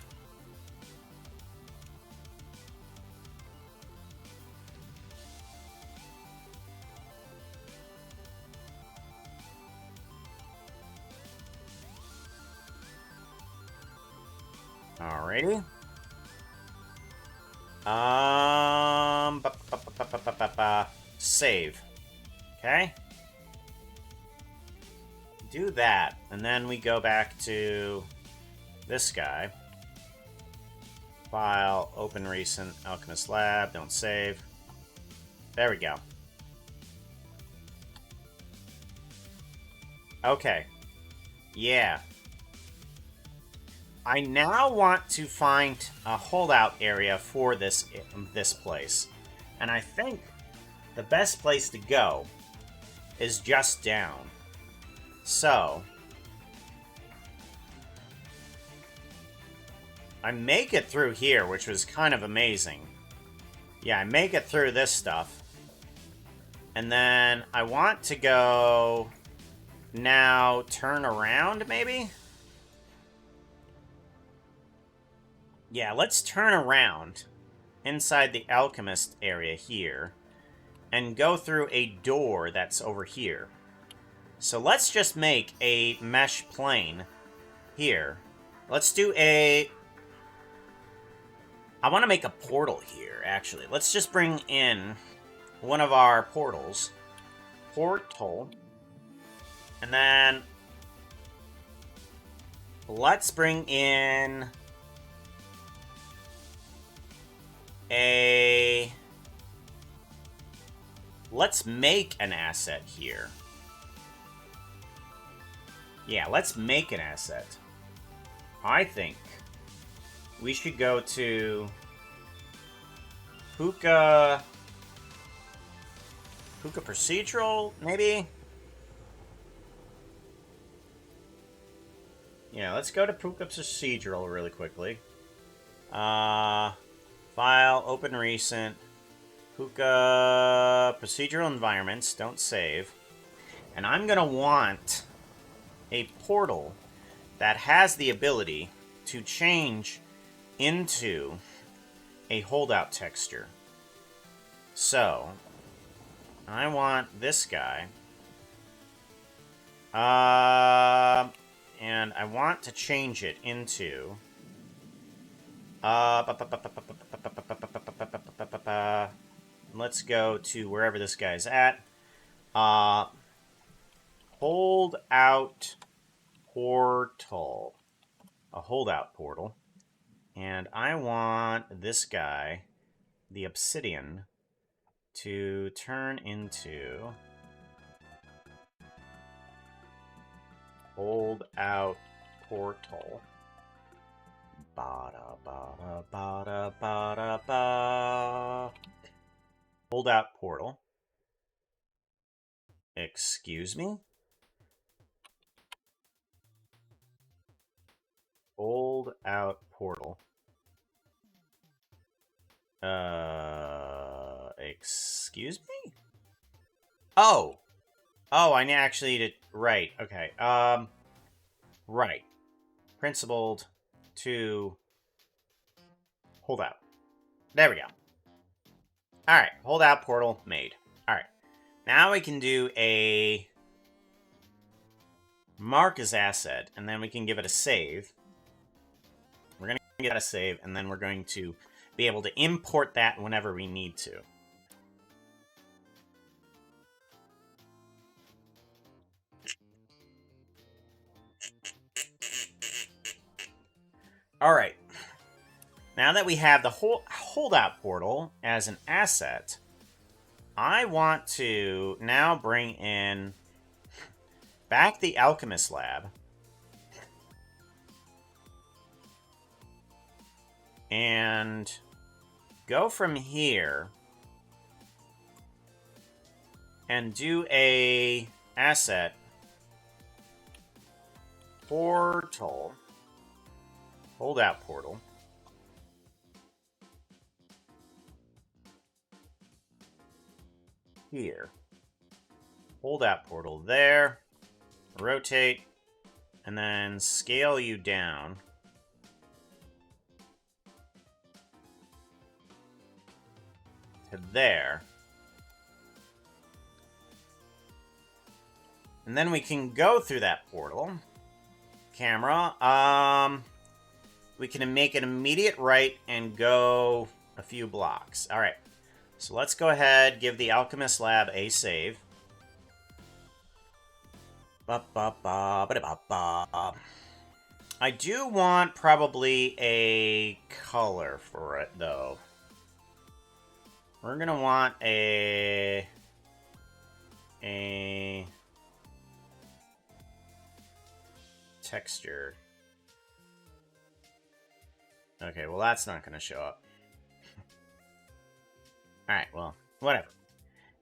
Alrighty. Save. Okay. Do that, and then we go back to this guy. File, open recent, Alchemist Lab, don't save. There we go. Okay. Yeah. I now want to find a holdout area for this place. And I think the best place to go is just down. So I make it through here, which was kind of amazing. Yeah, I make it through this stuff. And then I want to go now turn around, maybe? Yeah, let's turn around inside the alchemist area here and go through a door that's over here. So let's just make a mesh plane here. Let's do a... I want to make a portal here, actually. Let's just bring in one of our portals. Portal. And then let's bring in a... Let's make an asset here. Yeah, let's make an asset. I think we should go to Hookah Procedural, maybe? Yeah, let's go to Puka Procedural really quickly. File, open recent. Puka Procedural Environments, don't save. And I'm going to want a portal that has the ability to change into a holdout texture. So, I want this guy. And I want to change it into... let's go to wherever this guy's at. Hold out portal. A holdout portal. And I want this guy, the obsidian, to turn into... hold out portal. Bada bada bada bada ba. Hold out portal. Excuse me? Hold out portal. Excuse me? Oh! Oh, I actually did... Right, okay. Right. Principled to... hold out. There we go. Alright, hold out portal made. Alright. Now we can do a... mark as asset, and then we can give it a save. We're going to give it a save, and then we're going to be able to import that whenever we need to. Alright. Now that we have the holdout portal as an asset, I want to now bring in back the Alchemist Lab. And go from here and do a asset portal, holdout portal. Here. Holdout portal there. Rotate. And then scale you down. To there. And then we can go through that portal. Camera. We can make an immediate right and go a few blocks. Alright. So let's go ahead, give the Alchemist Lab a save. I do want probably a color for it, though. We're gonna want a texture. Okay, well that's not gonna show up. Alright, well, whatever.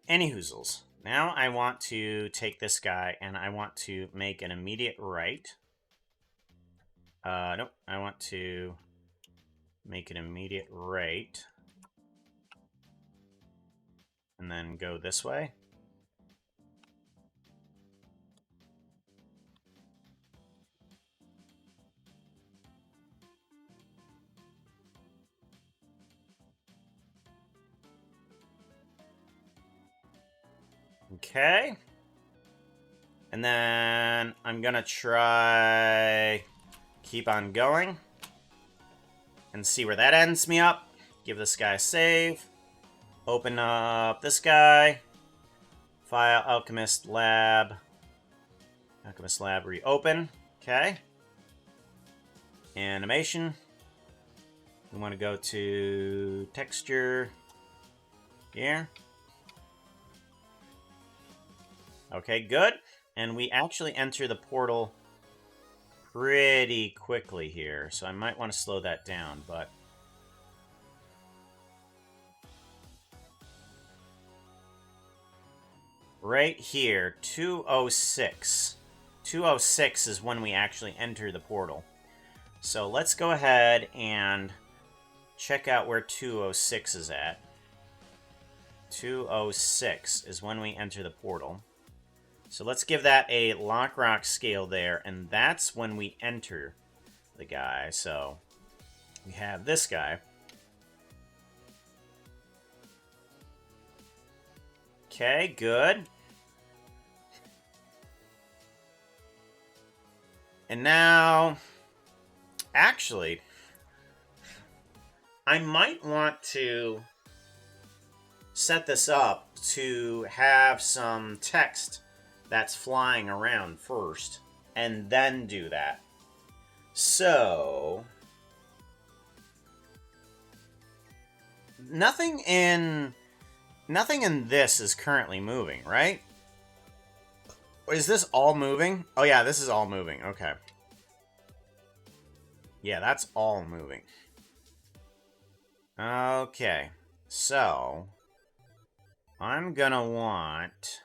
Anyhoozles. Now I want to take this guy and I want to make an immediate right. Nope. I want to make an immediate right. And then go this way. Okay. And then I'm gonna try keep on going and see where that ends me up. Give this guy a save. Open up this guy. File Alchemist Lab. Alchemist Lab reopen. Okay. Animation. We want to go to texture here. Okay, good. And we actually enter the portal pretty quickly here, so I might want to slow that down, but... right here, 206. 206 is when we actually enter the portal. So let's go ahead and check out where 206 is at. 206 is when we enter the portal. So let's give that a lock rock scale there, and that's when we enter the guy. So we have this guy. Okay, good. And now, actually, I might want to set this up to have some text that's flying around first, and then do that. So, nothing in this is currently moving, right? Is this all moving? Oh yeah, this is all moving. Okay. Yeah, that's all moving. Okay. So, I'm gonna want...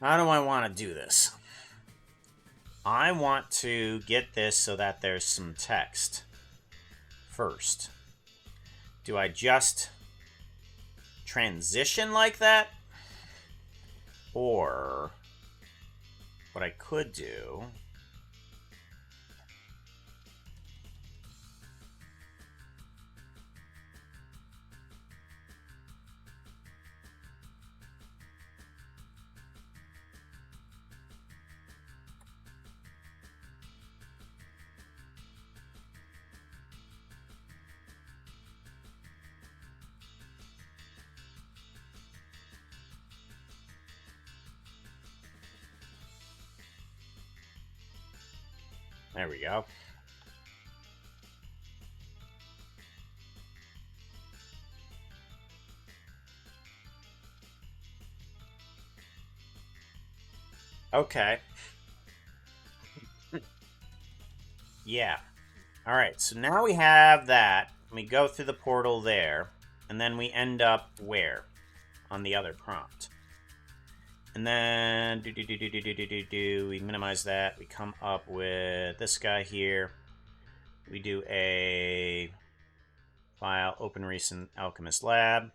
How do I want to do this? I want to get this so that there's some text first. Do I just transition like that? Or what I could do... There we go. Okay. Yeah. Alright, so now we have that. We go through the portal there, and then we end up where? On the other prompt. And then we minimize that. We come up with this guy here. We do a file, open recent alchemist lab.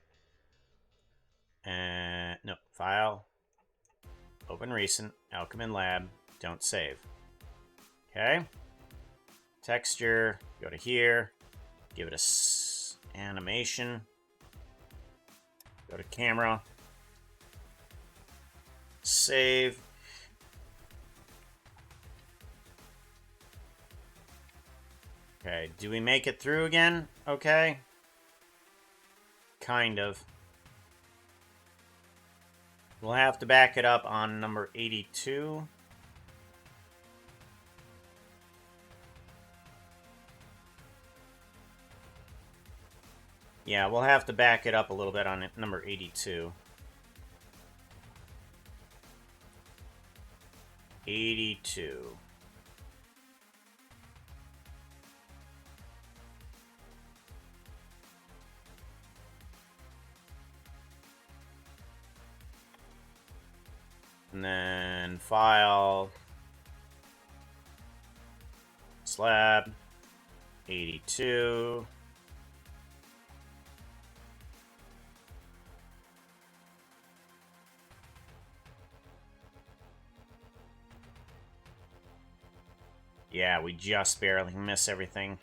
And no, file, open recent alchemist lab, don't save. Okay. Texture, go to here, give it a animation. Go to camera. Save. Okay, do we make it through again? Okay. Kind of. We'll have to back it up on number 82. Yeah, we'll have to back it up a little bit on number 82. 82. And then file, slab, 82. Yeah, we just barely miss everything.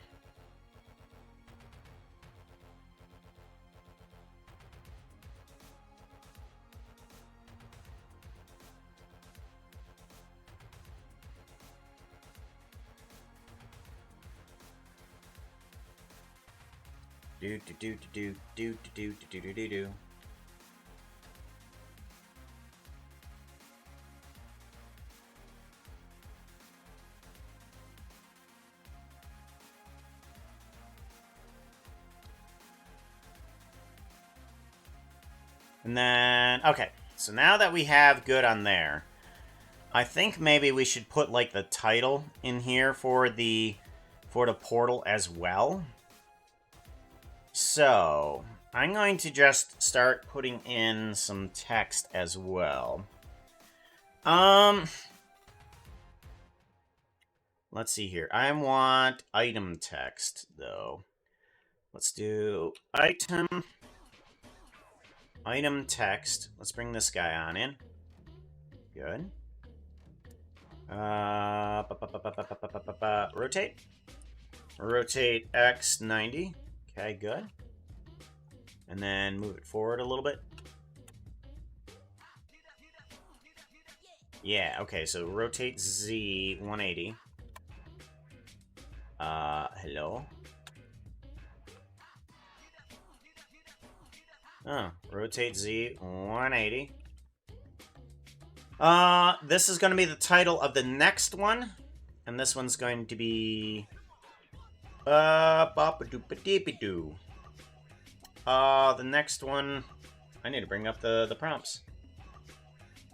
Do do do do do do do do do do. And then, okay, so now that we have good on there, I think maybe we should put like the title in here for the portal as well. So I'm going to just start putting in some text as well. Let's see here. I want item text though. Let's do item text. Let's bring this guy on in. Good. Rotate. Rotate X 90. Okay, good. And then move it forward a little bit. Yeah, okay, so rotate Z 180. Hello? Oh, rotate Z 180. This is going to be the title of the next one. And this one's going to be... the next one... I need to bring up the prompts.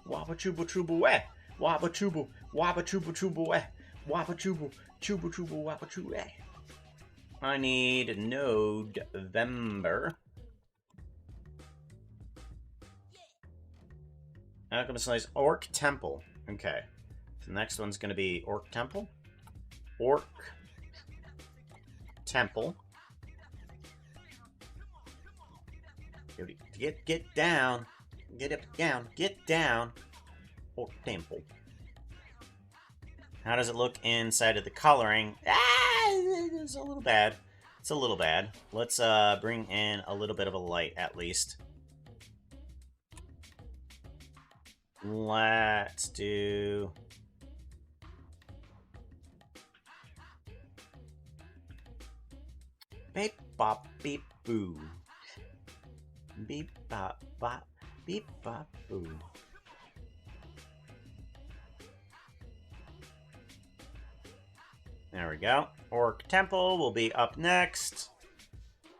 Wabba chubu chubu weh. Wabba chubu weh. Wabba chubu wabba chubu weh. I need NodeVember. Alchemist Slice Orc Temple. Okay. The next one's gonna be Orc Temple. Orc Temple. Get down. Get up, down. Get down. Orc Temple. How does it look inside of the coloring? It's a little bad. It's a little bad. Let's bring in a little bit of a light at least. Let's do... Beep bop beep boo. Beep bop bop beep bop boo. There we go. Orc Temple will be up next.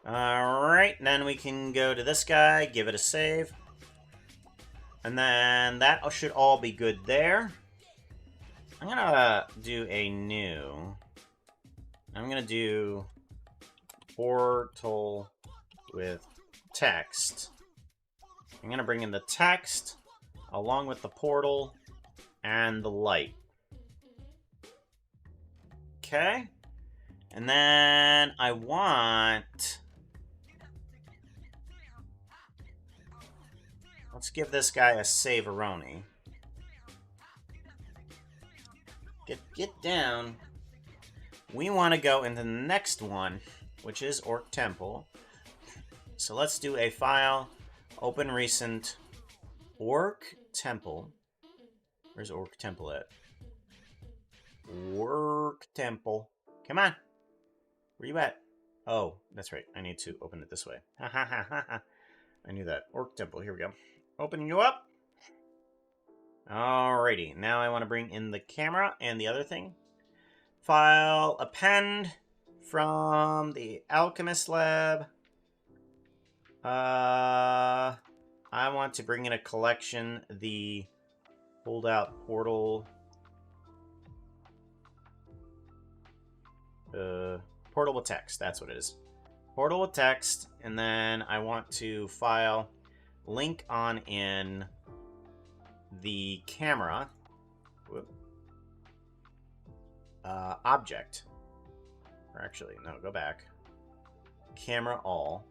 Alright, then we can go to this guy, give it a save. And then that should all be good there. I'm gonna do a new... I'm gonna do... portal with text. I'm gonna bring in the text, along with the portal, and the light. Okay. And then I want... Let's give this guy a save-a-roni. Get down. We want to go into the next one, which is Orc Temple. So let's do a file, open recent, Orc Temple. Where's Orc Temple at? Orc Temple. Come on. Where you at? Oh, that's right. I need to open it this way. Ha ha ha ha ha. I knew that. Orc Temple. Here we go. Open you up. Alrighty. Now I want to bring in the camera and the other thing. File, append from the Alchemist Lab. I want to bring in a collection, the holdout portal. Portal with text, that's what it is. Portal with text, and then I want to file link on in the camera. Whoop. Object. Or actually, no, go back. Camera all.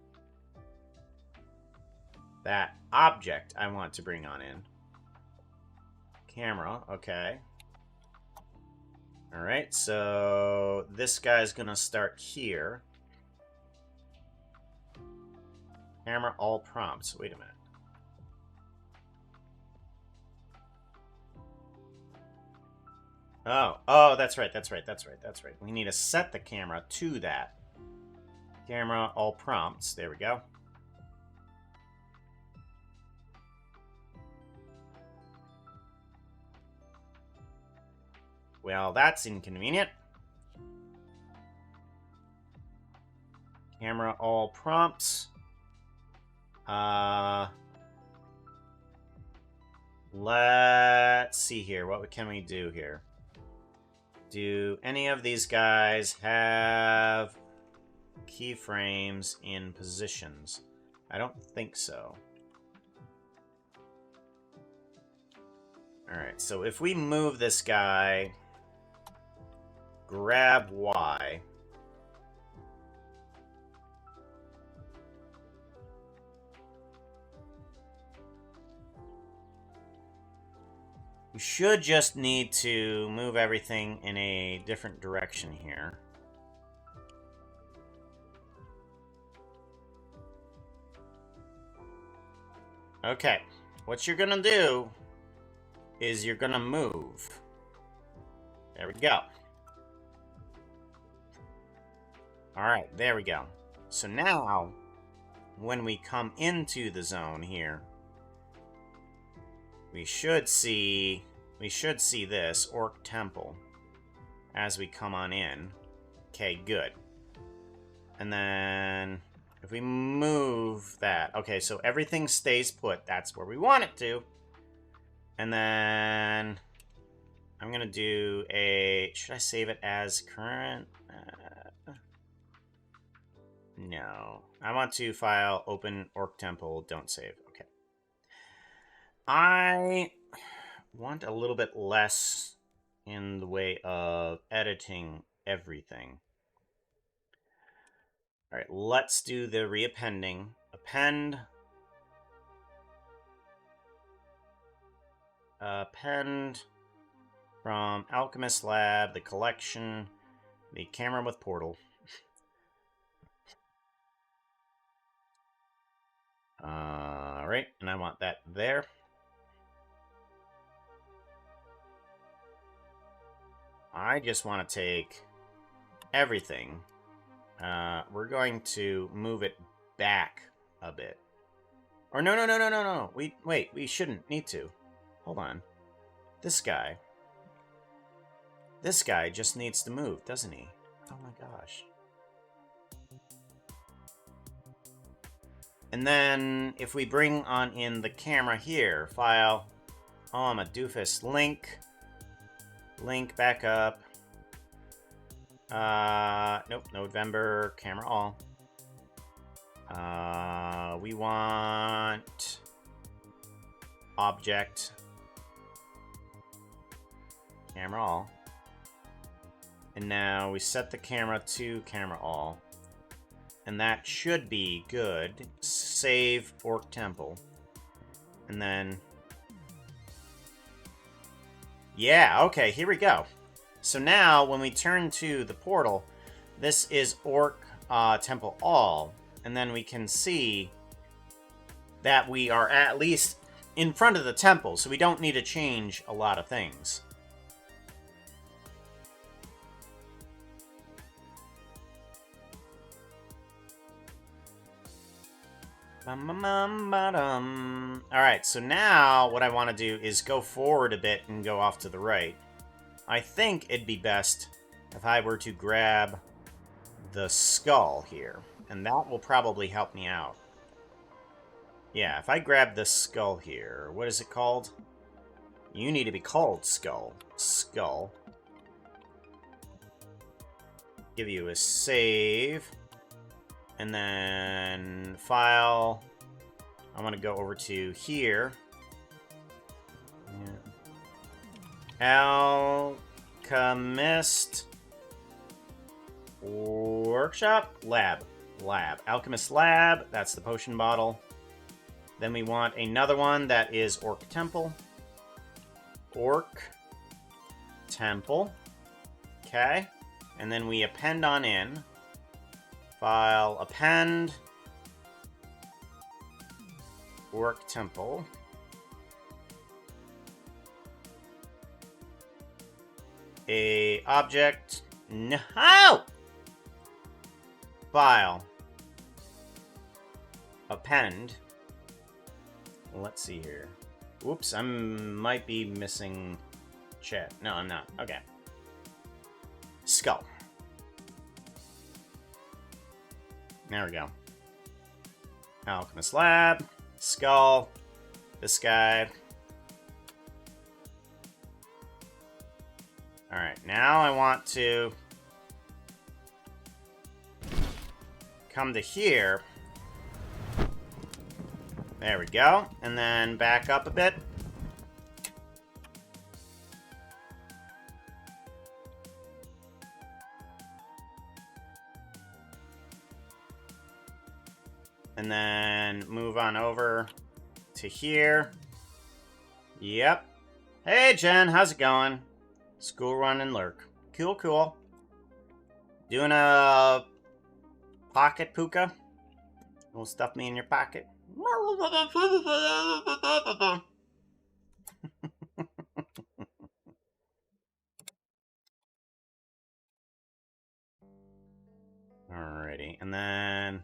That object I want to bring on in. Camera, okay. Alright, so this guy's gonna start here. Camera all prompts. Wait a minute. Oh, that's right. We need to set the camera to that. Camera all prompts. There we go. Well, that's inconvenient. Camera all prompts. Let's see here. What can we do here? Do any of these guys have keyframes in positions? I don't think so. Alright, so if we move this guy, grab Y. We should just need to move everything in a different direction here. Okay, what you're gonna do is you're gonna move. There we go. Alright, there we go. So now, when we come into the zone here, we should see this Orc Temple as we come on in. Okay, good. And then if we move that, okay, so everything stays put. That's where we want it to. And then I'm gonna do a. Should I save it as current? No, I want to file open Orc Temple. Don't save. Okay. I want a little bit less in the way of editing everything. All right, let's do the reappending. Append. Append from Alchemist Lab, the collection, the camera with portal. All right, and I want that there. I just want to take everything. We're going to move it back a bit. Or no. Wait, we shouldn't need to. Hold on. This guy just needs to move, doesn't he? Oh my gosh. And then if we bring on in the camera here, file, oh, I'm a doofus, link back up. Nope, NodeVember, camera all. We want object, camera all. And now we set the camera to camera all. And that should be good. Save Orc Temple. And then... yeah, okay, here we go. So now, when we turn to the portal, this is Orc Temple All. And then we can see that we are at least in front of the temple, so we don't need to change a lot of things. Alright, so now what I want to do is go forward a bit and go off to the right. I think it'd be best if I were to grab the skull here, and that will probably help me out. Yeah, if I grab the skull here, what is it called? You need to be called Skull. Skull. Give you a save. And then file. I want to go over to here. Yeah. Alchemist Workshop? Lab. Alchemist Lab. That's the potion bottle. Then we want another one that is Orc Temple. Orc Temple. Okay. And then we append on in. File, append, Orc Temple. A object, no! File, append. Let's see here. Whoops, I might be missing chat. No, I'm not. Okay. Skull. There we go. Alchemist Lab, Skull, this guy, Alright, now I want to come to here. There we go. And then back up a bit. And then move on over to here. Yep. Hey, Jen, how's it going? School run and lurk. Cool, cool. Doing a pocket puka? Will stuff me in your pocket. Alrighty, and then...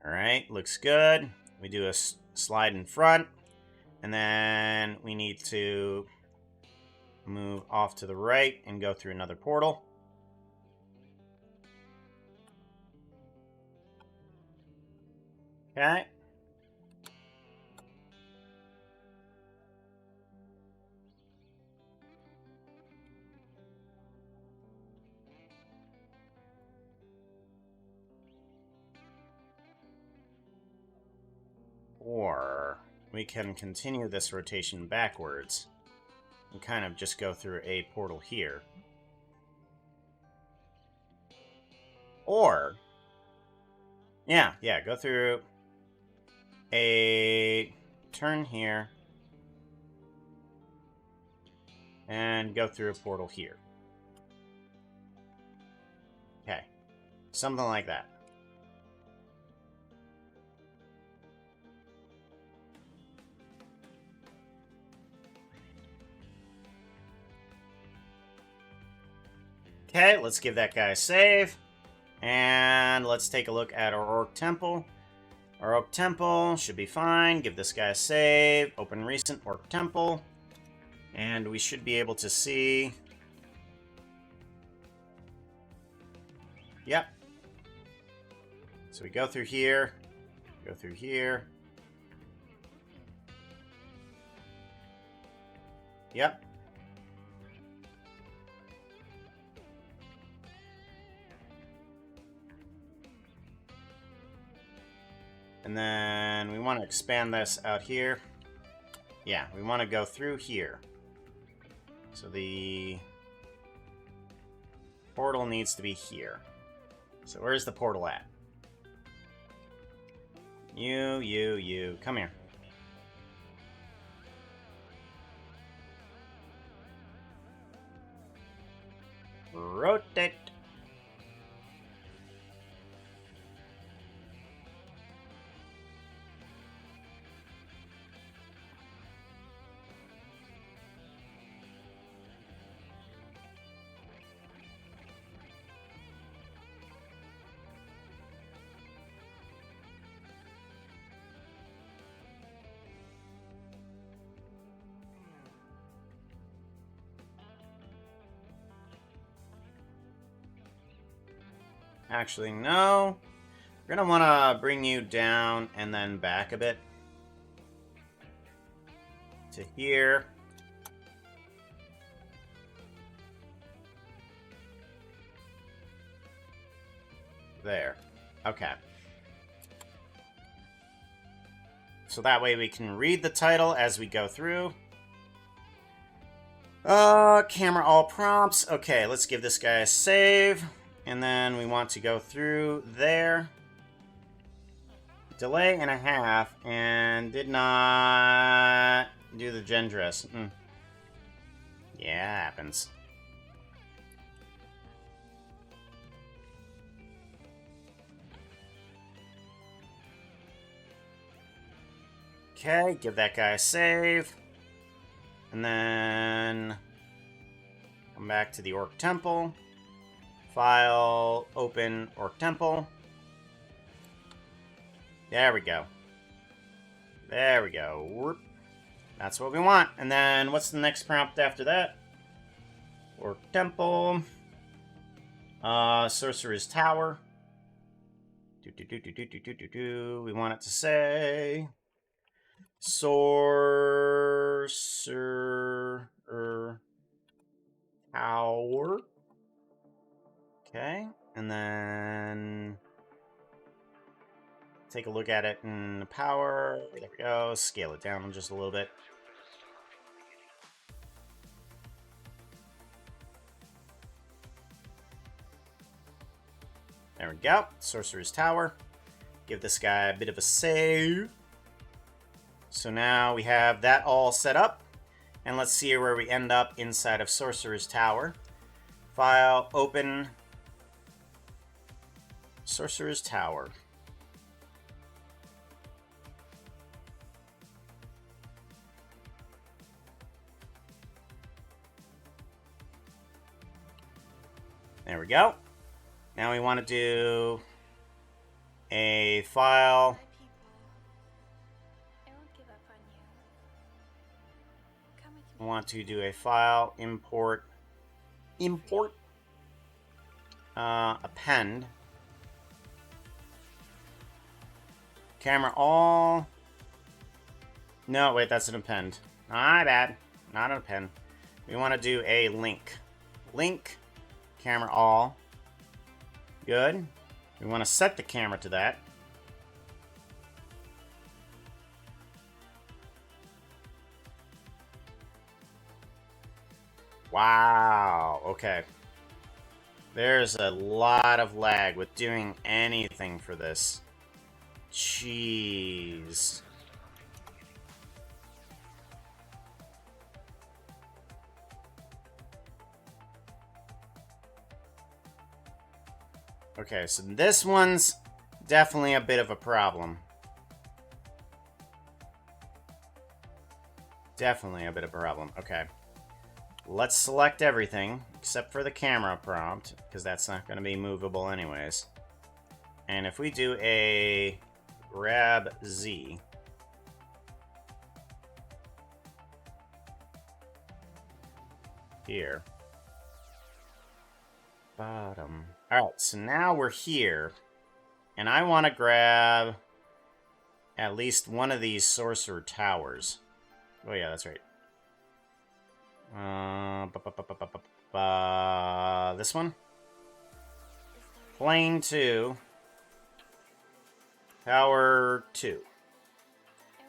Alright, looks good. We do a slide in front. And then we need to move off to the right and go through another portal. Okay. Or we can continue this rotation backwards and kind of just go through a portal here. Or, yeah, go through a turn here and go through a portal here. Okay, something like that. Okay, let's give that guy a save. And let's take a look at our Orc Temple. Our Orc Temple should be fine. Give this guy a save. Open recent Orc Temple. And we should be able to see... Yep. So we go through here. Go through here. Yep. And then we want to expand this out here. Yeah, we want to go through here. So the portal needs to be here. So where's the portal at? You. Come here. Rotate. Actually, no. We're going to want to bring you down and then back a bit. To here. There. Okay. So that way we can read the title as we go through. Camera all prompts. Okay, let's give this guy a save. And then we want to go through there. Delay and a half, and did not do the gen dress. Yeah, happens. Okay, give that guy a save. And then come back to the Orc Temple. File, open Orc Temple. There we go. There we go. Whoop. That's what we want. And then what's the next prompt after that? Orc Temple. Sorcerer's Tower. We want it to say Sorcerer Tower. Okay. And then take a look at it in the power. There we go. Scale it down just a little bit. There we go. Sorcerer's Tower. Give this guy a bit of a save. So now we have that all set up. And let's see where we end up inside of Sorcerer's Tower. File, open. Sorcerer's Tower. There we go. Now we want to do a file. My people, I won't give up on you. Come with We me. want to do a file, import, append, camera all. No, wait, that's an append. My bad, not an append. We want to do a link, camera all. Good. We want to set the camera to that. Wow. Okay. There's a lot of lag with doing anything for this. Jeez. Okay, so this one's definitely a bit of a problem. Definitely a bit of a problem. Okay. Let's select everything except for the camera prompt, because that's not going to be movable anyways. And if we do a grab Z, here. Bottom. Alright, so now we're here. And I want to grab at least one of these sorcerer towers. Oh yeah, that's right. This one? Plane 2. Tower 2.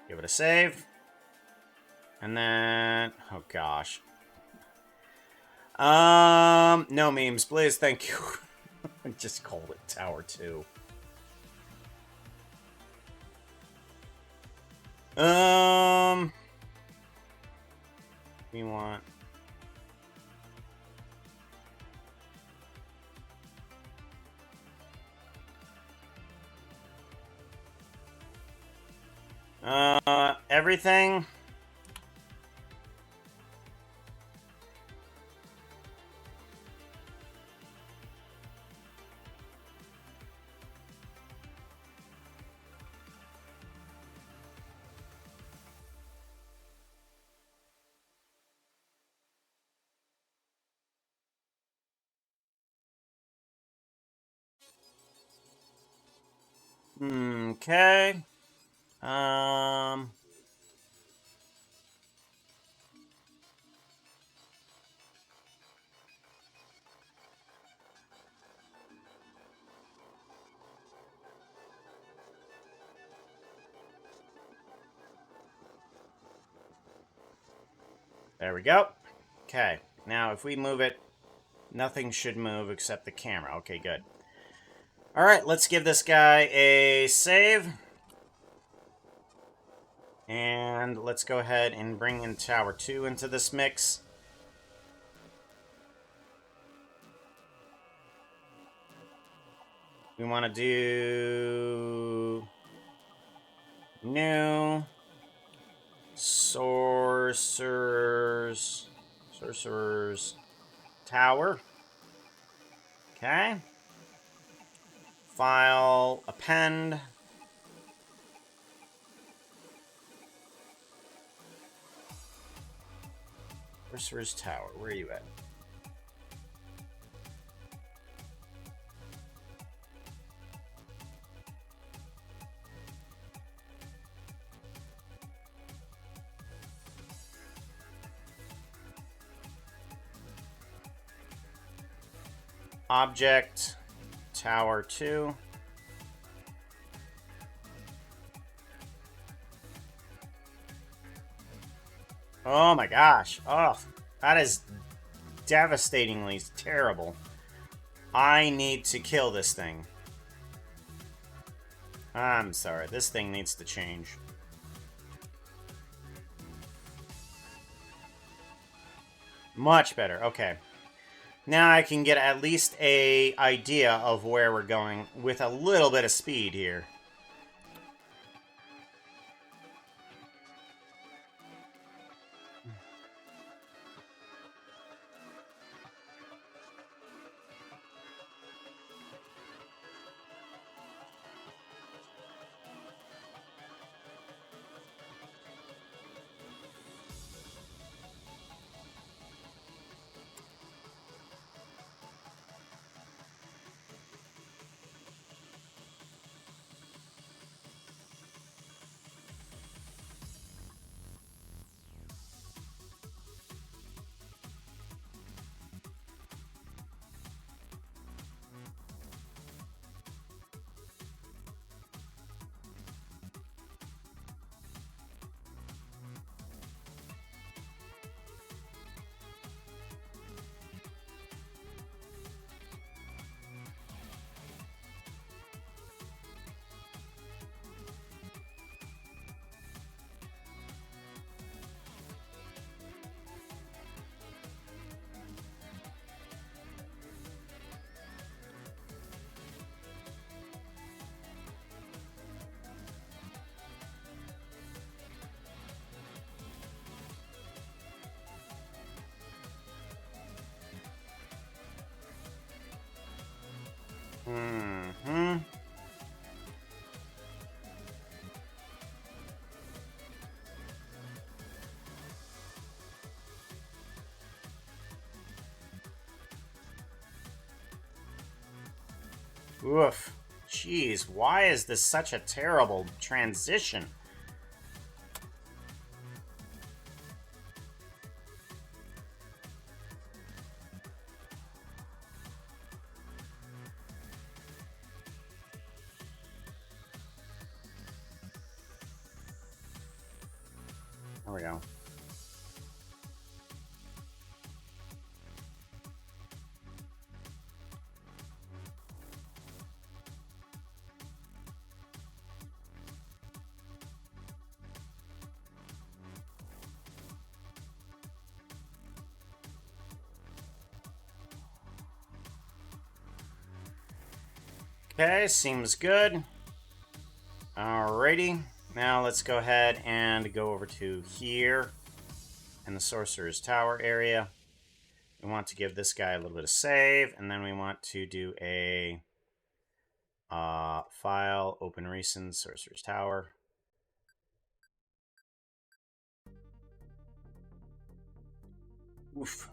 Give it a save. And then... oh gosh. No memes, please, thank you. I just called it Tower 2. We want... everything. Okay. There we go. Okay. Now, if we move it, nothing should move except the camera. Okay, good. Alright, let's give this guy a save. And let's go ahead and bring in Tower 2 into this mix. We want to do... new... Sorcerer's Tower. Okay. File, append. Sorcerer's Tower. Where are you at? Object, Tower 2. Oh my gosh. Oh, that is devastatingly terrible. I need to kill this thing. I'm sorry. This thing needs to change. Much better. Okay. Now I can get at least an idea of where we're going with a little bit of speed here. Mm-hmm. Oof. Jeez, why is this such a terrible transition? There we go. Okay, seems good. Alrighty. Now let's go ahead and go over to here in the Sorcerer's Tower area. We want to give this guy a little bit of save, and then we want to do a file, open recent, Sorcerer's Tower. Oof.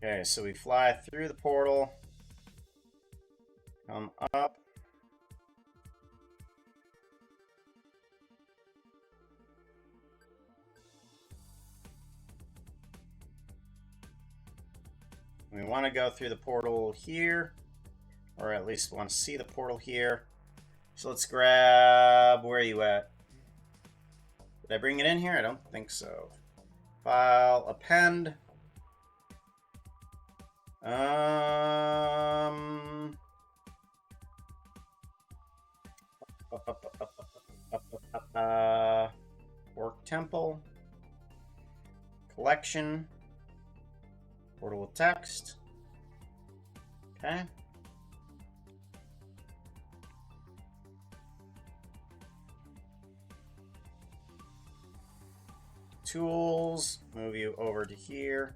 Okay, so we fly through the portal, come up. We want to go through the portal here, or at least want to see the portal here. So let's grab, where are you at? Did I bring it in here? I don't think so. File, append. Work temple. Collection. Portal with text. Okay. tools. Move you over to here.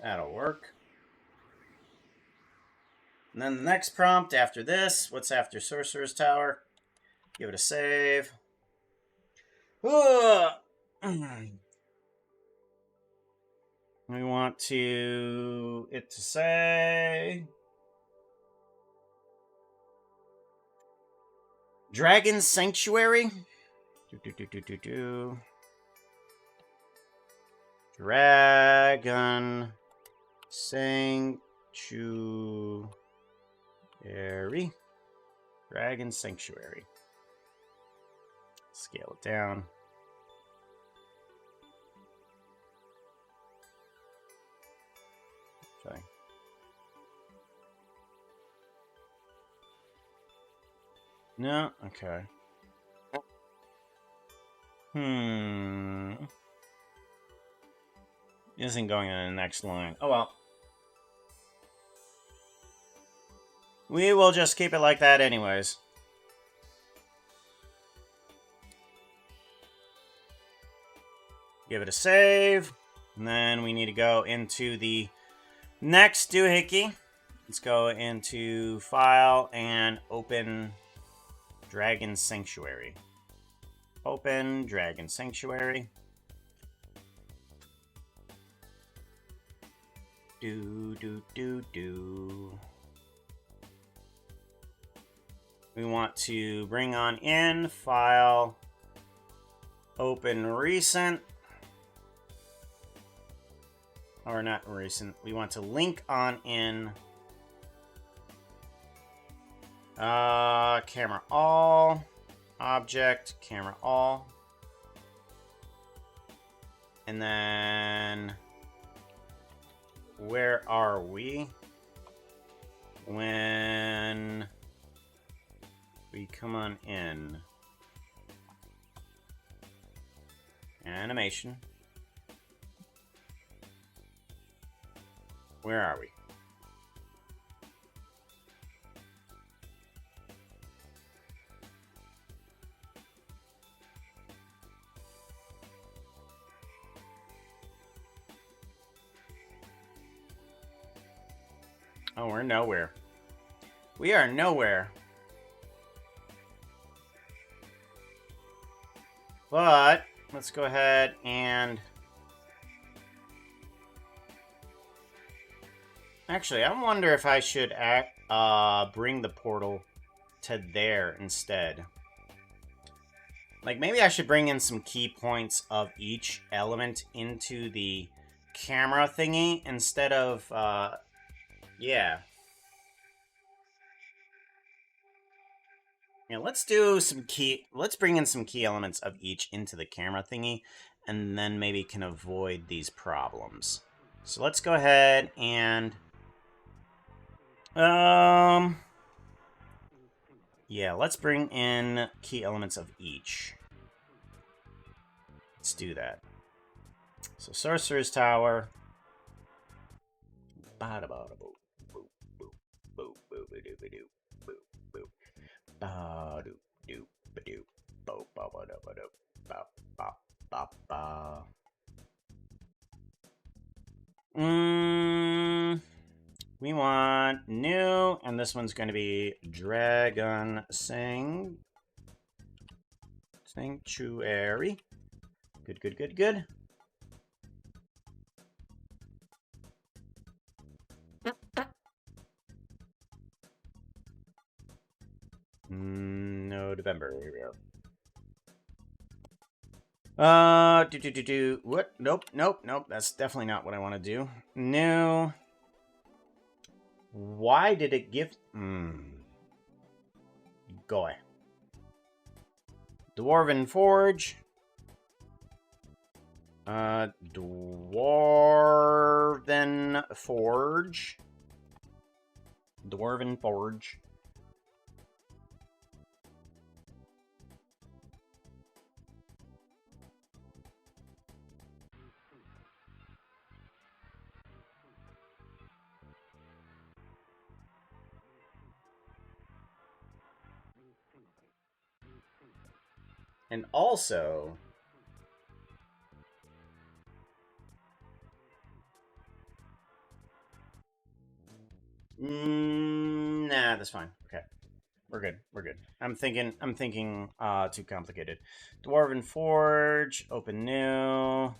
That'll work. And then the next prompt after this, what's after Sorcerer's Tower? Give it a save. We want it to say Dragon Sanctuary. Dragon Sanctuary. Dragon Sanctuary. Scale it down. Okay. No? Okay. Isn't going in the next line. Oh well. We will just keep it like that anyways. Give it a save. And then we need to go into the next doohickey. Let's go into File and open Dragon Sanctuary. Open Dragon Sanctuary. We want to bring on in, File, open recent. Or not recent. We want to link on in. Camera all. Object, camera all. And then where are we? When we come on in. Animation. Where are we? Oh, we're nowhere. We are nowhere. But let's go ahead and actually, I wonder if I should bring the portal to there instead. Like, maybe I should bring in some key points of each element into the camera thingy instead of, yeah. Yeah, let's bring in some key elements of each into the camera thingy, and then maybe can avoid these problems. So let's go ahead and yeah, let's bring in key elements of each. Let's do that. So Sorcerer's Tower. We want new, and this one's going to be Dragon Sanctuary. Good. NodeVember. Here we go. What? Nope. That's definitely not what I want to do. No. Why did it give... Go away. Dwarven Forge. Dwarven Forge. Dwarven Forge. And also... Nah, that's fine. Okay. We're good. I'm thinking too complicated. Dwarven Forge, open new.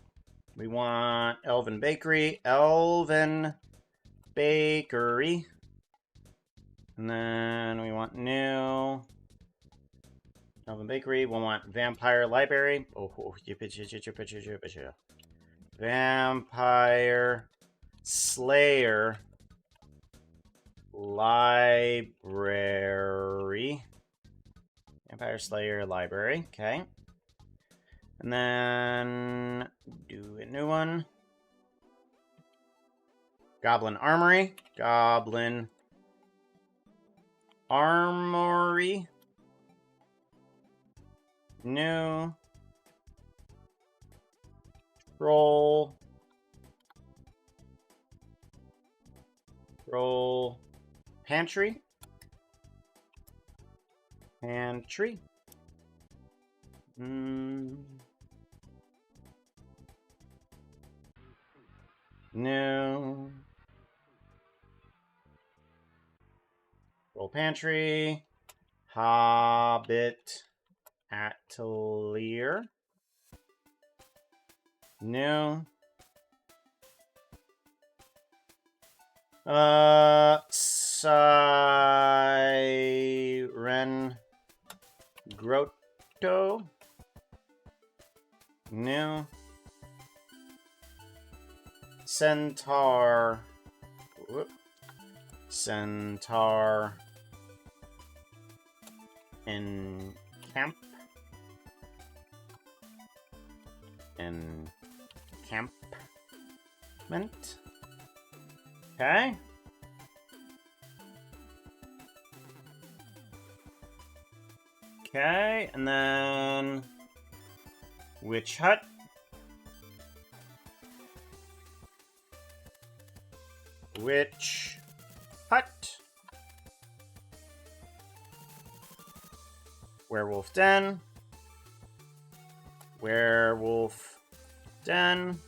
We want Elven Bakery. And then we want new. Elven Bakery. We want Vampire Library. Vampire Slayer Library. Vampire Slayer Library. Okay. And then do a new one. Goblin Armory. Goblin Armory. New. Roll. Pantry. Pantry. No. Roll Pantry. Hobbit Atelier. No. Siren Grotto. No. Centaur. Centaur. Encampment. Okay. Okay, and then Witch Hut. Witch Hut. Werewolf Den. Werewolf Den.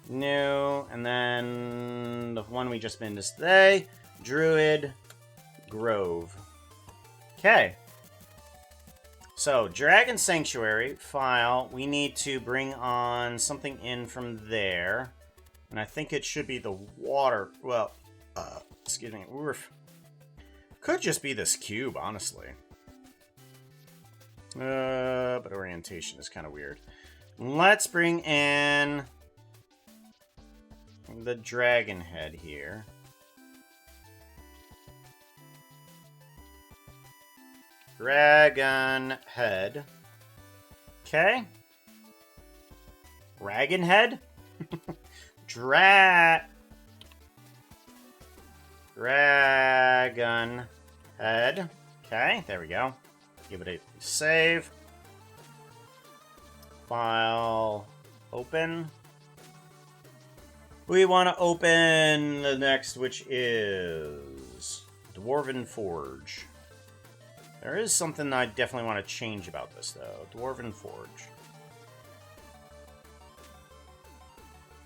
New. And then the one we just been to today. Druid Grove. Okay. So, Dragon Sanctuary file. We need to bring on something in from there. And I think it should be the water. Well, excuse me. Could just be this cube, honestly. But orientation is kind of weird. Let's bring in the dragon head here. Dragon head. Okay. Dragon head? Dragon head. Okay, there we go. Give it a save. File open. We want to open the next, which is Dwarven Forge. There is something I definitely want to change about this, though. Dwarven Forge.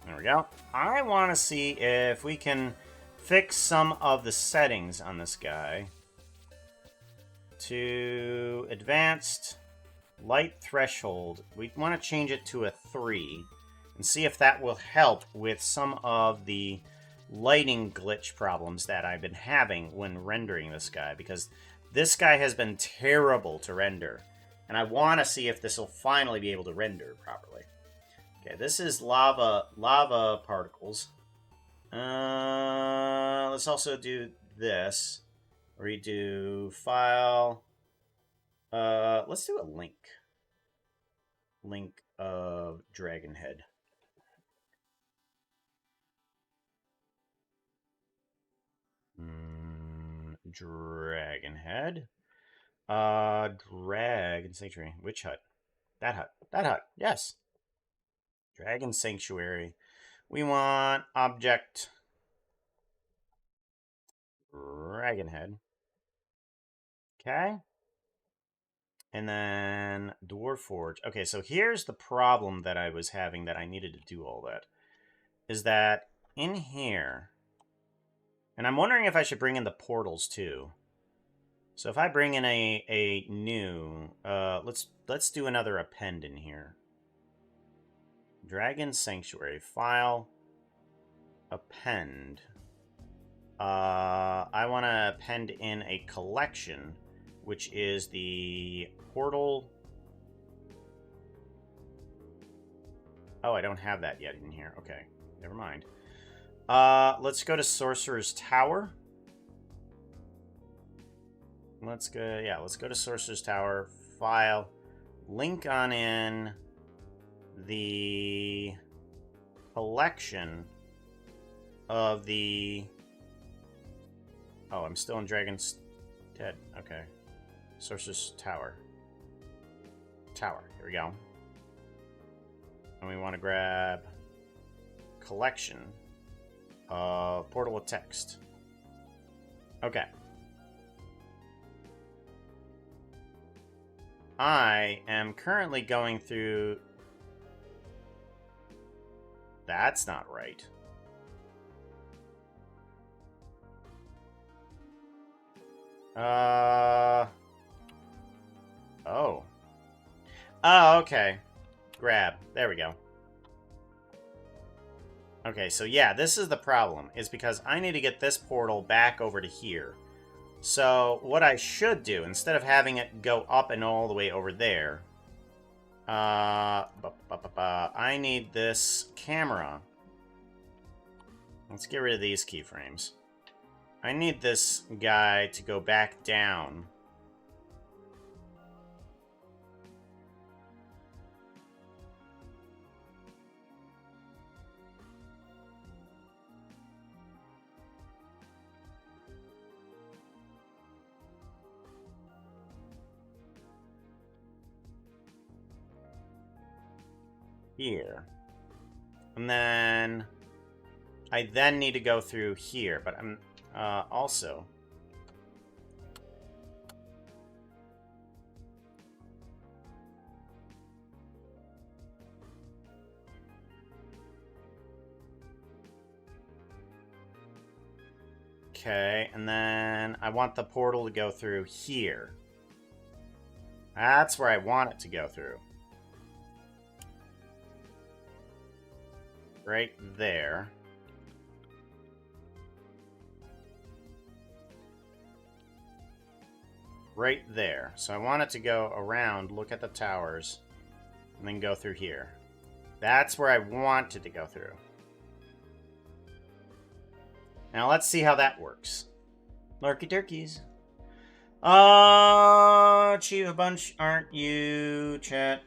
There we go. I want to see if we can fix some of the settings on this guy. To advanced light threshold, we want to change it to a 3 and see if that will help with some of the lighting glitch problems that I've been having when rendering this guy, because This guy has been terrible to render. And I want to see if this will finally be able to render properly. Okay, this is lava particles. Let's also do this. Redo file. Let's do a link. Link of dragon head. Dragon head. Dragon sanctuary. Which hut? That hut. That hut. Yes. Dragon sanctuary. We want object. Dragon head. Okay. And then Dwarf Forge. Okay, so here's the problem that I was having that I needed to do all that. Is that in here... And I'm wondering if I should bring in the portals too. So if I bring in a new... let's do another append in here. Dragon Sanctuary. File. Append. I want to append in a collection, which is the portal. Oh, I don't have that yet in here. Okay, never mind. Let's go to Sorcerer's Tower. Let's go to Sorcerer's Tower. File. Link on in the collection of the... Oh, I'm still in Dragon's Dead. Okay. Sorcerer's Tower. Tower. Here we go. And we want to grab collection of portal with text. Okay. I am currently going through... That's not right. Oh. Oh, okay. Grab. There we go. Okay, so yeah, this is the problem. Is because I need to get this portal back over to here. So, what I should do, instead of having it go up and all the way over there... I need this camera. Let's get rid of these keyframes. I need this guy to go back down. Here. And then... I then need to go through here, but I'm... also... Okay, and then I want the portal to go through here. That's where I want it to go through. Right there. Right there. So I want it to go around, look at the towers, and then go through here. That's where I want it to go through. Now let's see how that works. Lurky turkeys. Chief a bunch, aren't you, chat?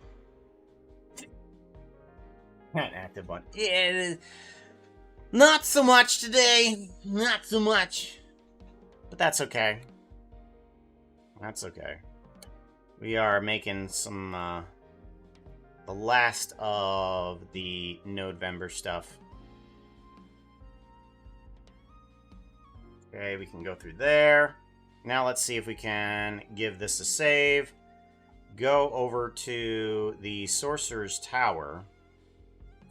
Not active one. Yeah, not so much today. Not so much. But that's okay. That's okay. We are making some, the last of the NodeVember stuff. Okay, we can go through there. Now let's see if we can give this a save. Go over to the Sorcerer's Tower.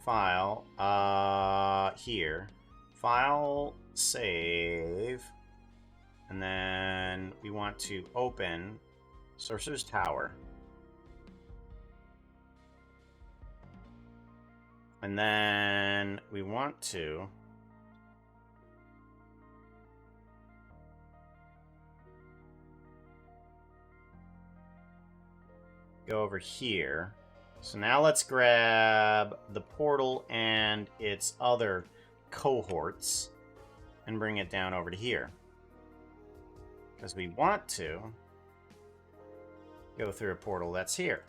File, here. File, save. And then we want to open Sorcerer's Tower. And then we want to... go over here. So now let's grab the portal and its other cohorts and bring it down over to here. Because we want to go through a portal that's here.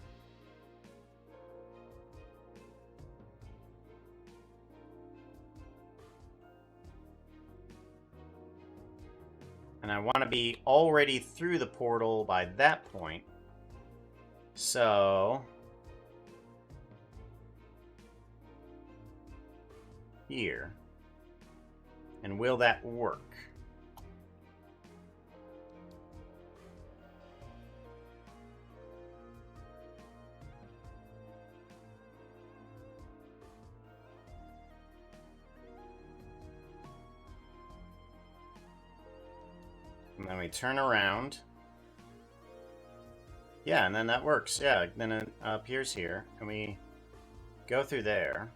And I want to be already through the portal by that point. So here. And will that work? And then we turn around. Yeah, and then that works. Yeah, then it appears here. And we go through there.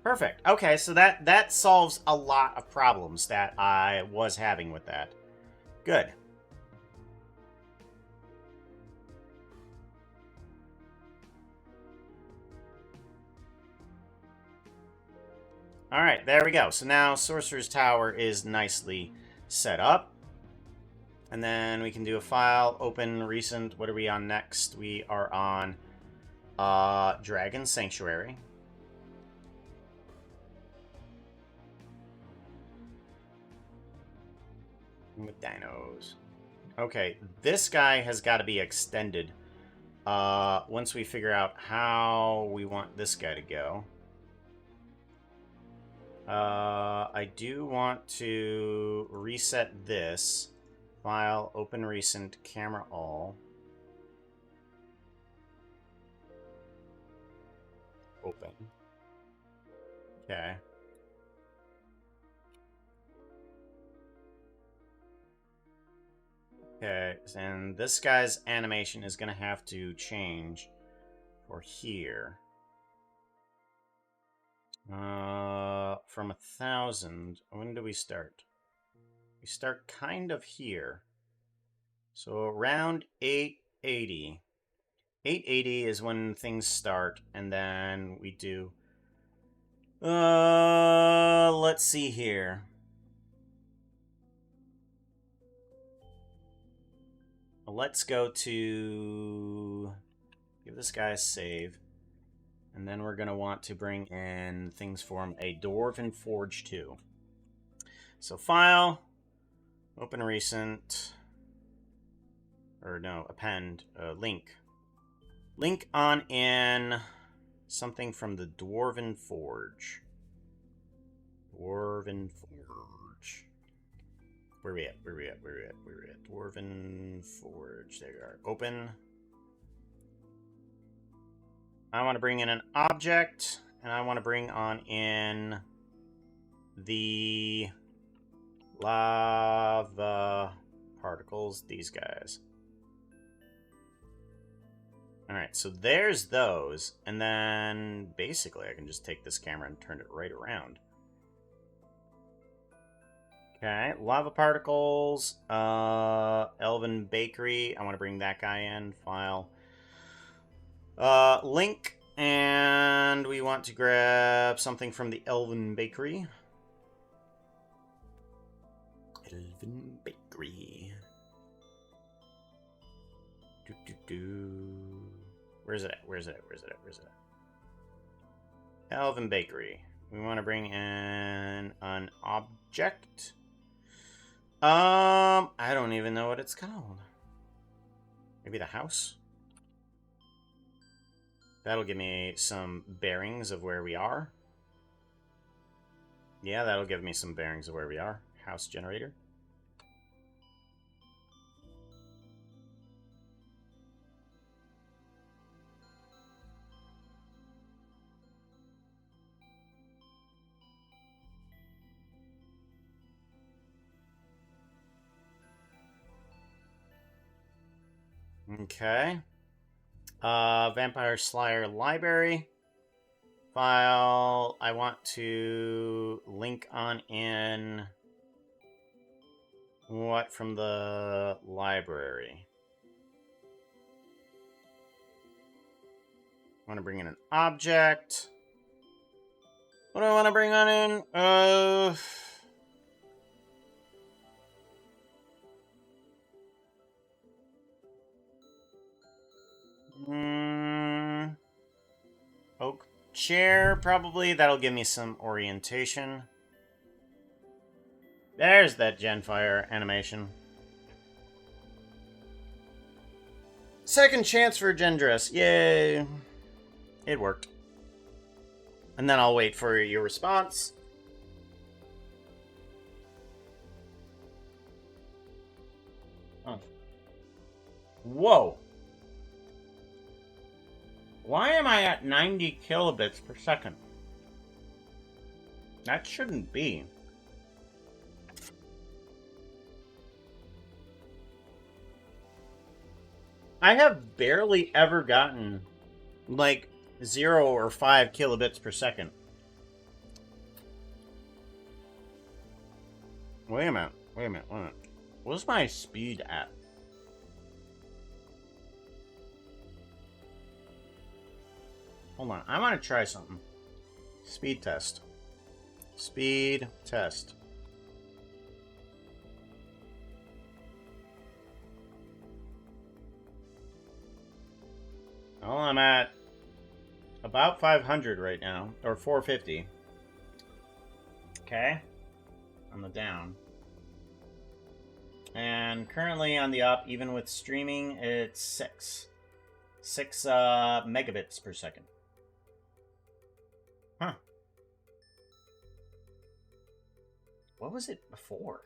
Perfect. Okay, so that solves a lot of problems that I was having with that. Good. Alright, there we go. So now Sorcerer's Tower is nicely set up. And then we can do a file, open, recent. What are we on next? We are on Dragon Sanctuary. With dinos. Okay, this guy has got to be extended. Once we figure out how we want this guy to go. I do want to reset this. File, open recent, camera all. Open. Okay. Okay, and this guy's animation is going to have to change for here. From 1,000, when do we start? We start kind of here. So around 880. 880 is when things start, and then we do... let's see here. Let's go to... Give this guy a save. And then we're going to want to bring in things for a Dwarven Forge 2. So file, open recent, or no, append, link. Link on in something from the Dwarven Forge. Dwarven Forge. Where we at? Where we at? Where we at? Where we at? Dwarven Forge. There you are. Open. I want to bring in an object, and I want to bring on in the lava particles, these guys. Alright, so there's those, and then basically I can just take this camera and turn it right around. Okay, lava particles, Elven Bakery, I want to bring that guy in, file. Link, and we want to grab something from the Elven Bakery. Elven Bakery. Where's it at? Where's it at? Where's it at? Where's it at? Elven Bakery. We want to bring in an object. I don't even know what it's called. Maybe the house? That'll give me some bearings of where we are. Yeah, that'll give me some bearings of where we are. House generator. Okay. Vampire Slayer Library. File. I want to link on in what from the library? want to bring in an object. What do I want to bring on in? Oak chair, probably. That'll give me some orientation. There's that Genfire animation. Second chance for a Gen dress. Yay. It worked. And then I'll wait for your response. Oh. Whoa. Why am I at 90 kilobits per second? That shouldn't be. I have barely ever gotten, like, 0 or 5 kilobits per second. Wait a minute. What's my speed at? Hold on. I want to try something. Speed test. Speed test. Well, I'm at about 500 right now, or 450. Okay. On the down. And currently on the up, even with streaming, it's 6 megabits per second. Huh. What was it before?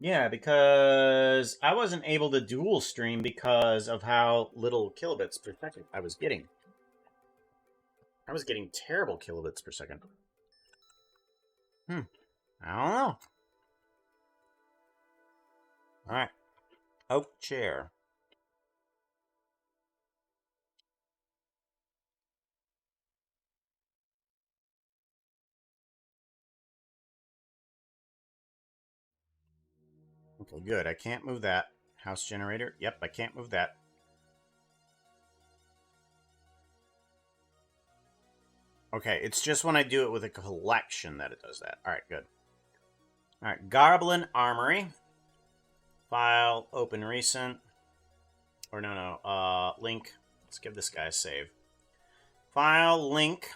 Yeah, because I wasn't able to dual stream because of how little kilobits per second I was getting. I was getting terrible kilobits per second. I don't know. Alright. Oak chair. Okay, good. I can't move that. House generator. Yep, I can't move that. Okay, it's just when I do it with a collection that it does that. Alright, good. Alright, Goblin Armory. File, open recent. Or no, link. Let's give this guy a save. File, link.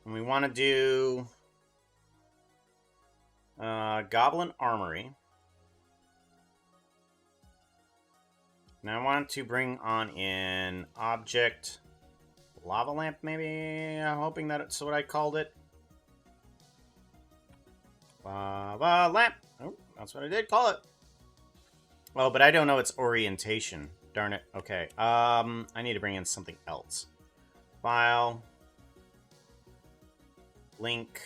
And we want to do Goblin Armory. Now I want to bring on in object lava lamp, maybe. I'm hoping that's what I called it. Lava lamp. Oh, that's what I did call it. Oh, but I don't know its orientation. Darn it. Okay. I need to bring in something else. File. Link.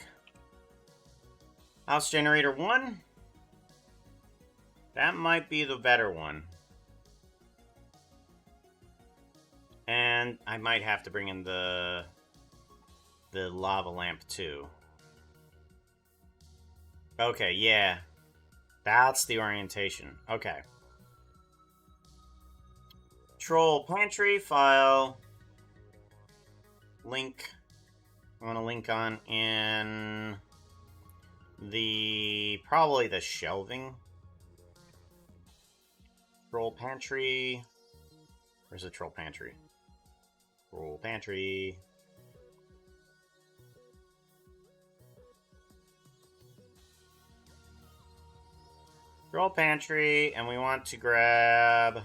House generator 1. That might be the better one. And I might have to bring in the lava lamp too. Okay, yeah. That's the orientation. Okay. Troll pantry file. Link. I want to link on in probably the shelving. Troll pantry. Where's the troll pantry? Troll pantry. Troll pantry, and we want to grab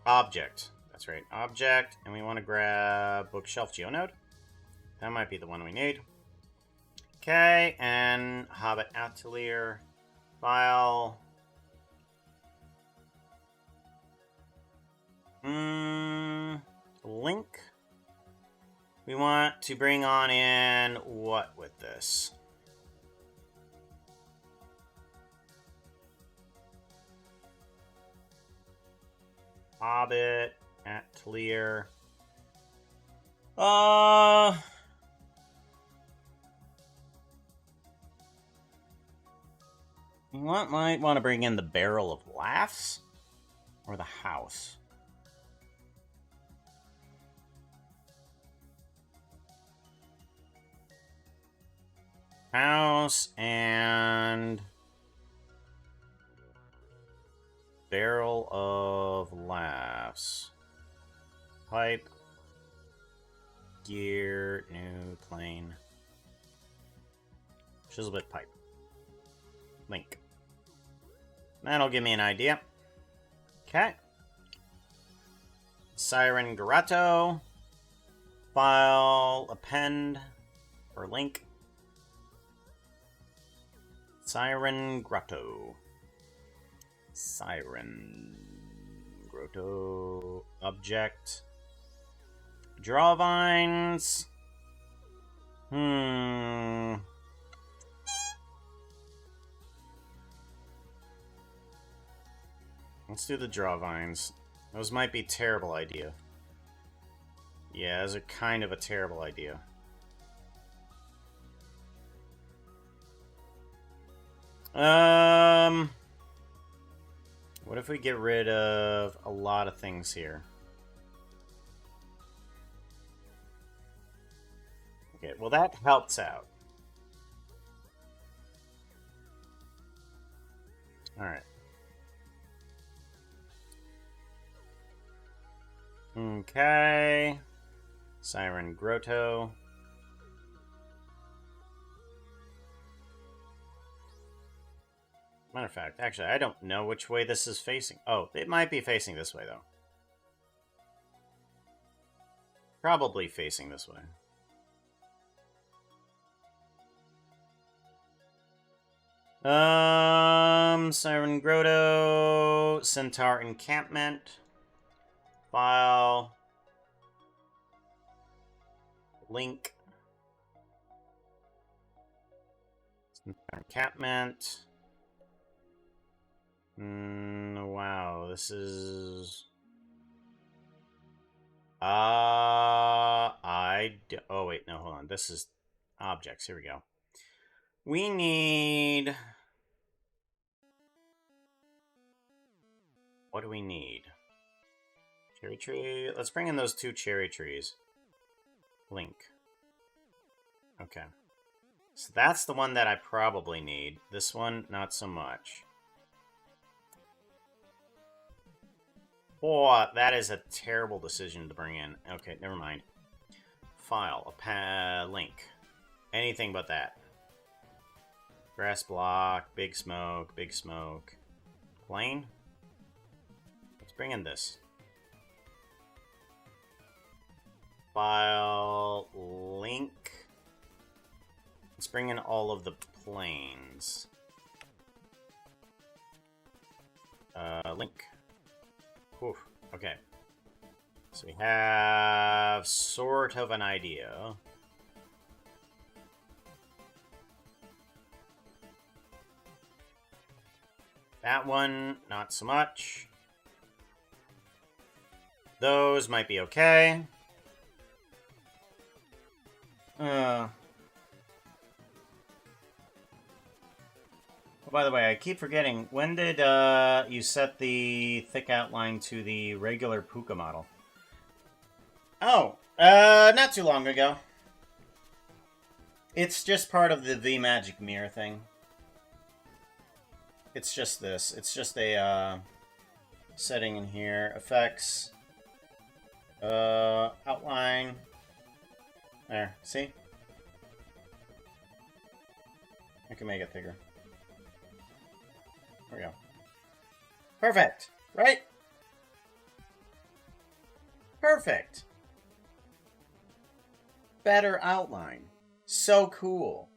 object. That's right, object, and we want to grab bookshelf geonode. That might be the one we need. Okay, and Hobbit Atelier file. Link. We want to bring on in what with this? Hobbit Atelier. What might want to bring in the Barrel of Laughs or the house? House and Barrel of Laughs. Pipe. Gear. New plane. Chiselbit pipe. Link. That'll give me an idea. Okay. Siren Grotto. File. Append. Or link. Siren Grotto. Siren Grotto. Object. Drawvines. Let's do the drawvines. Those might be a terrible idea. Yeah, those are kind of a terrible idea. What if we get rid of a lot of things here? Okay, well that helps out. Alright. Okay. Siren Grotto. Matter of fact, actually, I don't know which way this is facing. Oh, it might be facing this way, though. Probably facing this way. Siren Grotto, Centaur Encampment, File, Link, Centaur Encampment. Wow, this is... oh wait, no, hold on. This is objects. Here we go. We need... what do we need? Cherry tree. Let's bring in those 2 cherry trees. Link. Okay. So that's the one that I probably need. This one, not so much. Oh, that is a terrible decision to bring in. Okay, never mind. File. Link. Anything but that. Grass block. Big smoke. Big smoke. Plane. Let's bring in this. File. Link. Let's bring in all of the planes. Link. Whew. Okay. So we have sort of an idea. That one, not so much. Those might be okay. Oh, by the way, I keep forgetting, when did you set the thick outline to the regular Puka model? Oh, not too long ago. It's just part of the V-Magic Mirror thing. It's just this. It's just a setting in here. Effects. Outline. There, see? I can make it bigger. There we go. Perfect, right? Perfect. Better outline. So cool.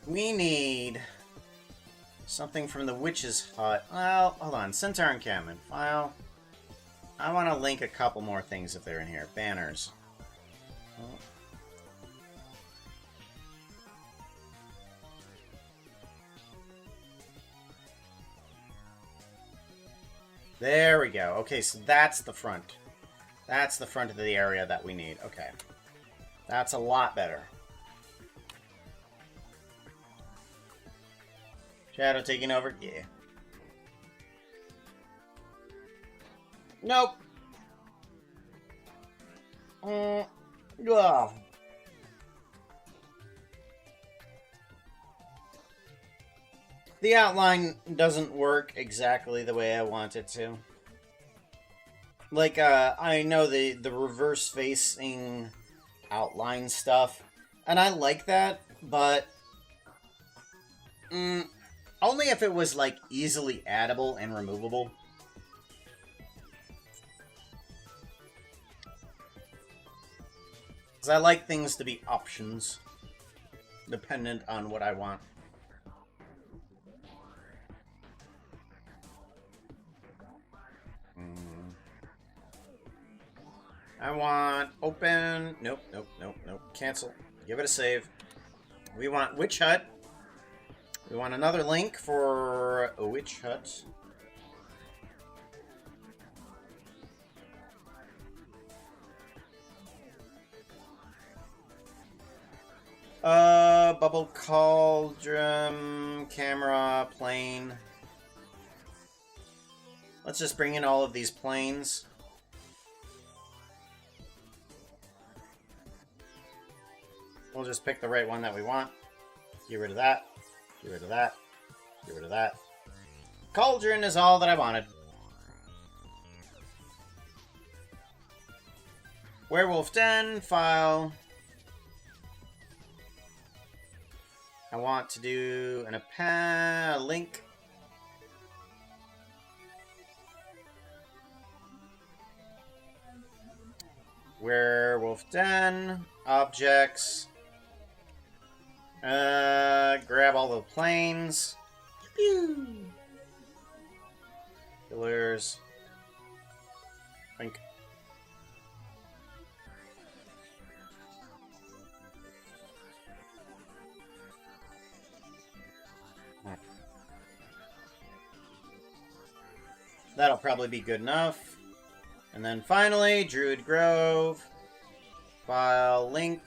We need something from the witch's hut. Well, hold on. Centaur Encampment. File. I want to link a couple more things if they're in here. Banners. Oh. There we go. Okay, so that's the front. That's the front of the area that we need. Okay. That's a lot better. Shadow taking over? Yeah. Nope. Ugh. The outline doesn't work exactly the way I want it to. Like, I know the reverse-facing outline stuff, and I like that, but only if it was, like, easily addable and removable. Because I like things to be options, dependent on what I want. I want open. Nope, nope, nope, nope. Cancel. Give it a save. We want Witch Hut. We want another link for a Witch Hut. Bubble cauldron, camera, plane. Let's just bring in all of these planes. We'll just pick the right one that we want. Get rid of that. Get rid of that. Get rid of that. Cauldron is all that I wanted. Werewolf Den, file. I want to do an append link. Werewolf Den, objects. Grab all the planes. Pew! Pillars. Think. That'll probably be good enough. And then finally, Druid Grove. File link.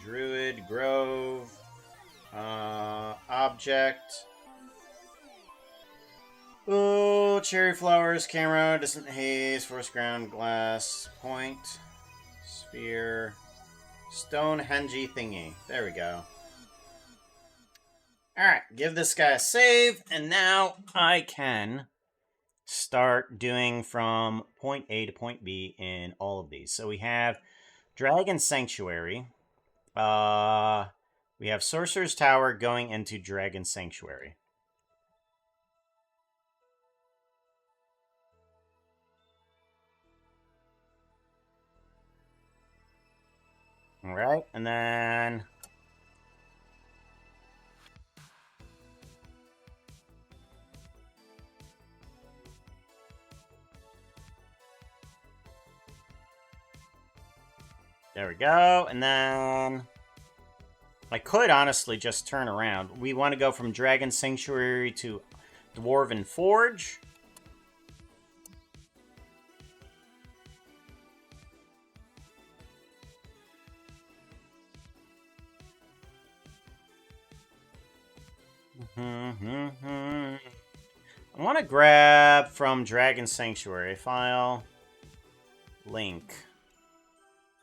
Druid Grove. Object. Oh, cherry flowers, camera, distant haze, forest ground, glass, point, sphere, Stonehenge thingy. There we go. Alright, give this guy a save, and now I can start doing from point A to point B in all of these. So we have Dragon Sanctuary. We have Sorcerer's Tower going into Dragon Sanctuary. Alright, and then there we go, and then I could honestly just turn around. We want to go from Dragon Sanctuary to Dwarven Forge. I want to grab from Dragon Sanctuary file link.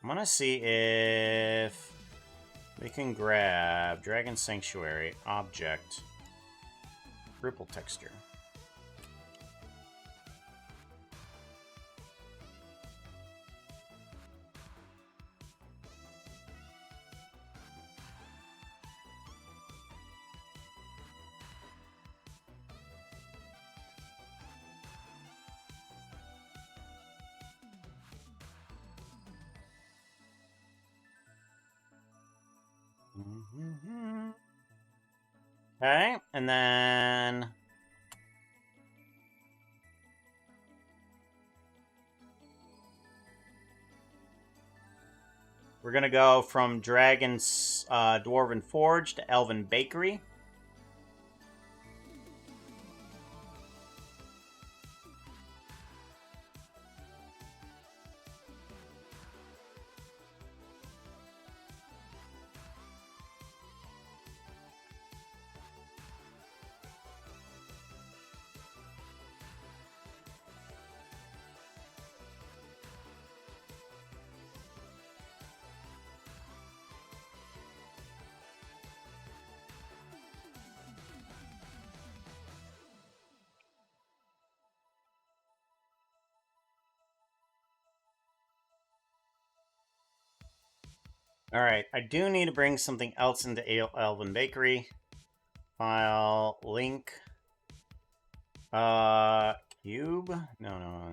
I want to see if we can grab Dragon Sanctuary object ripple texture. Okay, and then we're gonna go from Dragon's Dwarven Forge to Elven Bakery. Alright, I do need to bring something else into Elven Bakery. File, link. Cube? No.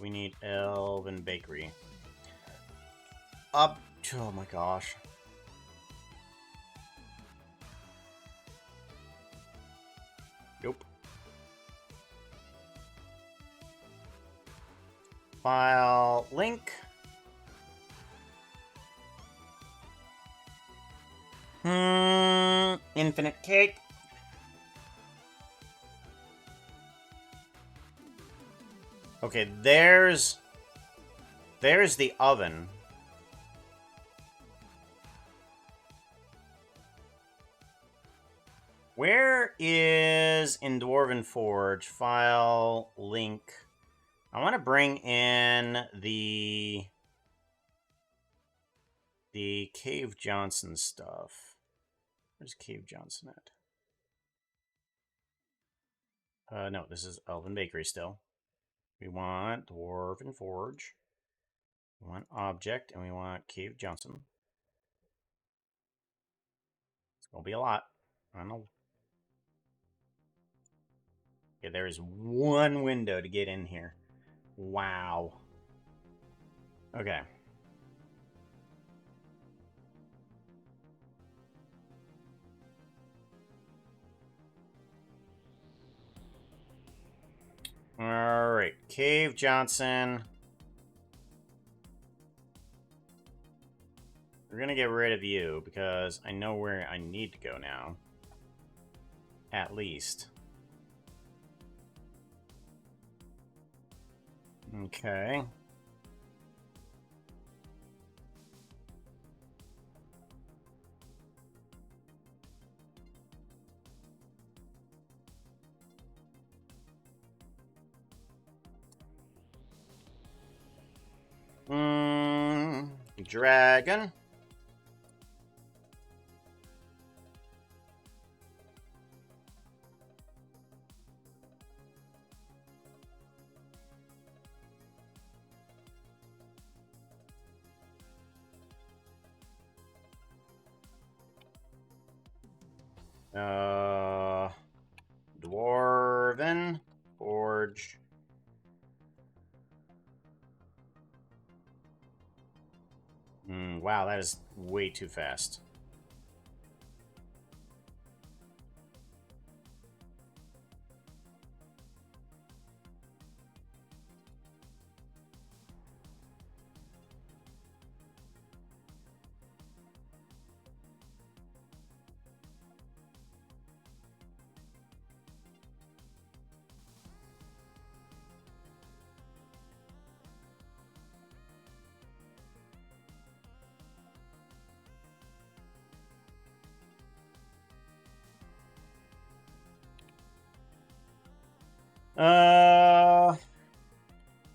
We need Elven Bakery. Up. Oh my gosh. Nope. File, link. Infinite cake. Okay, there's the oven. Where is in Dwarven Forge? File, link. I want to bring in the Cave Johnson stuff. Where's Cave Johnson at? No, this is Elven Bakery still. We want Dwarven Forge. We want Object, and we want Cave Johnson. It's gonna be a lot. I don't know. Okay, there is one window to get in here. Wow. Okay. Alright, Cave Johnson. We're gonna get rid of you, because I know where I need to go now. At least. Okay. Dragon. Dwarven Forge. Wow, that is way too fast.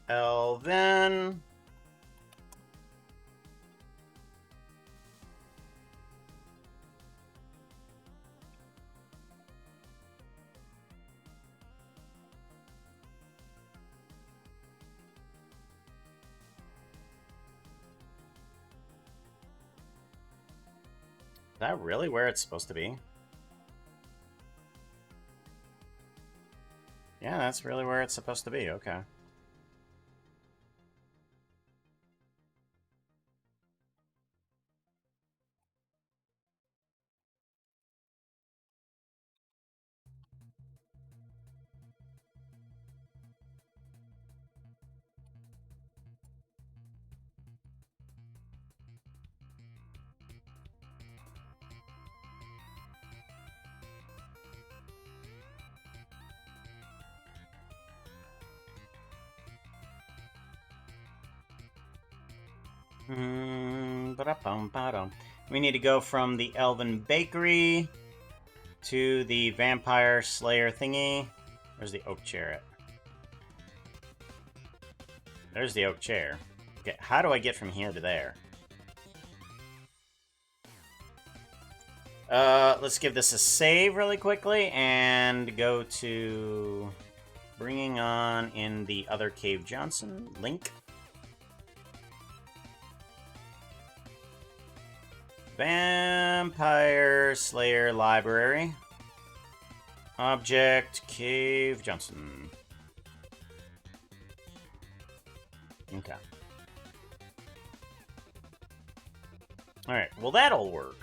Elven. Is that really where it's supposed to be? Yeah, that's really where it's supposed to be. Okay. Ba-da-bum-ba-dum. We need to go from the Elven Bakery to the Vampire Slayer thingy. Where's the oak chair at? There's the oak chair. Okay, how do I get from here to there? Let's give this a save really quickly and go to bringing on in the other Cave Johnson link. Vampire Slayer Library. Object, Cave Johnson. Okay. Alright, well that'll work.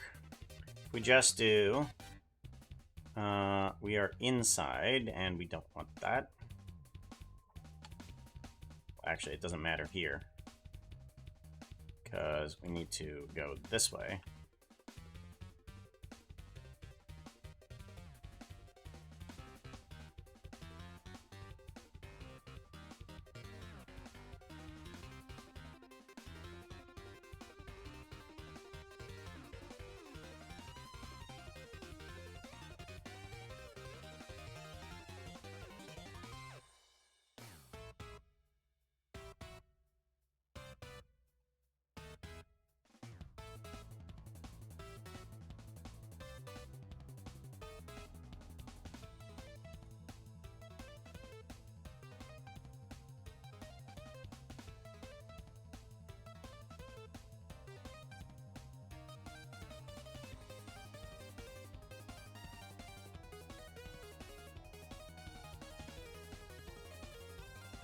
If we just do... we are inside, and we don't want that. Actually, it doesn't matter here. Because we need to go this way.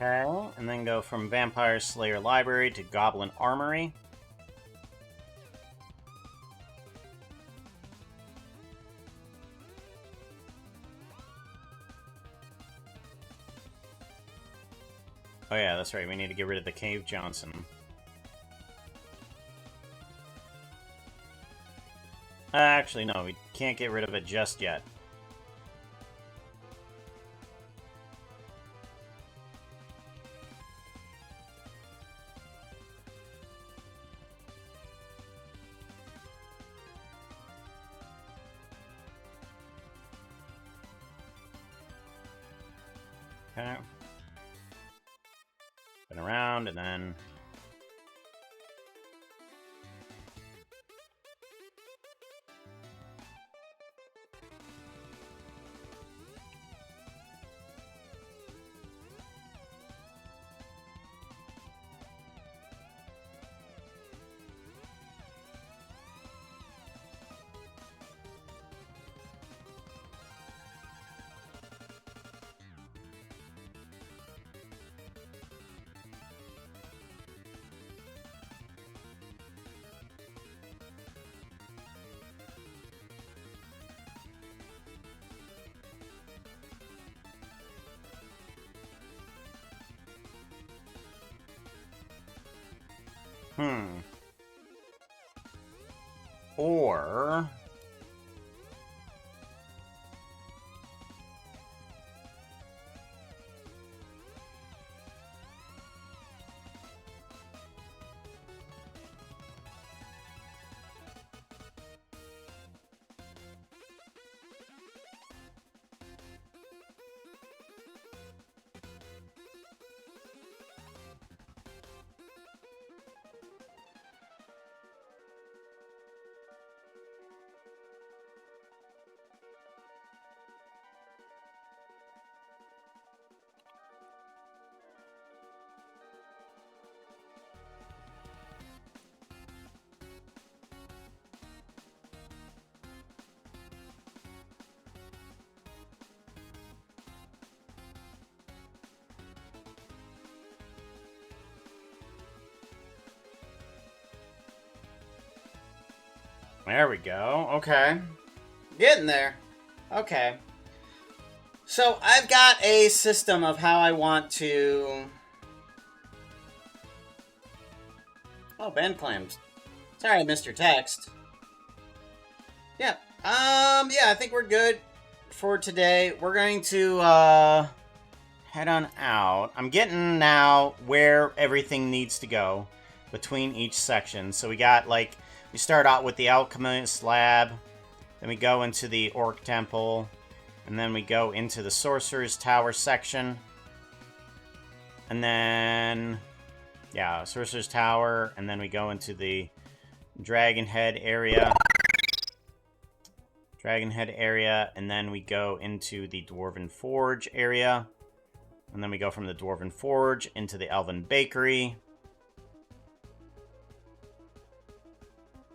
Okay, and then go from Vampire Slayer Library to Goblin Armory. Oh yeah, that's right, we need to get rid of the Cave Johnson. Actually, no, we can't get rid of it just yet. Okay. Spin around, and then... Or... There we go. Okay. Getting there. Okay. So, I've got a system of how I want to... Oh, Ben claims. Sorry, Mr. Text. Yeah. Yeah, I think we're good for today. We're going to, head on out. I'm getting now where everything needs to go between each section. So we got, like... We start out with the Alchemist Lab, then we go into the Orc Temple, and then we go into the Sorcerer's Tower section. And then, yeah, Sorcerer's Tower, and then we go into the Dragon Head area. And then we go into the Dwarven Forge area. And then we go from the Dwarven Forge into the Elven Bakery.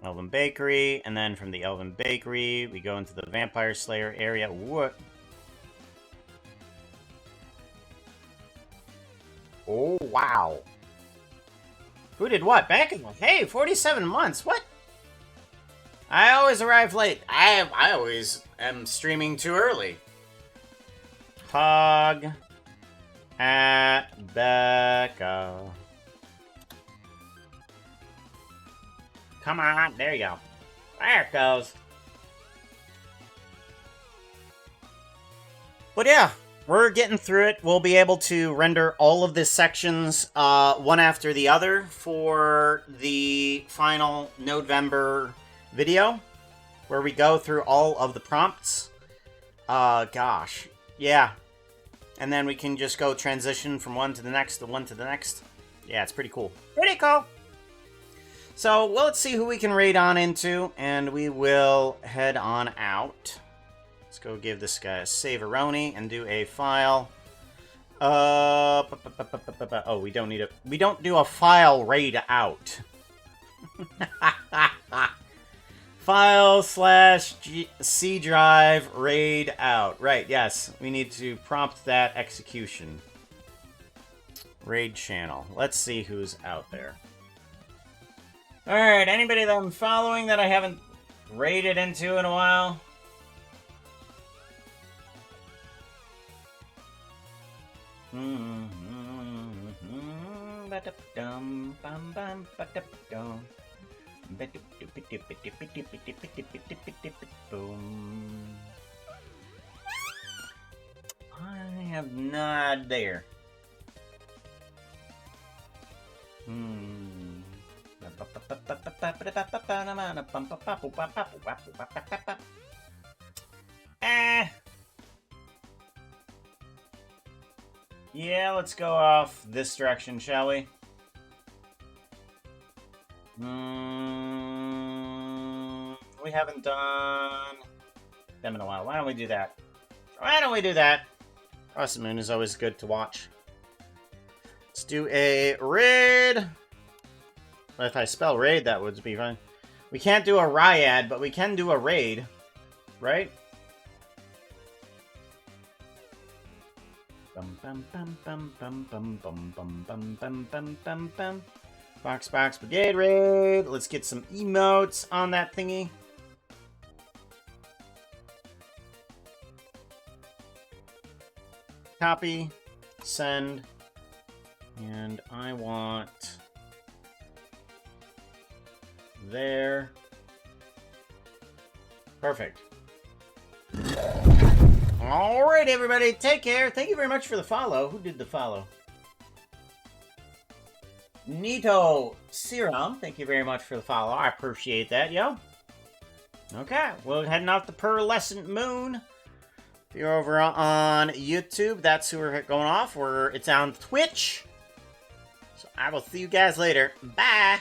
Elven Bakery, and then from the Elven Bakery, we go into the Vampire Slayer area. What? Oh, wow. Who did what? Back in... Hey, 47 months. What? I always arrive late. I always am streaming too early. Hog at Becca. Come on. There you go. There it goes. But yeah, we're getting through it. We'll be able to render all of the sections one after the other for the final NodeVember video, where we go through all of the prompts. Gosh. Yeah. And then we can just go transition from one to the next, one to the next. Yeah, it's pretty cool. Pretty cool! So, well, let's see who we can raid on into, and we will head on out. Let's go give this guy a Saveroni and do a file. Oh, we don't need a... We don't do a file raid out. File / C drive raid out. Right, yes. We need to prompt that execution. Raid channel. Let's see who's out there. Alright, anybody that I'm following that I haven't raided into in a while? I have not there. Yeah, let's go off this direction, shall we? We haven't done them in a while. Why don't we do that? Why don't we do that? Crescent Moon is always good to watch. Let's do a raid. If I spell raid, that would be fine. We can't do a Ryad, but we can do a raid. Right? Box Brigade raid. Let's get some emotes on that thingy. Copy. Send. And I want... there. Perfect. Alright, everybody. Take care. Thank you very much for the follow. Who did the follow? Nito Serum. Thank you very much for the follow. I appreciate that, yo. Okay. We're heading off the Pearlescent Moon. If you're over on YouTube, that's who we're going off. It's on Twitch. So I will see you guys later. Bye.